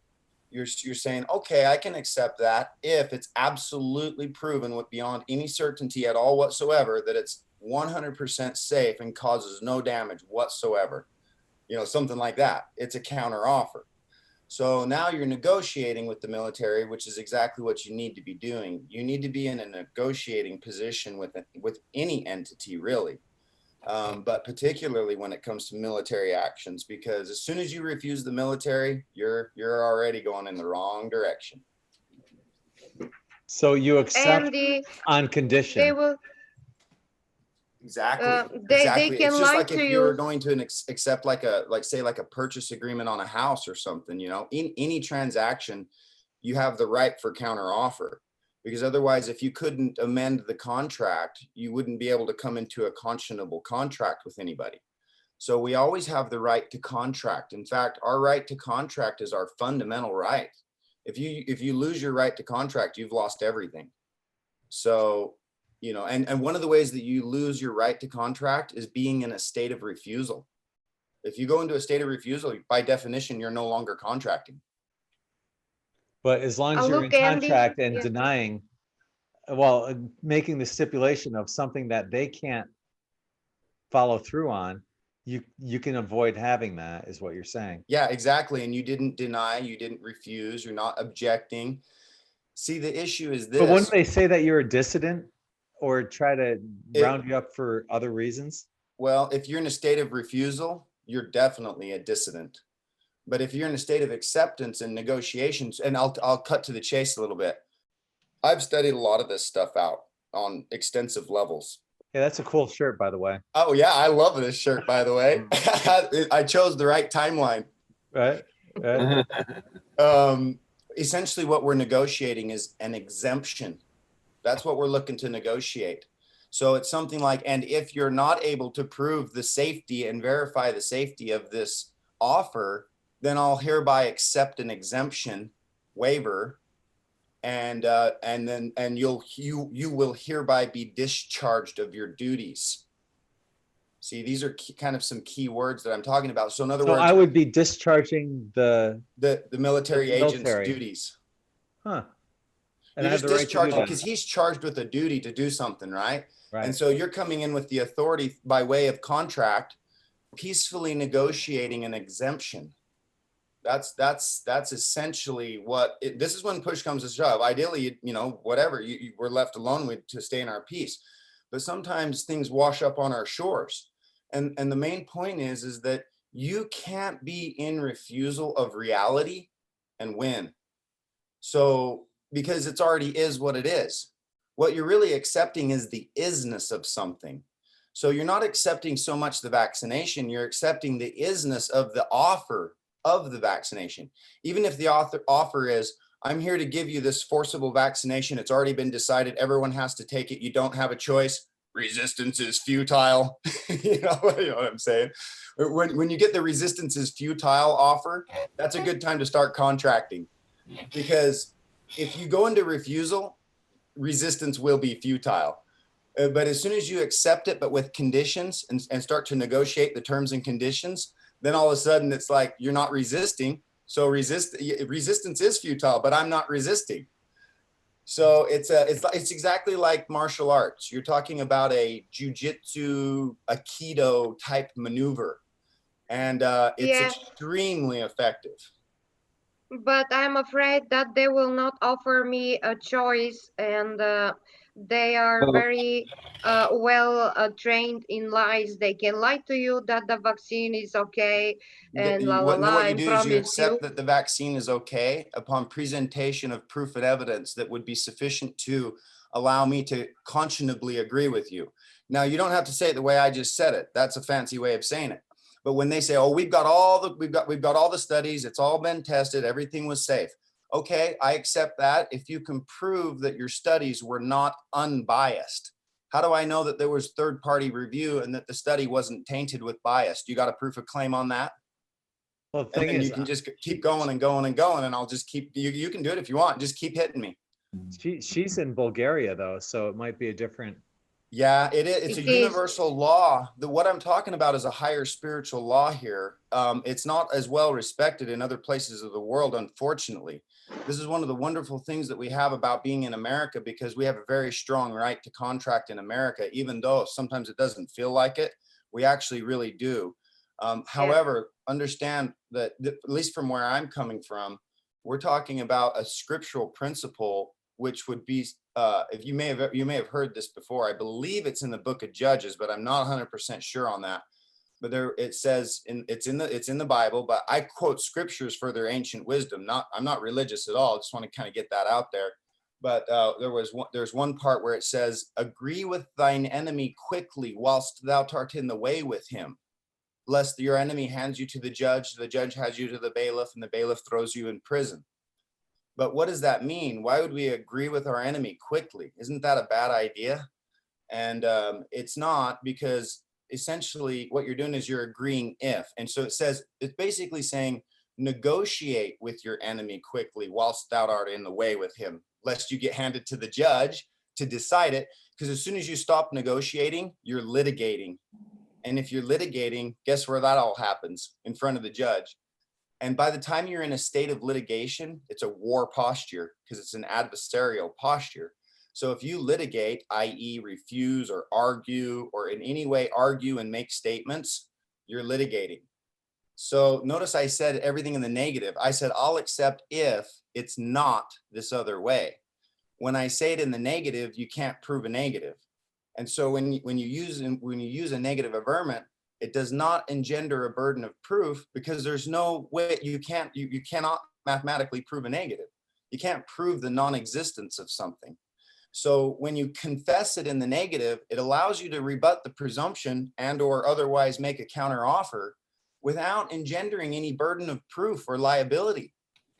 You're saying, okay, I can accept that if it's absolutely proven with beyond any certainty at all whatsoever that it's 100% safe and causes no damage whatsoever. You know, something like that. It's a counter offer. So now you're negotiating with the military, which is exactly what you need to be doing. You need to be in a negotiating position with any entity, really. But particularly when it comes to military actions, because as soon as you refuse the military, you're already going in the wrong direction. So you accept And on they condition. will Exactly. they Exactly. can It's just lie like to if you were you. going to accept like a purchase agreement on a house or something, you know, in any transaction, you have the right for counter offer. Because otherwise, if you couldn't amend the contract, you wouldn't be able to come into a conscionable contract with anybody. So we always have the right to contract. In fact, our right to contract is our fundamental right. If you lose your right to contract, you've lost everything. So, you know, and one of the ways that you lose your right to contract is being in a state of refusal. If you go into a state of refusal, by definition, you're no longer contracting. But as long as you're in Look, Andy, contract and yeah. denying, well, making the stipulation of something that they can't follow through on, you can avoid having that, is what you're saying. Yeah, exactly. And you didn't deny, you didn't refuse, you're not objecting. See, the issue is this. But wouldn't they say that you're a dissident or try to round you up for other reasons? Well, if you're in a state of refusal, you're definitely a dissident. But if you're in a state of acceptance and negotiations, and I'll cut to the chase a little bit. I've studied a lot of this stuff out on extensive levels. Yeah, that's a cool shirt, by the way. Oh yeah, I love this shirt, by the way. I chose the right timeline. Right. Essentially what we're negotiating is an exemption. That's what we're looking to negotiate. So it's something like, and if you're not able to prove the safety and verify the safety of this offer, then I'll hereby accept an exemption waiver, and you will hereby be discharged of your duties. See, these are kind of some key words that I'm talking about. So in other words, I would be discharging the military agent's military duties. Huh. And You're I have just the right to do discharging that. because he's charged with a duty to do something, right? Right. And so you're coming in with the authority by way of contract, peacefully negotiating an exemption. That's essentially what this is when push comes to shove. Ideally, you know, whatever, we're left alone with to stay in our peace. But sometimes things wash up on our shores. And the main point is that you can't be in refusal of reality and win. So, because it's already is what it is. What you're really accepting is the isness of something. So you're not accepting so much the vaccination, you're accepting the isness of the offer of the vaccination. Even if the offer is, I'm here to give you this forcible vaccination. It's already been decided. Everyone has to take it. You don't have a choice. Resistance is futile. you know what I'm saying? When you get the resistance is futile offer, that's a good time to start contracting. Because if you go into refusal, resistance will be futile. But as soon as you accept it, but with conditions and start to negotiate the terms and conditions, then all of a sudden it's like you're not resisting. So resistance is futile, but I'm not resisting. So it's exactly like martial arts. You're talking about a jujitsu, aikido type maneuver, and it's extremely effective. But I'm afraid that they will not offer me a choice, and they are very well trained in lies. They can lie to you that the vaccine is okay, and What you do is you promise accept that the vaccine is okay upon presentation of proof and evidence that would be sufficient to allow me to conscionably agree with you. Now, you don't have to say it the way I just said it. That's a fancy way of saying it. But when they say, "Oh, we've got all the studies, it's all been tested, everything was safe." Okay, I accept that if you can prove that your studies were not unbiased. How do I know that there was third-party review and that the study wasn't tainted with bias? You got a proof of claim on that? Well, the thing and then is, you can just keep going and going and going, and I'll just keep. You can do it if you want. Just keep hitting me. she's in Bulgaria though, so it might be a different. Yeah, it is. It's a universal law. What I'm talking about is a higher spiritual law here. It's not as well respected in other places of the world, unfortunately. This is one of the wonderful things that we have about being in America, because we have a very strong right to contract in America, even though sometimes it doesn't feel like it. We actually really do. However, understand that at least from where I'm coming from, we're talking about a scriptural principle, which would be, if you may have heard this before. I believe it's in the book of Judges, but I'm not 100% sure on that. But there it says it's in the Bible, but I quote scriptures for their ancient wisdom. I'm not religious at all. I just want to kind of get that out there. But there's one part where it says, "Agree with thine enemy quickly whilst thou art in the way with him, lest your enemy hands you to the judge has you to the bailiff, and the bailiff throws you in prison." But what does that mean? Why would we agree with our enemy quickly? Isn't that a bad idea? And it's not, because essentially what you're doing is you're agreeing if. And so it says, it's basically saying, negotiate with your enemy quickly whilst thou art in the way with him, lest you get handed to the judge to decide it. Because as soon as you stop negotiating, you're litigating. And if you're litigating, guess where that all happens? In front of the judge. And by the time you're in a state of litigation, it's a war posture, because it's an adversarial posture. So if you litigate, i.e. refuse or argue, or in any way argue and make statements, you're litigating. So notice I said everything in the negative. I said, I'll accept if it's not this other way. When I say it in the negative, you can't prove a negative. And so when you use a negative averment, it does not engender a burden of proof, because there's no way you cannot mathematically prove a negative. You can't prove the non-existence of something. So when you confess it in the negative, it allows you to rebut the presumption and or otherwise make a counter offer without engendering any burden of proof or liability.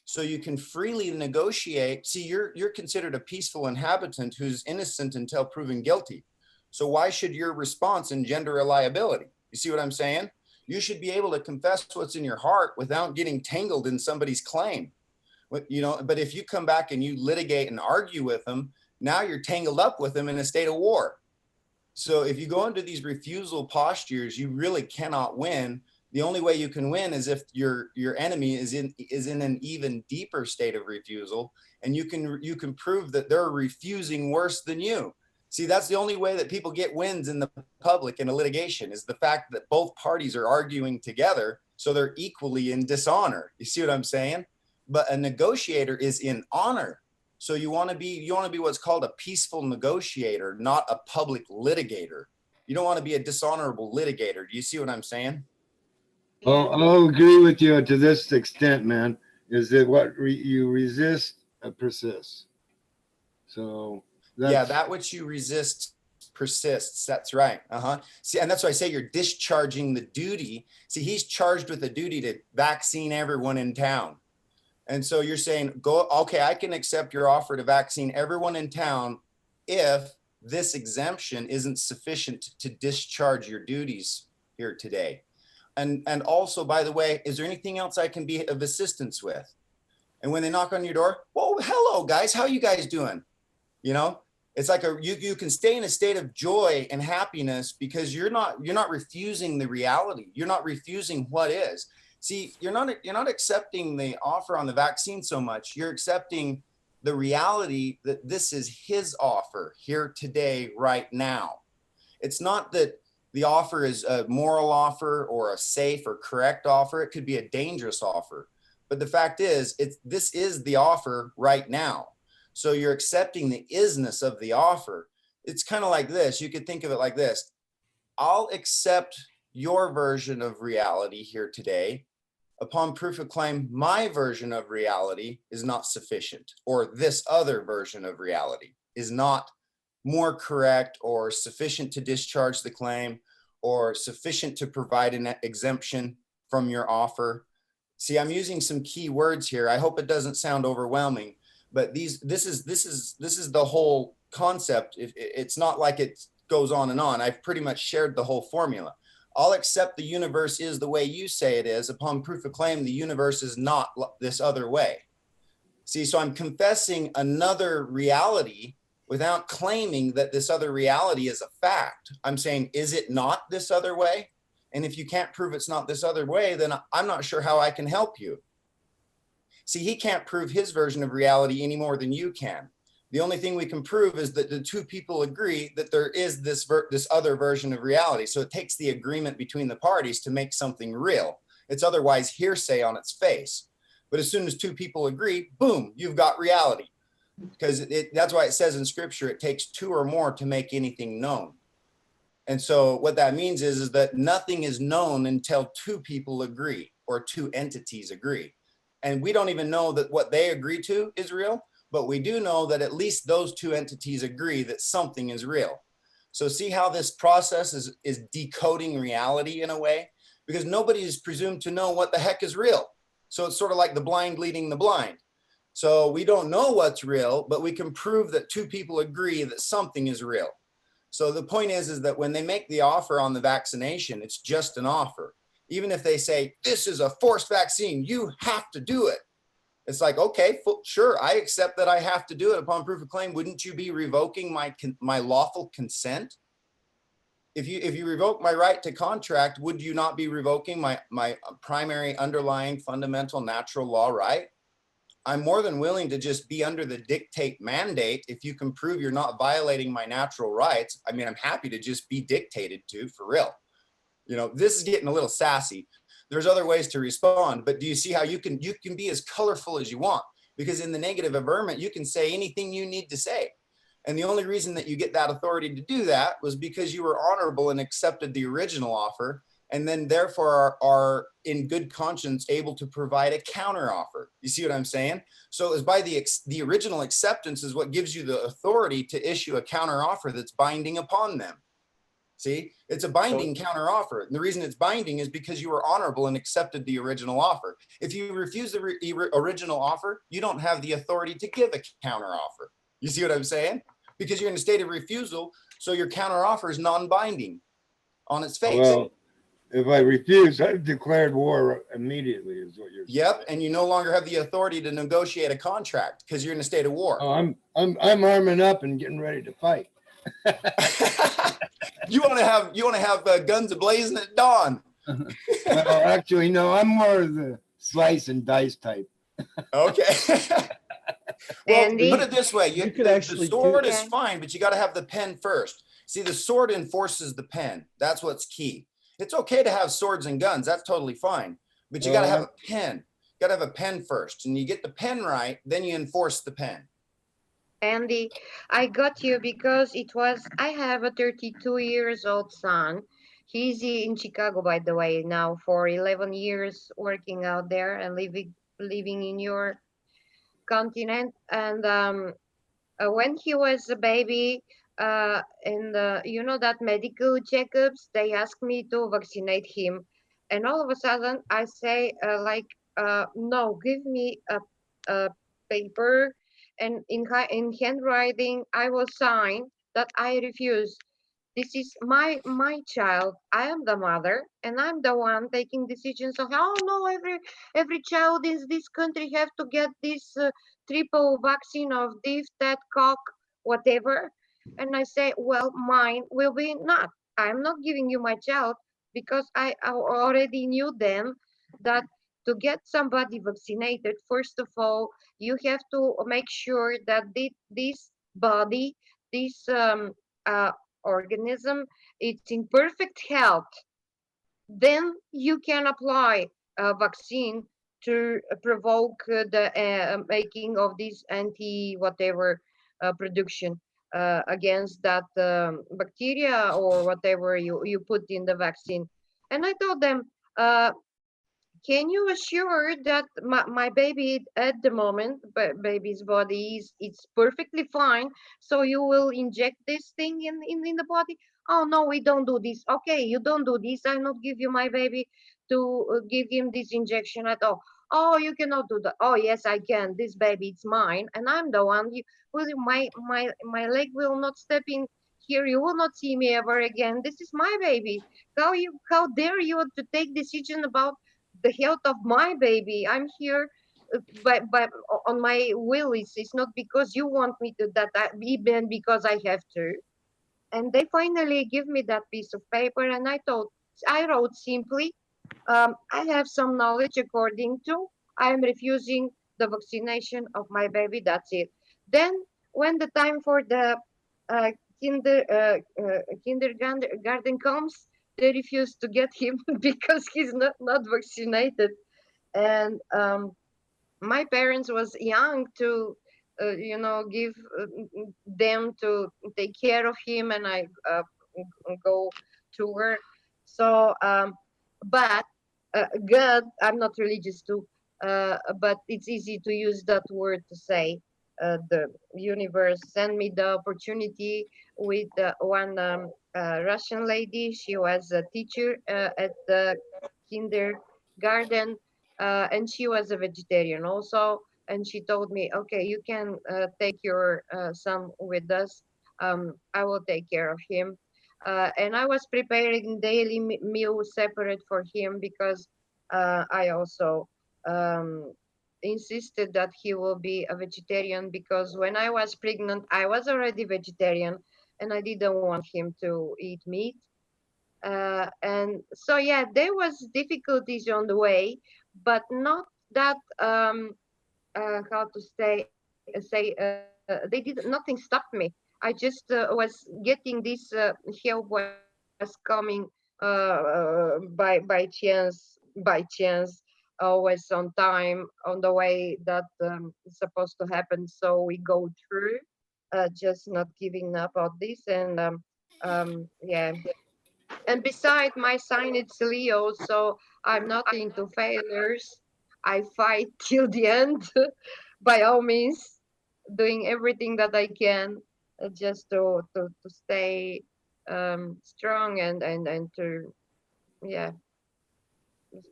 So you can freely negotiate. See, you're considered a peaceful inhabitant who's innocent until proven guilty. So why should your response engender a liability? You see what I'm saying? You should be able to confess what's in your heart without getting tangled in somebody's claim. But if you come back and you litigate and argue with them, now you're tangled up with them in a state of war. So if you go into these refusal postures, you really cannot win. The only way you can win is if your enemy is in an even deeper state of refusal, and you can prove that they're refusing worse than you. See, that's the only way that people get wins in the public in a litigation, is the fact that both parties are arguing together, so they're equally in dishonor. You see what I'm saying? But a negotiator is in honor. So you want to be what's called a peaceful negotiator, not a public litigator. You don't want to be a dishonorable litigator. Do you see what I'm saying? Well, I'll agree with you to this extent, man, is that what you resist persists. So that which you resist persists. That's right. See, and that's why I say you're discharging the duty. See, he's charged with the duty to vaccine everyone in town. And so you're saying, okay, I can accept your offer to vaccine everyone in town if this exemption isn't sufficient to discharge your duties here today. And also, by the way, is there anything else I can be of assistance with? And when they knock on your door, well, hello guys, how you guys doing? It's like you can stay in a state of joy and happiness because you're not refusing the reality. You're not refusing what is. See, you're not accepting the offer on the vaccine so much. You're accepting the reality that this is his offer here today, right now. It's not that the offer is a moral offer or a safe or correct offer. It could be a dangerous offer. But the fact is, this is the offer right now. So you're accepting the isness of the offer. It's kind of like this. You could think of it like this. I'll accept your version of reality here today. Upon proof of claim, my version of reality is not sufficient, or this other version of reality is not more correct or sufficient to discharge the claim or sufficient to provide an exemption from your offer. See, I'm using some key words here. I hope it doesn't sound overwhelming, but this is the whole concept. It's not like it goes on and on. I've pretty much shared the whole formula. I'll accept the universe is the way you say it is. Upon proof of claim, the universe is not this other way. See, so I'm confessing another reality without claiming that this other reality is a fact. I'm saying, is it not this other way? And if you can't prove it's not this other way, then I'm not sure how I can help you. See, he can't prove his version of reality any more than you can. The only thing we can prove is that the two people agree that there is this other version of reality. So it takes the agreement between the parties to make something real. It's otherwise hearsay on its face. But as soon as two people agree, boom, you've got reality. Because that's why it says in scripture, it takes two or more to make anything known. And so what that means is that nothing is known until two people agree or two entities agree. And we don't even know that what they agree to is real. But we do know that at least those two entities agree that something is real. So see how this process is decoding reality in a way? Because nobody is presumed to know what the heck is real. So it's sort of like the blind leading the blind. So we don't know what's real, but we can prove that two people agree that something is real. So the point is that when they make the offer on the vaccination, it's just an offer. Even if they say, this is a forced vaccine, you have to do it. It's like, okay, sure, I accept that I have to do it upon proof of claim. Wouldn't you be revoking my lawful consent? If you revoke my right to contract, would you not be revoking my primary underlying fundamental natural law right? I'm more than willing to just be under the dictate mandate if you can prove you're not violating my natural rights. I mean, I'm happy to just be dictated to, for real. You know, this is getting a little sassy. There's other ways to respond, but do you see how you can be as colorful as you want? Because in the negative averment, you can say anything you need to say. And the only reason that you get that authority to do that was because you were honorable and accepted the original offer, and then therefore are in good conscience able to provide a counter offer. You see what I'm saying? So it was by the original acceptance is what gives you the authority to issue a counter offer that's binding upon them. See, it's a binding counter offer. And the reason it's binding is because you were honorable and accepted the original offer. If you refuse the original offer, you don't have the authority to give a counter offer. You see what I'm saying? Because you're in a state of refusal, so your counter offer is non-binding on its face. Well, if I refuse, I've declared war immediately, is what you're saying. Yep, and you no longer have the authority to negotiate a contract because you're in a state of war. Oh, I'm arming up and getting ready to fight. You want to have guns ablazing at dawn. Well, actually, no, I'm more of the slice and dice type. Okay. Well, Andy? put it this way: You could the actually sword do- is fine, but you got to have the pen first. See, the sword enforces the pen. That's what's key. It's okay to have swords and guns. That's totally fine, but you got to have a pen. You got to have a pen first, and you get the pen right, then you enforce the pen. Andy, I got you because I have a 32 years old son. He's in Chicago, by the way, now for 11 years working out there and living in your continent. And when he was a baby, in the, that medical checkups, they asked me to vaccinate him. And all of a sudden I say, no, give me a paper, and in handwriting I will sign that I refuse. This is my child. I am the mother, and I'm the one taking decisions. So how no, every child in this country have to get this triple vaccine of this, that, cock, whatever. And I say, well, mine will be not. I'm not giving you my child because I already knew then that to get somebody vaccinated, first of all, you have to make sure that this body, this organism, it's in perfect health. Then you can apply a vaccine to provoke the making of this anti whatever production against that bacteria or whatever you put in the vaccine. And I told them, can you assure that my baby at the moment, baby's body is it's perfectly fine, so you will inject this thing in the body? Oh no, we don't do this. Okay, you don't do this. I not give you my baby to give him this injection at all. Oh, you cannot do that. Oh yes, I can. This baby, it's mine, and I'm the one. My leg will not step in here. You will not see me ever again. This is my baby. How dare you to take decision about the health of my baby? I'm here by on my will. It's not because you want me to, that even because I have to. And they finally give me that piece of paper, and I wrote simply, I have some knowledge according to I am refusing the vaccination of my baby. That's it. Then when the time for the uh, kindergarten comes, they refuse to get him because he's not vaccinated. And my parents was young to give them to take care of him, and I go to work. So but God, I'm not religious too, but it's easy to use that word to say the universe sent me the opportunity with one Russian lady. She was a teacher at the kindergarten, and she was a vegetarian also. and she told me, okay, you can take your son with us. I will take care of him. And I was preparing daily meal separate for him because I also um, insisted that he will be a vegetarian, because when I was pregnant, I was already vegetarian and I didn't want him to eat meat. And so, yeah, there was difficulties on the way, but not that, how to say, they did nothing stopped me. I just was getting this help was coming by chance, always on time, on the way that is supposed to happen. So we go through, just not giving up on this. And yeah. And beside my sign, it's Leo, so I'm not into failures. I fight till the end, by all means, doing everything that I can, just to stay strong, and to, yeah.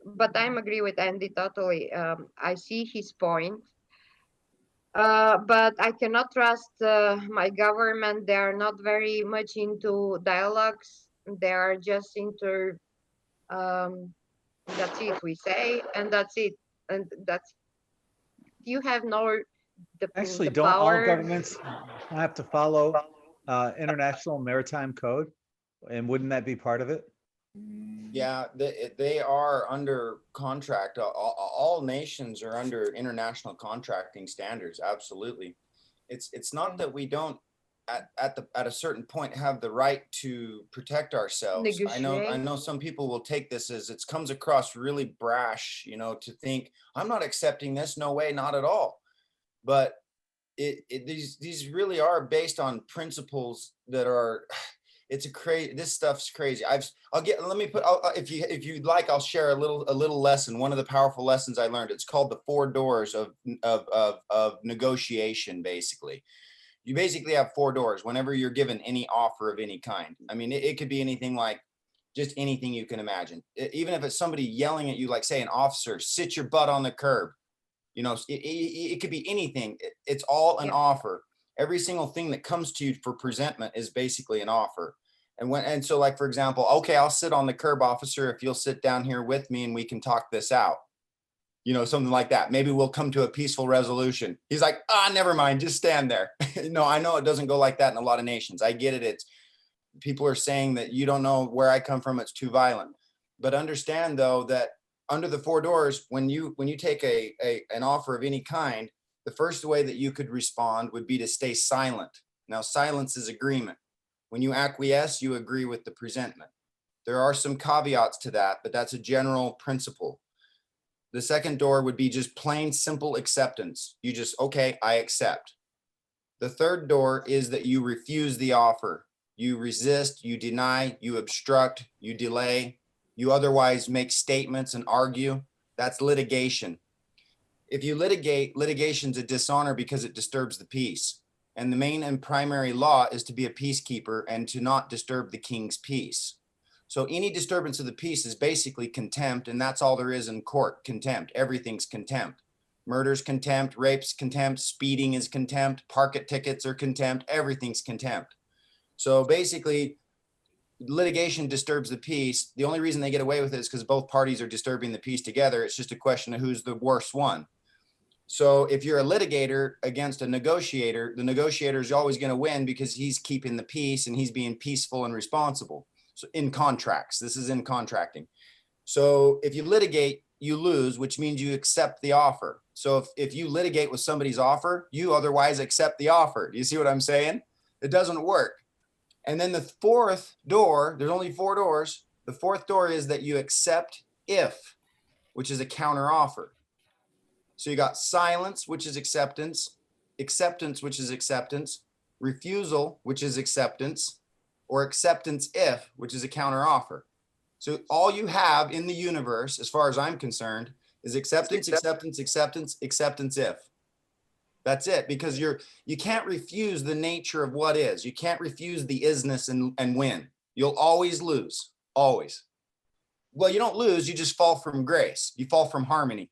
But I'm agree with Andy totally. I see his point. But I cannot trust my government. They are not very much into dialogues. They are just into, um, that's it, we say, and that's it. And that's, you have no, Actually, the don't all power. governments have to follow international maritime code? And wouldn't that be part of it? Yeah, they are under contract. All nations are under international contracting standards. Absolutely. It's not that we don't at a certain point have the right to protect ourselves. I Negotiate. know some people will take this as it comes across really brash, to think I'm not accepting this. No way, not at all. But these really are based on principles that are, it's a crazy, this stuff's crazy. Let me put, if you'd like, I'll share a little lesson. One of the powerful lessons I learned, it's called the 4 doors of negotiation. Basically, you basically have 4 doors whenever you're given any offer of any kind. I mean, it could be anything, like just anything you can imagine. Even if it's somebody yelling at you, like say an officer, sit your butt on the curb. It could be anything. It's all an offer. Every single thing that comes to you for presentment is basically an offer. And so, like, for example, okay, I'll sit on the curb, officer, if you'll sit down here with me and we can talk this out. Something like that. Maybe we'll come to a peaceful resolution. He's like, never mind, just stand there. No, I know it doesn't go like that in a lot of nations. I get it. It's, people are saying that you don't know where I come from, it's too violent. But understand, though, that under the 4 doors, when you take an offer of any kind, the first way that you could respond would be to stay silent. Now, silence is agreement. When you acquiesce, you agree with the presentment. There are some caveats to that, but that's a general principle. The second door would be just plain simple acceptance. You just, okay, I accept. The third door is that you refuse the offer. You resist, you deny, you obstruct, you delay, you otherwise make statements and argue. That's litigation. If you litigate, litigation's a dishonor because it disturbs the peace. And the main and primary law is to be a peacekeeper and to not disturb the king's peace. So any disturbance of the peace is basically contempt, and that's all there is in court, contempt. Everything's contempt. Murder's contempt, rape's contempt, speeding is contempt, parking tickets are contempt, everything's contempt. So basically, litigation disturbs the peace. The only reason they get away with it is because both parties are disturbing the peace together. It's just a question of who's the worst one. So if you're a litigator against a negotiator, the negotiator is always going to win because he's keeping the peace and he's being peaceful and responsible. So in contracts, this is in contracting. So if you litigate, you lose, which means you accept the offer. So if you litigate with somebody's offer, you otherwise accept the offer. Do you see what I'm saying? It doesn't work. And then the fourth door, there's only 4 doors. The fourth door is that you accept if, which is a counter offer. So you got silence, which is acceptance, acceptance, which is acceptance, refusal, which is acceptance, or acceptance if, which is a counter offer. So all you have in the universe, as far as I'm concerned, is acceptance, acceptance, acceptance, acceptance if. That's it, because you can't refuse the nature of what is. You can't refuse the isness and win. You'll always lose, always. Well, you don't lose, you just fall from grace. You fall from harmony.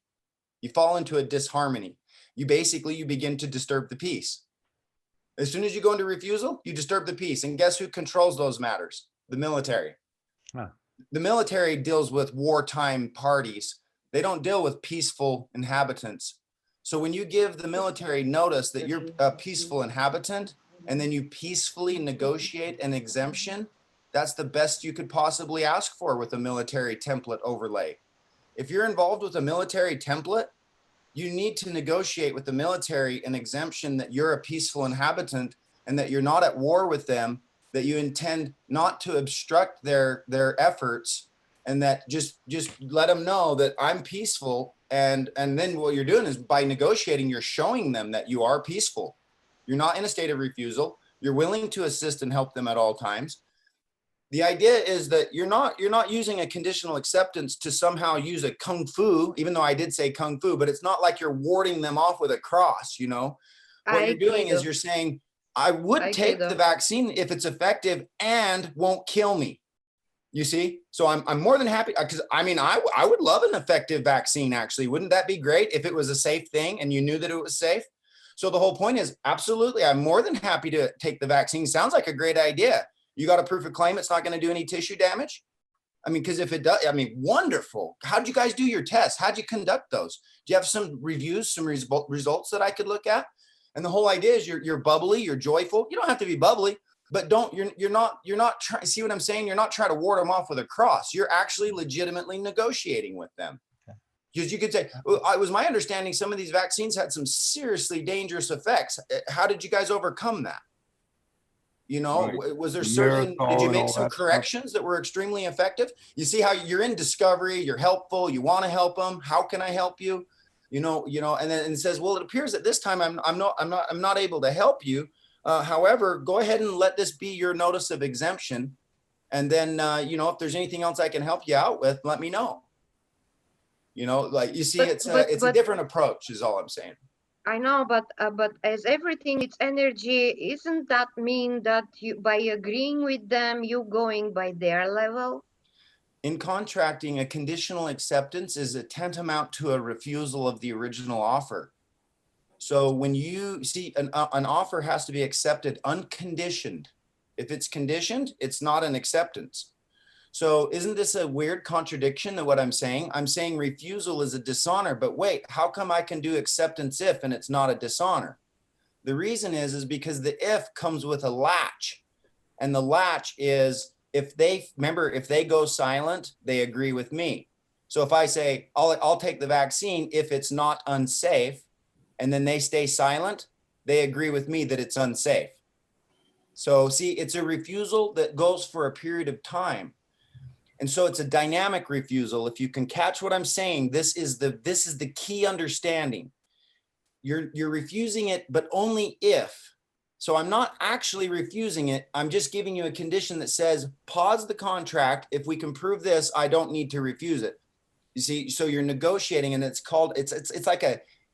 You fall into a disharmony. you begin to disturb the peace. As soon as you go into refusal, you disturb the peace. And guess who controls those matters? The military. Huh. The military deals with wartime parties. They don't deal with peaceful inhabitants. So when you give the military notice that you're a peaceful inhabitant, and then you peacefully negotiate an exemption, that's the best you could possibly ask for with a military template overlay. If you're involved with a military template, you need to negotiate with the military an exemption that you're a peaceful inhabitant and that you're not at war with them, that you intend not to obstruct their efforts, and that just let them know that I'm peaceful. And then what you're doing is, by negotiating, you're showing them that you are peaceful. You're not in a state of refusal. You're willing to assist and help them at all times. The idea is that you're not using a conditional acceptance to somehow use a kung fu, even though I did say kung fu, but it's not like you're warding them off with a cross, you know. What you're doing is you're saying, I would take the vaccine if it's effective and won't kill me. You see? So I'm more than happy, because I mean, I would love an effective vaccine, actually. Wouldn't that be great if it was a safe thing and you knew that it was safe? So the whole point is, absolutely, I'm more than happy to take the vaccine. Sounds like a great idea. You got a proof of claim it's not going to do any tissue damage? I mean, because if it does, I mean, wonderful. How'd you guys do your tests? How'd you conduct those? Do you have some reviews, some results that I could look at? And the whole idea is you're bubbly, you're joyful. You don't have to be bubbly, but you're not trying, see what I'm saying? You're not trying to ward them off with a cross. You're actually legitimately negotiating with them. Because you could say, it was my understanding some of these vaccines had some seriously dangerous effects. How did you guys overcome that? You know, right. Was there certain, did you make some corrections that were extremely effective? You see how you're in discovery, you're helpful, you want to help them. How can I help you? You know, and then it says, well, it appears that this time I'm not able to help you. However, go ahead and let this be your notice of exemption. And then, you know, if there's anything else I can help you out with, let me know. You know, like you see, it's a different approach is all I'm saying. I know, but as everything, it's energy. Isn't that mean that you, by agreeing with them, you going by their level? In contracting, a conditional acceptance is a tantamount to a refusal of the original offer. So when you see an offer has to be accepted unconditioned. If it's conditioned, it's not an acceptance. So isn't this a weird contradiction to what I'm saying? I'm saying refusal is a dishonor, but wait, how come I can do acceptance if and it's not a dishonor? The reason is because the if comes with a latch, and the latch is if they go silent, they agree with me. So if I say I'll take the vaccine if it's not unsafe, and then they stay silent, they agree with me that it's unsafe. So see, it's a refusal that goes for a period of time. And so it's a dynamic refusal. If you can catch what I'm saying, this is the key understanding. You're refusing it, but only if. So I'm not actually refusing it. I'm just giving you a condition that says, pause the contract. If we can prove this, I don't need to refuse it. You see, so you're negotiating, and it's like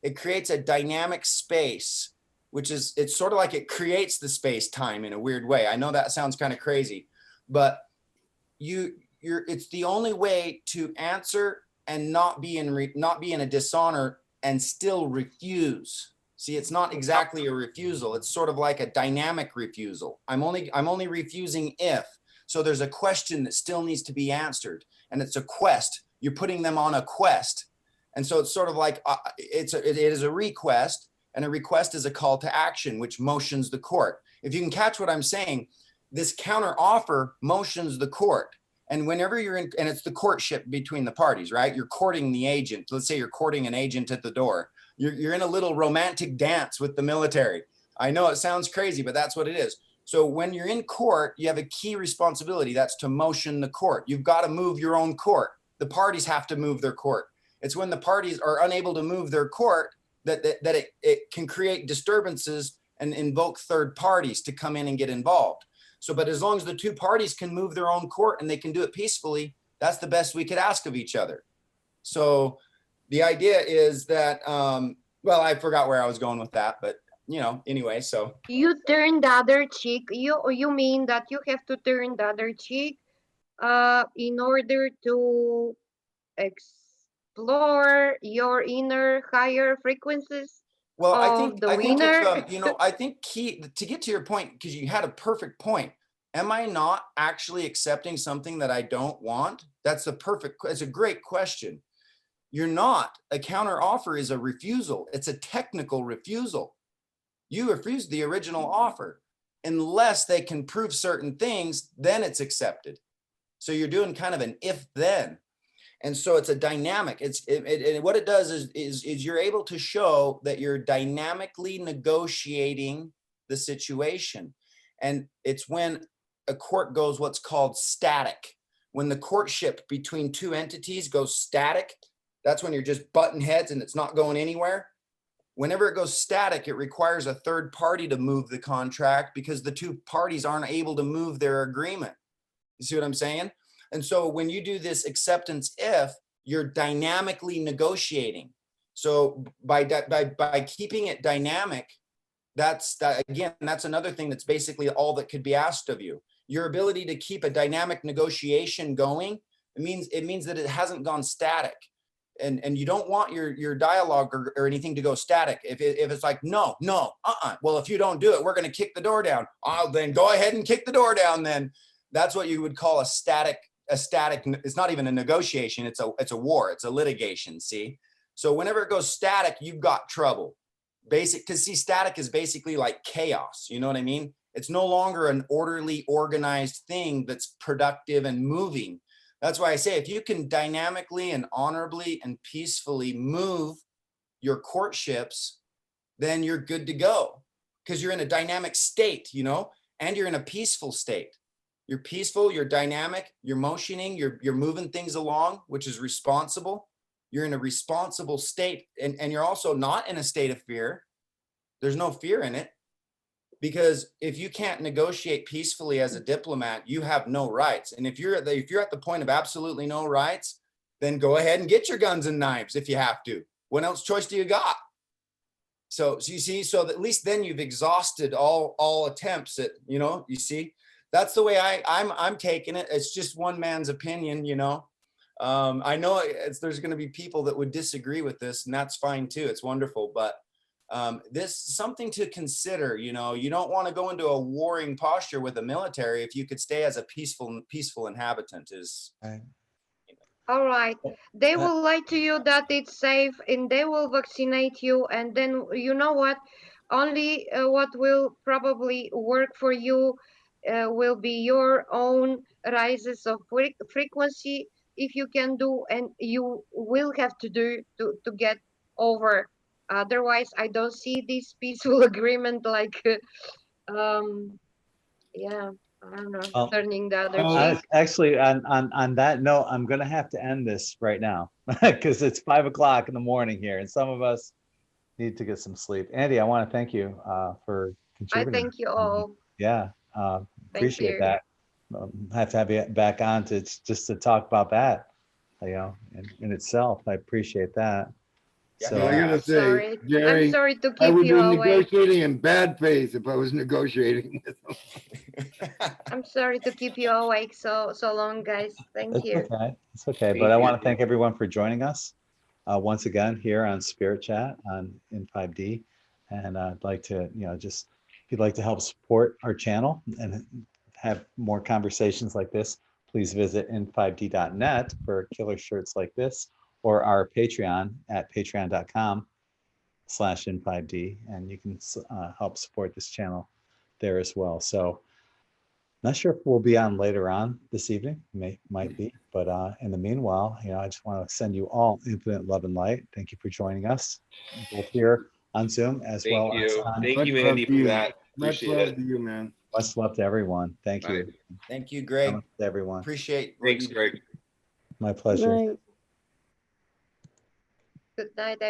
it creates a dynamic space, which is, it's sort of like it creates the space time in a weird way. I know that sounds kind of crazy, but it's the only way to answer and not be in a dishonor and still refuse. See, it's not exactly a refusal. It's sort of like a dynamic refusal. I'm only refusing if. So there's a question that still needs to be answered, and it's a quest. You're putting them on a quest. And so it's sort of like it is a request, and a request is a call to action, which motions the court. If you can catch what I'm saying, this counter offer motions the court. And whenever you're in, and it's the courtship between the parties, right? You're courting the agent. Let's say you're courting an agent at the door. You're in a little romantic dance with the military. I know it sounds crazy, but that's what it is. So when you're in court, you have a key responsibility. That's to motion the court. You've got to move your own court. The parties have to move their court. It's when the parties are unable to move their court that it can create disturbances and invoke third parties to come in and get involved. So, but as long as the two parties can move their own court and they can do it peacefully, that's the best we could ask of each other. So the idea is that, well, I forgot where I was going with that, but you know, anyway, so. You turn the other cheek. You mean that you have to turn the other cheek in order to explore your inner higher frequencies? Well, I of think the I think winner. it's I think key to get to your point, because you had a perfect point. Am I not actually accepting something that I don't want? That's it's a great question. You're not. A counter offer is a refusal. It's a technical refusal. You refuse the original offer. Unless they can prove certain things, then it's accepted. So you're doing kind of an if then. And so it's a dynamic. And what it does is you're able to show that you're dynamically negotiating the situation. And it's when a court goes what's called static. When the courtship between two entities goes static, that's when you're just butting heads and it's not going anywhere. Whenever it goes static, it requires a third party to move the contract because the two parties aren't able to move their agreement. You see what I'm saying? And so when you do this acceptance if, you're dynamically negotiating. So by keeping it dynamic, that's another thing that's basically all that could be asked of you. Your ability to keep a dynamic negotiation going, it means that it hasn't gone static. And you don't want your dialogue or anything to go static. If it's like, no, well, if you don't do it, we're going to kick the door down. Oh, then go ahead and kick the door down. Then that's what you would call a static. It's not even a negotiation. It's a war. It's a litigation. See? So whenever it goes static, you've got trouble. Because static is basically like chaos. You know what I mean? It's no longer an orderly, organized thing that's productive and moving. That's why I say, if you can dynamically and honorably and peacefully move your courtships, then you're good to go, because you're in a dynamic state, and you're in a peaceful state. You're peaceful, you're dynamic, you're motioning, you're moving things along, which is responsible. You're in a responsible state, and you're also not in a state of fear. There's no fear in it. Because if you can't negotiate peacefully as a diplomat, you have no rights. And if you're at the point of absolutely no rights, then go ahead and get your guns and knives if you have to. What else choice do you got? So you see, so at least then you've exhausted all attempts at, you see, that's the way I'm taking it. It's just one man's opinion, I know there's going to be people that would disagree with this, and that's fine too. It's wonderful, but this is something to consider. You don't want to go into a warring posture with the military if you could stay as a peaceful inhabitant. All right. They will lie to you that it's safe, and they will vaccinate you. And then you know what? Only what will probably work for you will be your own rises of frequency, if you can do, and you will have to do to get over. Otherwise, I don't see this peaceful agreement like, yeah, I don't know, Well, turning the other cheek. Actually, on that note, I'm going to have to end this right now because it's 5 o'clock in the morning here, and some of us need to get some sleep. Andy, I want to thank you for I contributing. thank you all. Yeah, appreciate you. that. Have to have you back on just to talk about that, in itself. I appreciate that. Yeah. So Well, I gotta say, Sorry. Jerry, I'm sorry to I keep would you be awake. negotiating in bad faith if I was negotiating with them. I'm sorry to keep you awake so long, guys. Thank it's you. okay. It's okay. Thank But I you. want to thank everyone for joining us once again here on Spirit Chat in 5D. And I'd like to, just if you'd like to help support our channel and have more conversations like this, please visit in5d.net for killer shirts like this, or our Patreon at patreon.com/in5d, and you can help support this channel there as well. So not sure if we'll be on later on this evening, might be, but in the meanwhile, I just want to send you all infinite love and light. Thank you for joining us both here on Zoom as well Thank as you. on Thank Much you, love Andy, to for you. that. Much Appreciate love it. to you, man. much love to everyone. Thank you. Bye. Thank you, Greg. To everyone. Appreciate what Thanks, you do. Greg. My pleasure. Right. Good night, everyone.